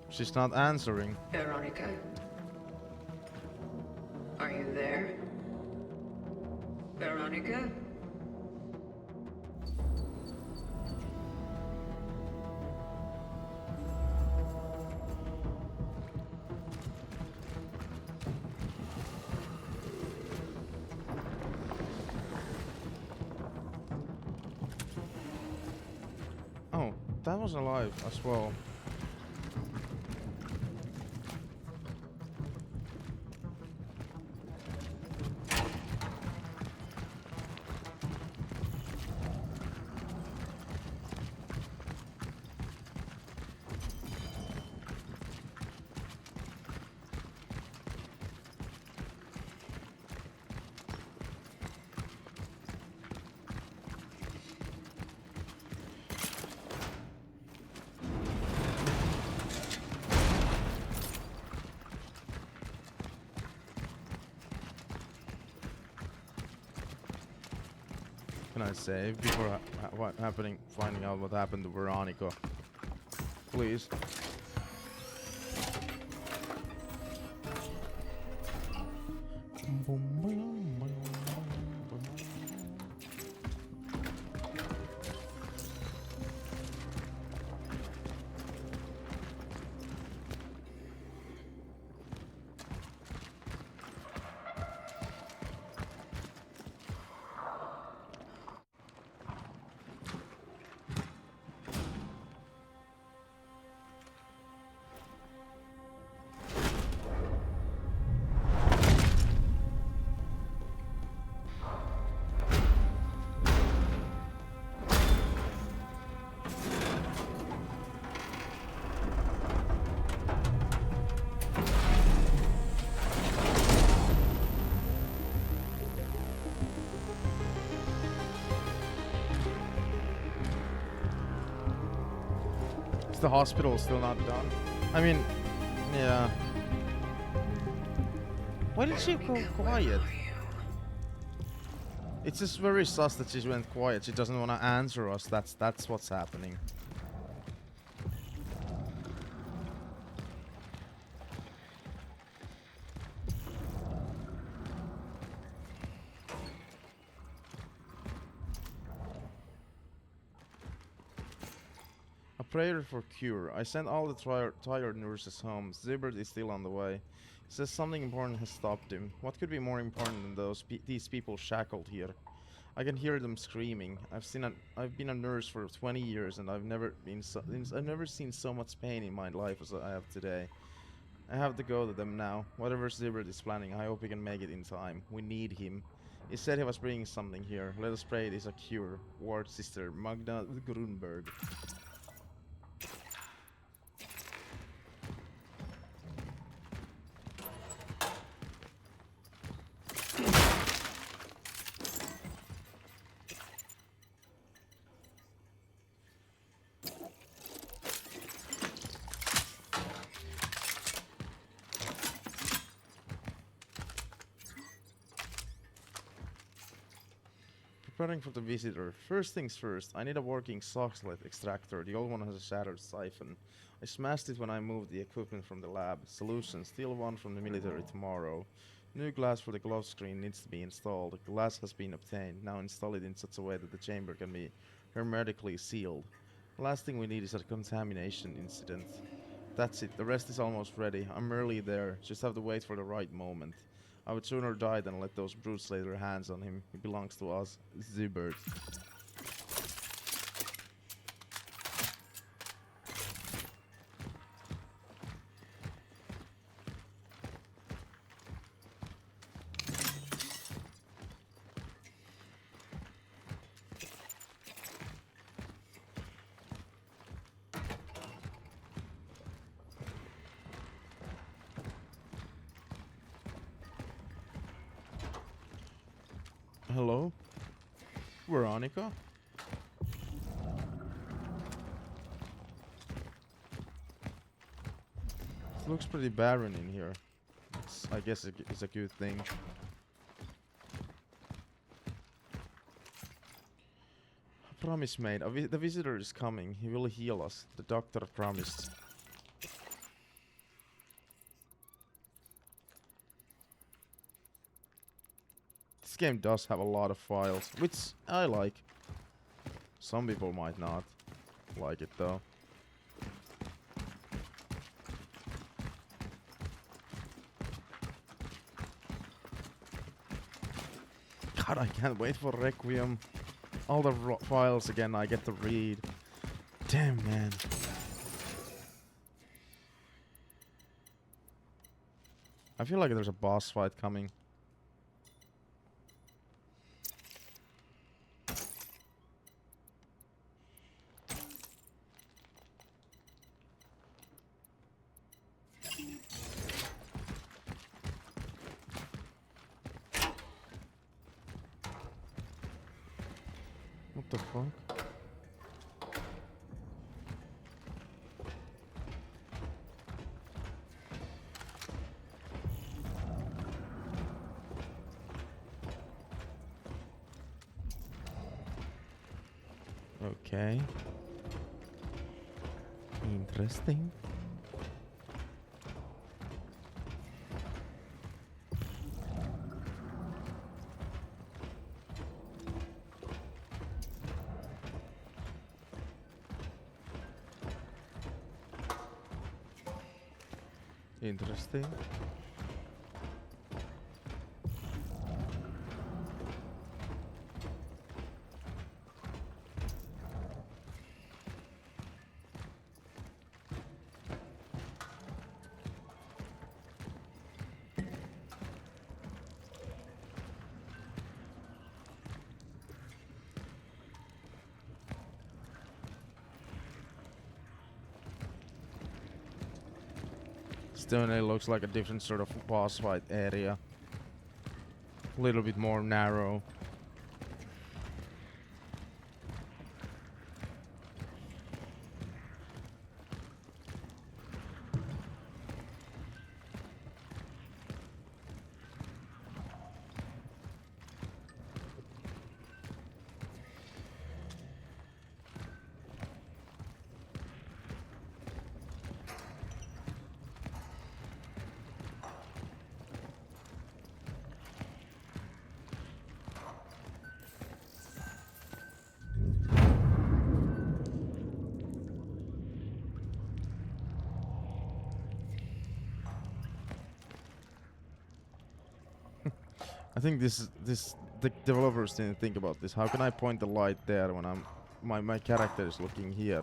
She's not answering. Veronica? Are you there? Veronica? Oh, that was alive as well. Can I save before what happening? Finding out what happened to Veronica, please. The hospital is still not done. I mean, yeah. Why did she go quiet? It's just very sus that she went quiet. She doesn't want to answer us. That's what's happening. prayer for cure. I sent all the tired nurses home. Zibert is still on the way. He says something important has stopped him. What could be more important than these people shackled here? I can hear them screaming. I've been a nurse for 20 years, and I've never seen so much pain in my life as I have today. I have to go to them now. Whatever Zibert is planning, I hope he can make it in time. We need him. He said he was bringing something here. Let us pray it is a cure. Ward Sister Magda Grunberg. Preparing for the visitor. First things first, I need a working soxlet extractor. The old one has a shattered siphon. I smashed it when I moved the equipment from the lab. Solution, steal one from the military tomorrow. New glass for the glove screen needs to be installed. The glass has been obtained. Now install it in such a way that the chamber can be hermetically sealed. The last thing we need is a contamination incident. That's it, the rest is almost ready. I'm early there, just have to wait for the right moment. I would sooner die than let those brutes lay their hands on him. He belongs to us, Zibert. Hello? Veronica? It looks pretty barren in here. I guess it's a good thing. Promise made. The visitor is coming. He will heal us. The doctor promised. This game does have a lot of files, which I like. Some people might not like it though. God, I can't wait for Requiem. All the files again I get to read. Damn, man. I feel like there's a boss fight coming. What the fuck? Okay. Interesting. Interesting. Definitely looks like a different sort of boss fight area. A little bit more narrow. I think the developers didn't think about this. How can I point the light there when my character is looking here?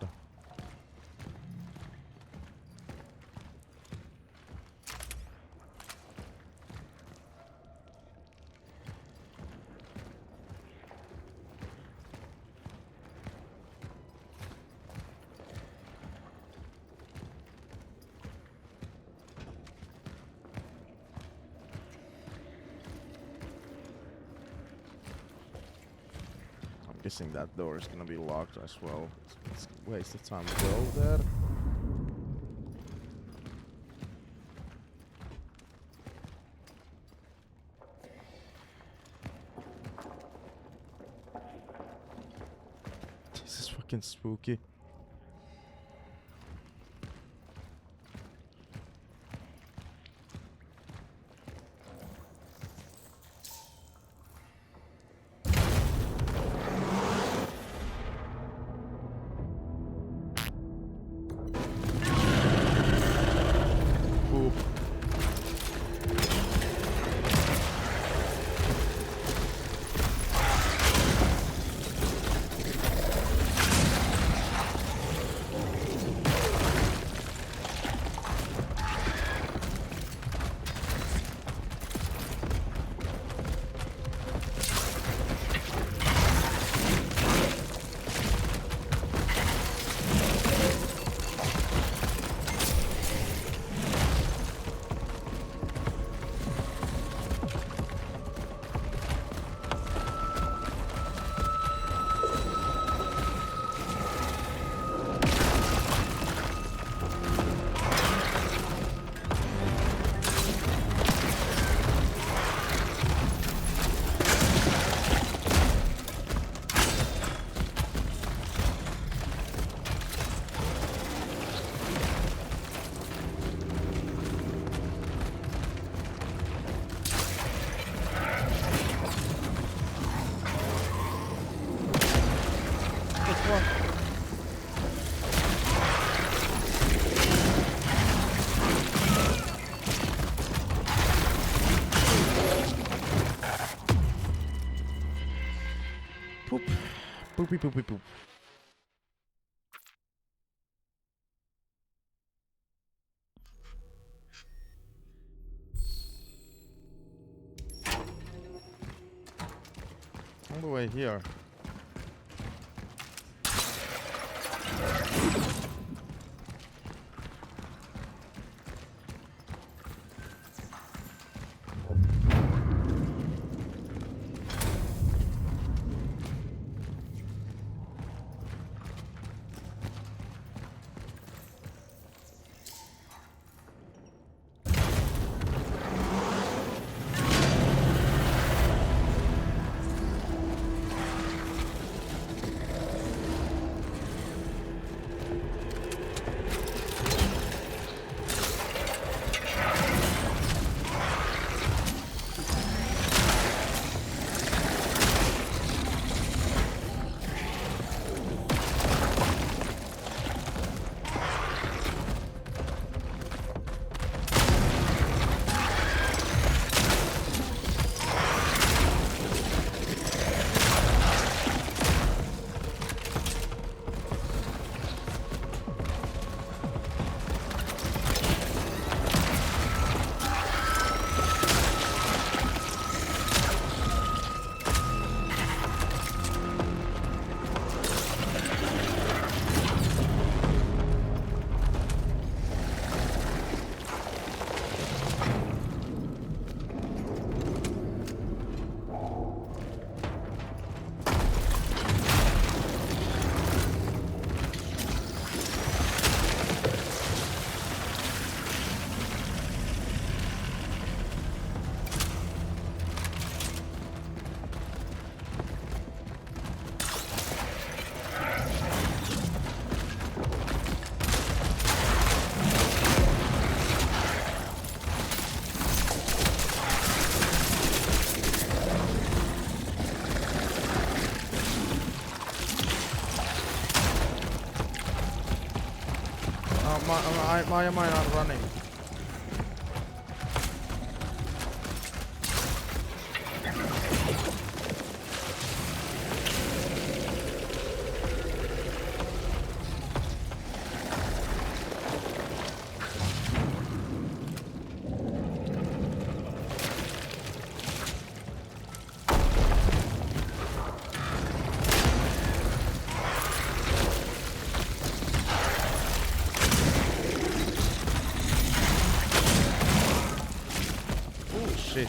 Guessing that door is gonna be locked as well. It's a waste of time to go there. This is fucking spooky. Poopy poopy poop. All the way here. Why am I not running? shit.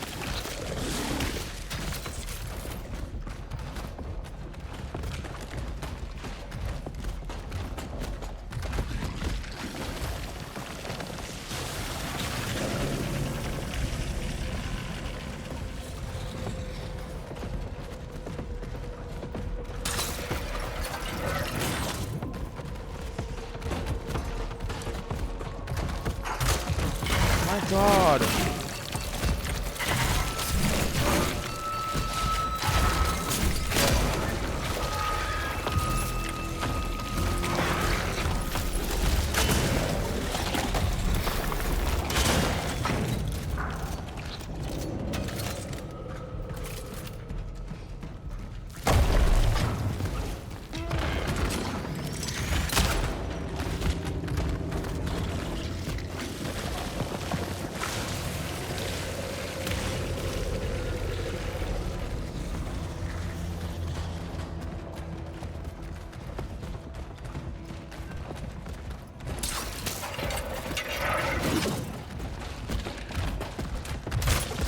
My God.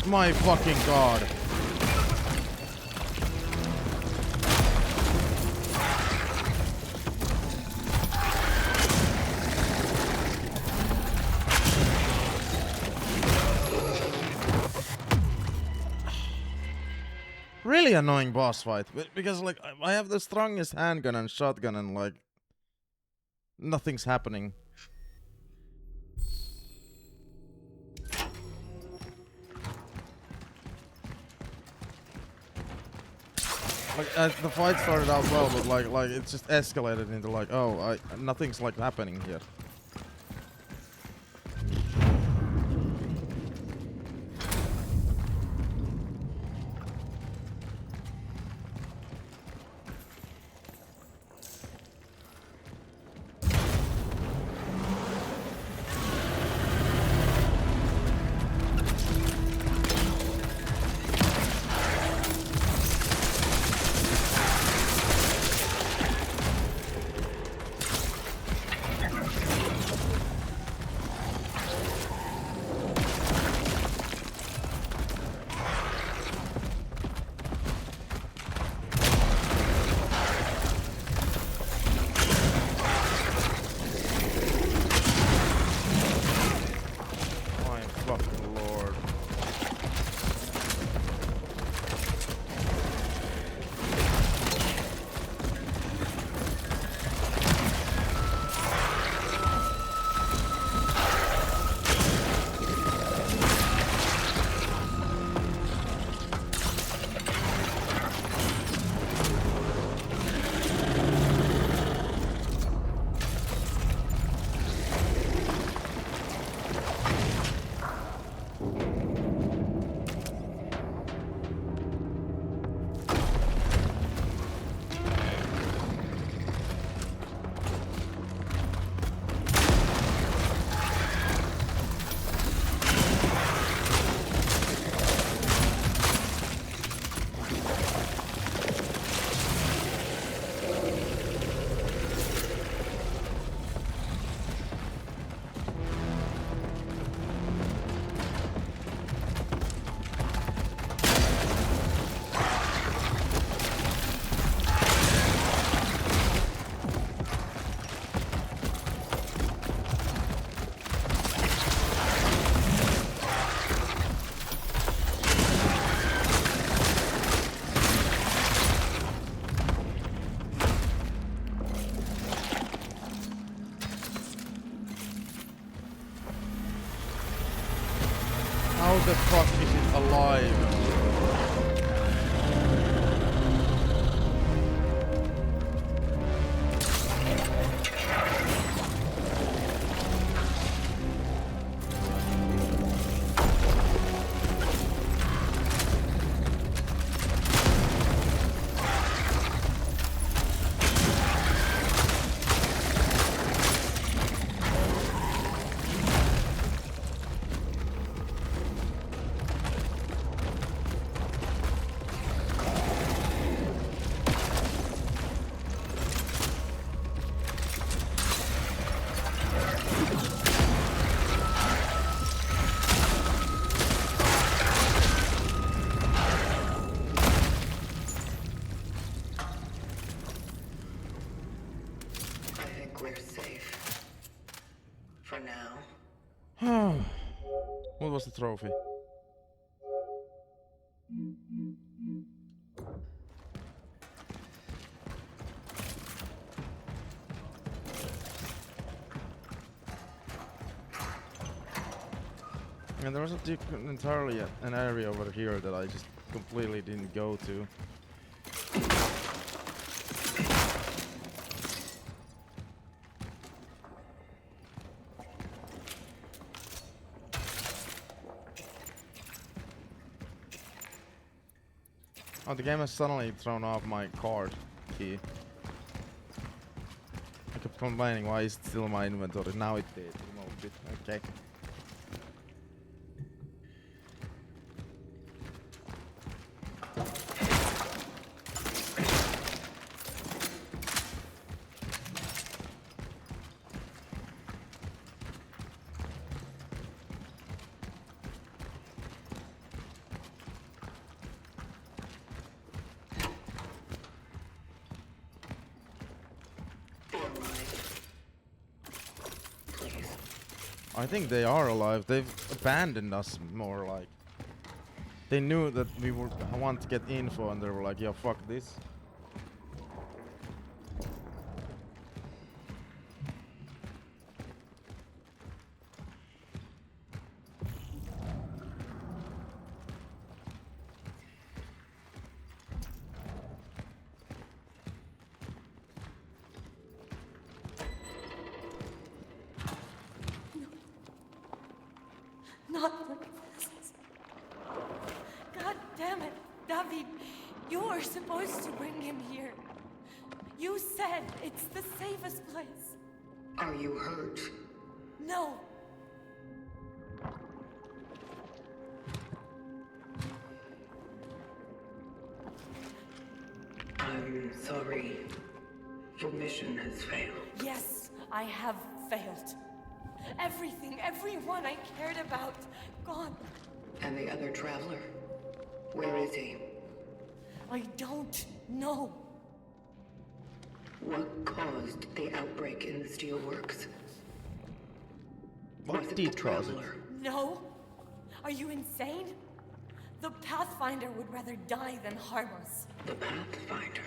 My fucking God. Really annoying boss fight because like I have the strongest handgun and shotgun and like nothing's happening. Like the fight started out well, but like it just escalated into like, oh, nothing's like happening here. How the fuck is it alive? What was the trophy? And there was entirely an area over here that I just completely didn't go to. Oh, the game has suddenly thrown off my card key. I kept complaining why is it still in my inventory. Now it did. Removed it. Okay. I think they are alive. They've abandoned us more like. They knew that we were want to get info and they were like, yeah, fuck this. Not like this. God damn it, David. You were supposed to bring him here. You said it's the safest place. Are you hurt? No. I'm sorry. Your mission has failed. Yes, I have failed. Everything, everyone I cared about, gone. And the other traveler? Where is he? I don't know. What caused the outbreak in the steelworks? What Was it did the cause it? traveler? No? Are you insane? The Pathfinder would rather die than harm us. The Pathfinder?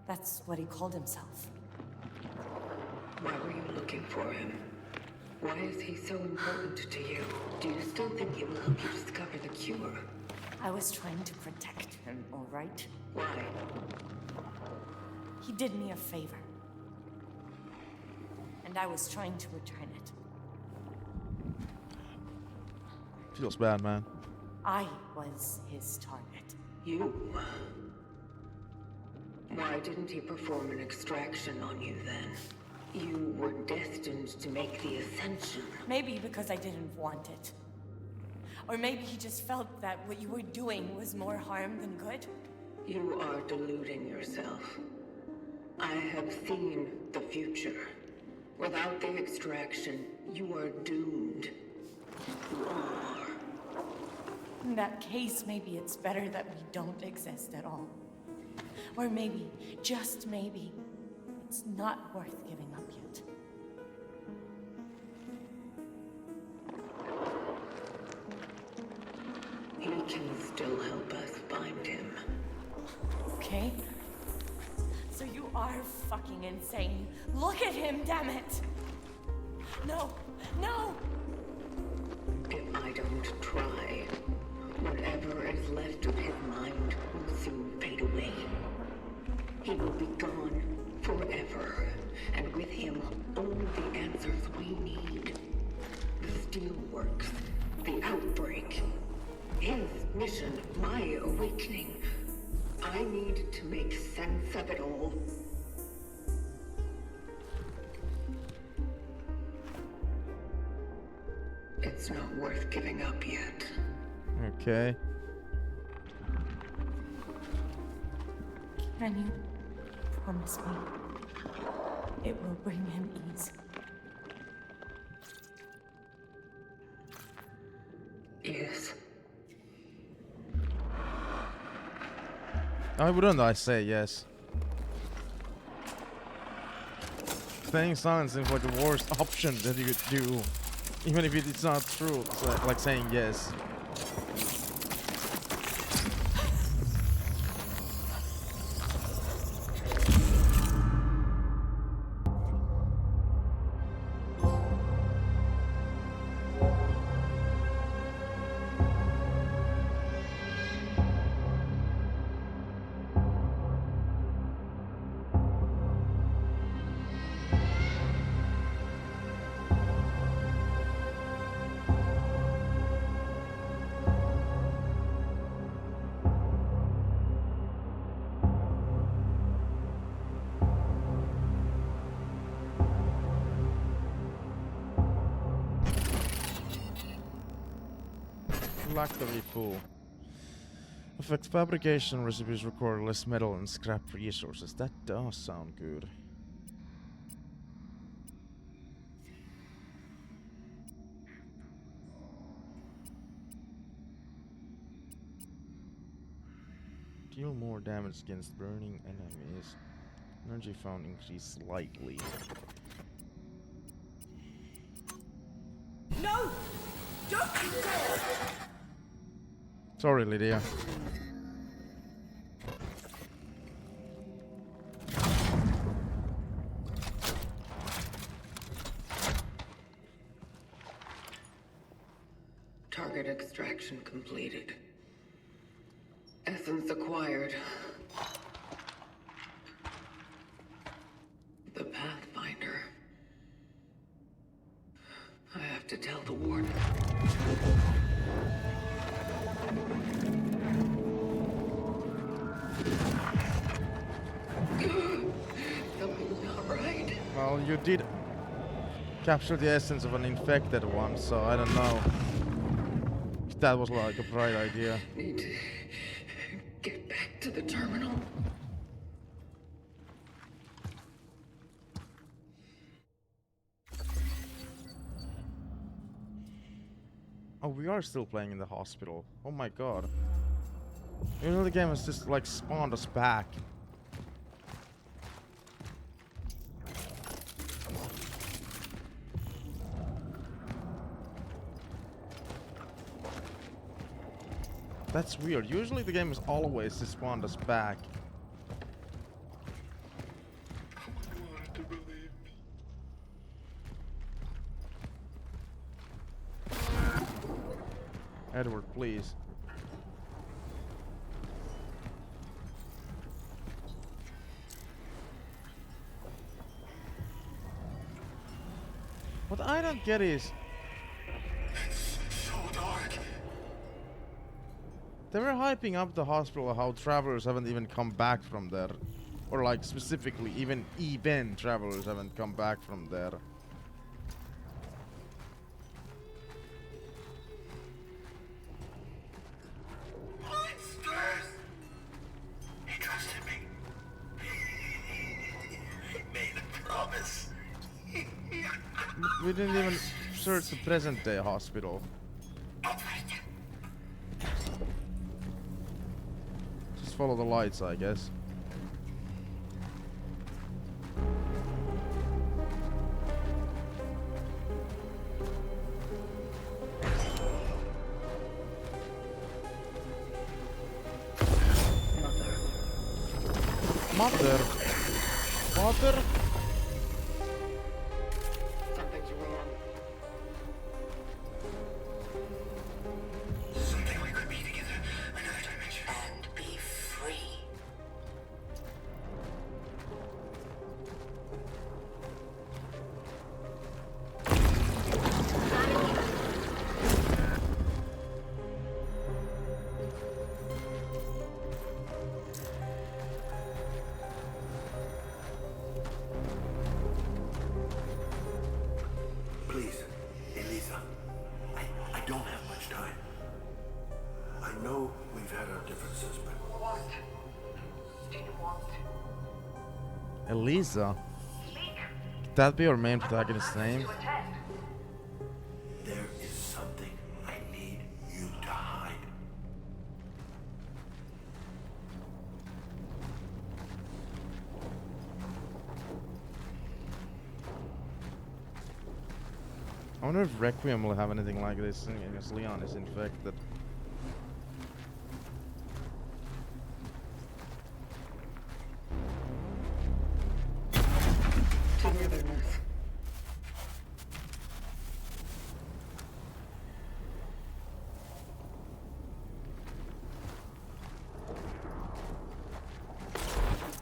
That's what he called himself. Why were you looking for him? Why is he so important to you? Do you still think he will help you discover the cure? I was trying to protect him, all right? Why? He did me a favor. And I was trying to return it. Feels bad, man. I was his target. You? Why didn't he perform an extraction on you then? You were destined to make the ascension. Maybe because I didn't want it. Or maybe he just felt that what you were doing was more harm than good. You are deluding yourself. I have seen the future. Without the extraction, you are doomed. You are. In that case, maybe it's better that we don't exist at all. Or maybe, just maybe, it's not worth giving up yet. He can still help us find him. Okay? So you are fucking insane. Look at him, damn it! No! No! If I don't try, whatever is left of his mind will soon fade away. He will be gone forever, and with him, all the answers we need. The steelworks, the outbreak, his mission, my awakening. I need to make sense of it all. It's not worth giving up yet. Okay. Can you promise me it will bring him ease? Yes. Why wouldn't I say yes? Staying silent seems like the worst option that you could do. Even if it's not true, it's like saying yes. Luckily full. Affects fabrication recipes require less metal and scrap resources. That does sound good. Deal more damage against burning enemies. Energy found increased slightly. No! Don't you dare! Sorry, Lydia. Target extraction completed. Essence acquired. The Pathfinder. I have to tell the warden. Something's not right. Well, you did capture the essence of an infected one, so I don't know if that was like a bright idea. Need to get back to the terminal. Oh, we are still playing in the hospital. Oh my god. You know, the game has just like spawned us back. That's weird. Usually the game is always just spawned us back. Edward, please. What I don't get is It's so dark. they were hyping up the hospital how travelers haven't even come back from there. Or like specifically even travelers haven't come back from there. Monsters! He trusted me. He made a promise. We didn't even search the present day hospital. Just follow the lights, I guess. Mother. Father? Something's wrong. Something we could be together. Another dimension. And be free. Please, Elisa. I don't have much time. I know we've had our differences, but What? Do you want? Elisa? Could that be our main protagonist's name? there is something I need you to hide. I wonder if Requiem will have anything like this, as Leon is infected. Togetherness.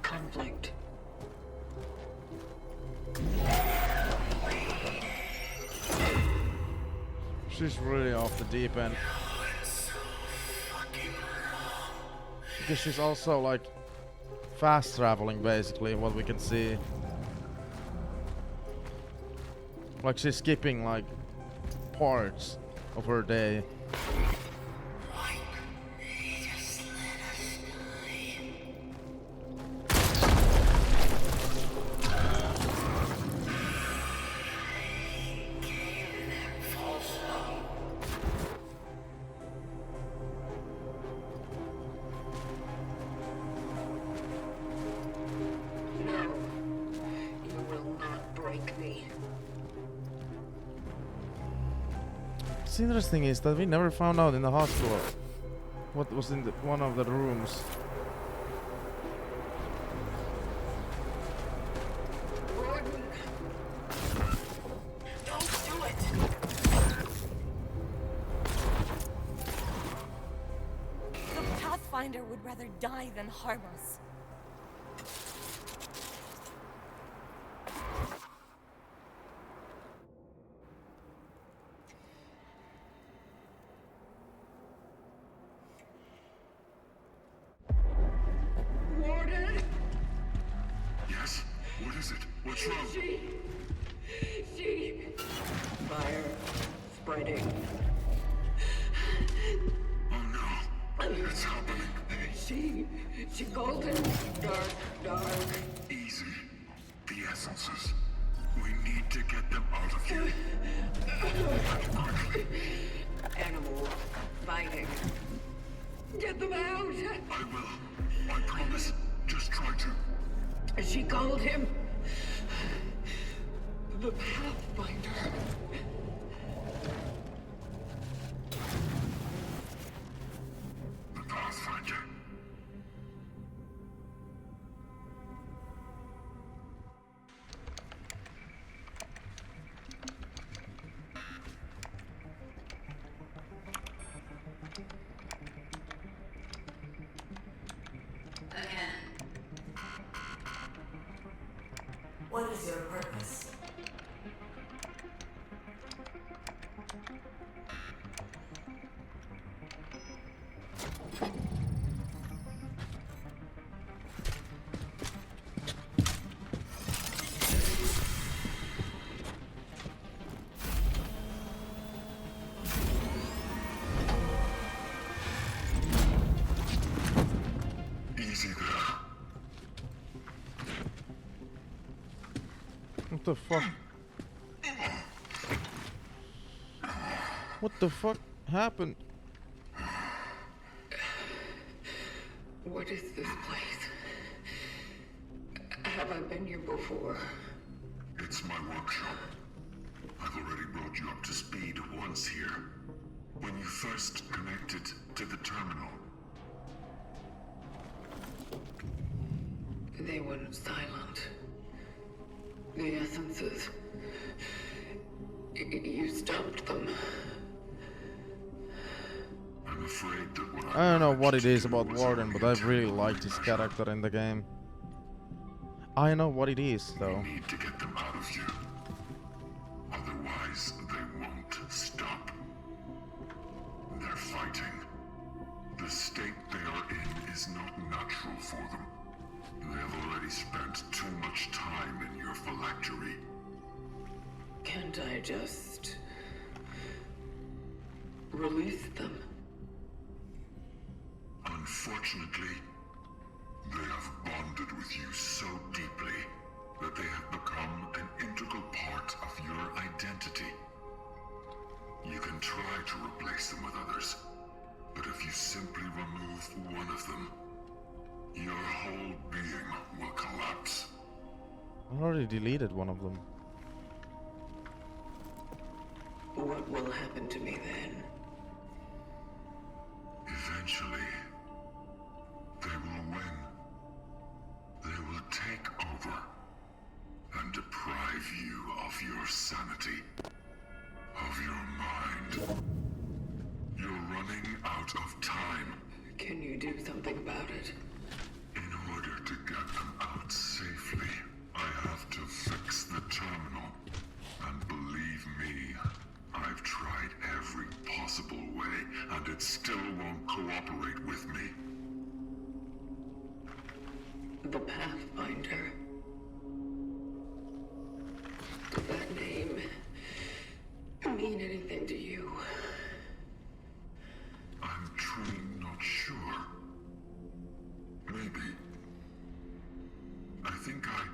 Conflict. She's really off the deep end. Because she's also like fast traveling, basically, what we can see. Like she's skipping like parts of her day. What's interesting is that we never found out in the hospital what was in one of the rooms. Gordon! Don't do it! The Pathfinder would rather die than harm us. Fire spreading. Oh no, it's happening. She called him dark. Easy. The essences. We need to get them out of here. Quickly. Animals fighting. Get them out! I will. I promise. Just try to. She called him the Pathfinder. The Pathfinder. What is your purpose? Easy there. What the fuck? What the fuck happened? What is this place? Have I been here before? It's my workshop. I've already brought you up to speed once here. When you first connected to the terminal. They went silent. The essences. You stopped them. I'm afraid that what I don't know what it is about Warden, but I really liked his character in the game. I know what it is, though. We need to get them out of you. Otherwise, they won't stop. They're fighting. The state they are in is not natural for them. They have already spent too much time in your phylactery. Can't I just release them? Unfortunately, they have bonded with you so deeply that they have become an integral part of your identity. You can try to replace them with others, but if you simply remove one of them, your whole being will collapse. I already deleted one of them. What will happen to me then? Eventually, they will win. They will take over and deprive you of your sanity, of your mind. You're running out of time. Can you do something about it? In order to get them out safely, I have to fix the terminal. And believe me, I've tried every possible way, and it still won't cooperate with me. The Pathfinder. Does that name mean anything to you? I'm truly not sure. Maybe. I think I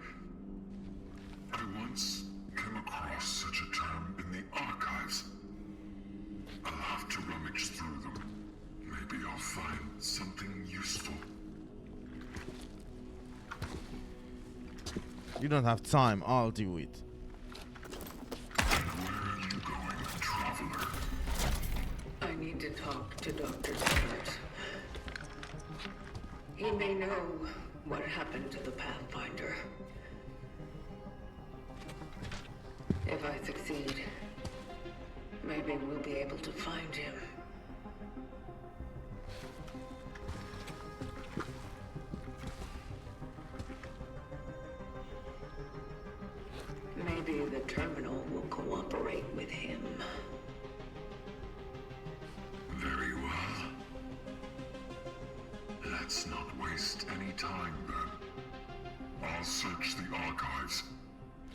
once came across such a term in the archives. I'll have to rummage through them. Maybe I'll find something useful. You don't have time, I'll do it. And where are you going, traveler? I need to talk to Dr. Stewart. He may know what happened to the Pathfinder. If I succeed, maybe we'll be able to find him. Maybe the terminal will cooperate with him. Very well. Let's not waste any time then. I'll search the archives.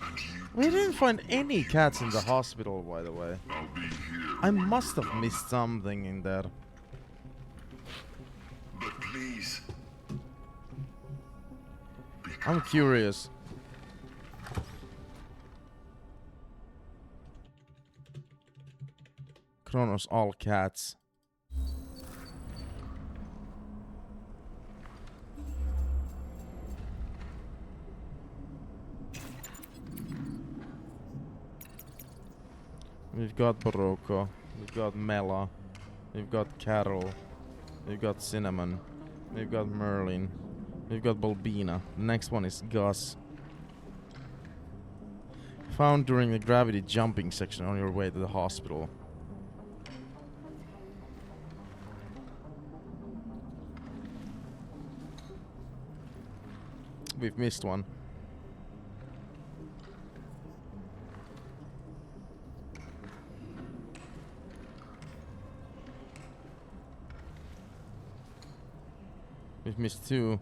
And you We didn't find any cats in the hospital, by the way. I'll be here. I must have missed something in there. But please. I'm curious. Cronos, all cats. We've got Barocco, we've got Mela, we've got Carol, we've got Cinnamon, we've got Merlin, we've got Bulbina. The next one is Gus. Found during the gravity jumping section on your way to the hospital. We've missed one. We've missed two.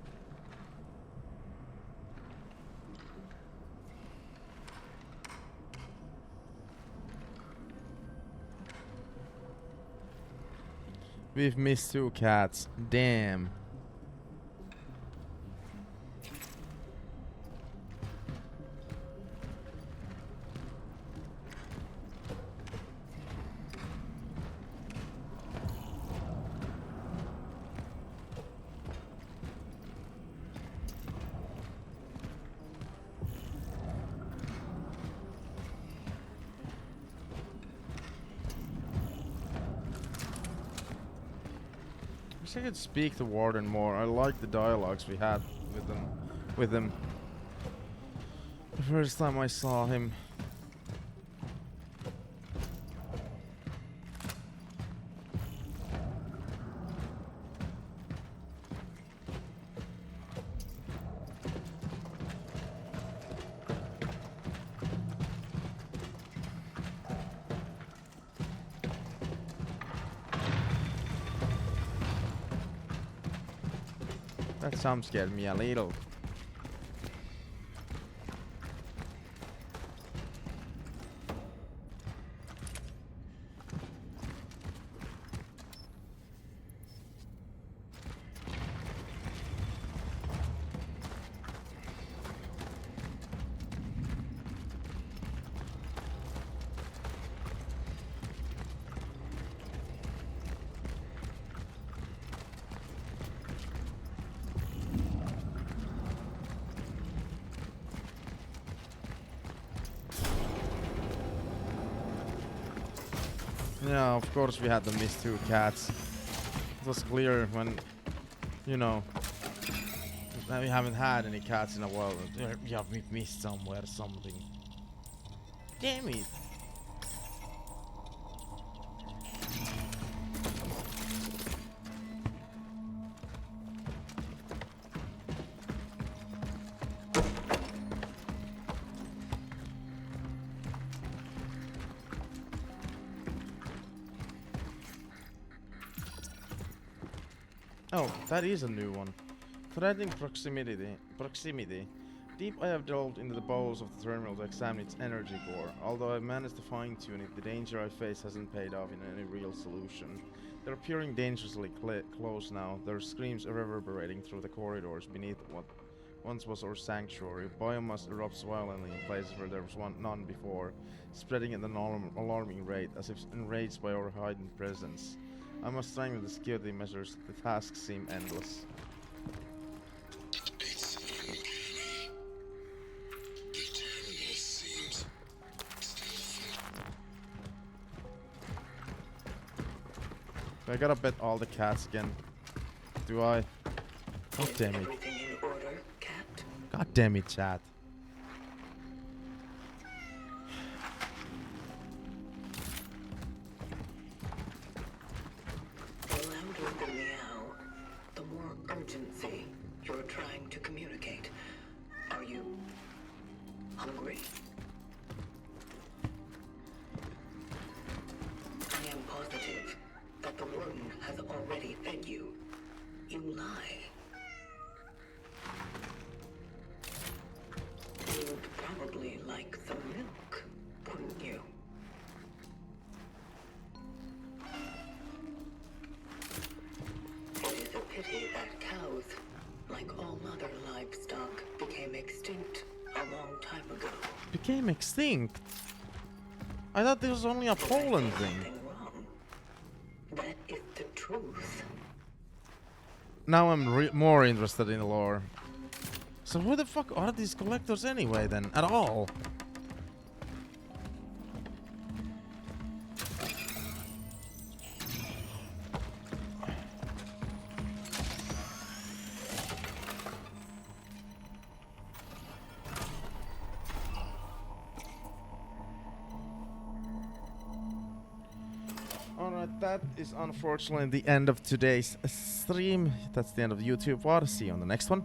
We've missed two cats. Damn. I could speak to Warden more. I like the dialogues we had with him. The first time I saw him. That sound scared me a little. Yeah, of course we had to miss 2 cats. It was clear when, you know, we haven't had any cats in a while. Yeah, we missed somewhere something. Damn it. Oh, that is a new one. Threatening proximity. Deep I have delved into the bowels of the terminal to examine its energy core. Although I've managed to fine-tune it, the danger I face hasn't paid off in any real solution. They're appearing dangerously close now, their screams reverberating through the corridors beneath what once was our sanctuary. Biomass erupts violently in places where there was none before, spreading at an alarming rate, as if enraged by our hidden presence. I must strengthen the security measures. The tasks seem endless. It's uncanny. The terminal seems still. I gotta bet all the cats again. Do I? God damn it. Everything in order, Cat? God damn it, chat. The louder the meow, the more urgency you're trying to communicate. Are you hungry? I am positive that the warden has already fed you. You lie. You'd probably like some milk, wouldn't you? It is a pity that cows, like all other livestock, became extinct a long time ago. Became extinct? I thought this was only a Poland thing. Nothing wrong. That is the truth. Now I'm more interested in the lore. So who the fuck are these collectors anyway then, at all? Alright, that is unfortunately the end of today's stream. That's the end of YouTube. I'll see you on the next one.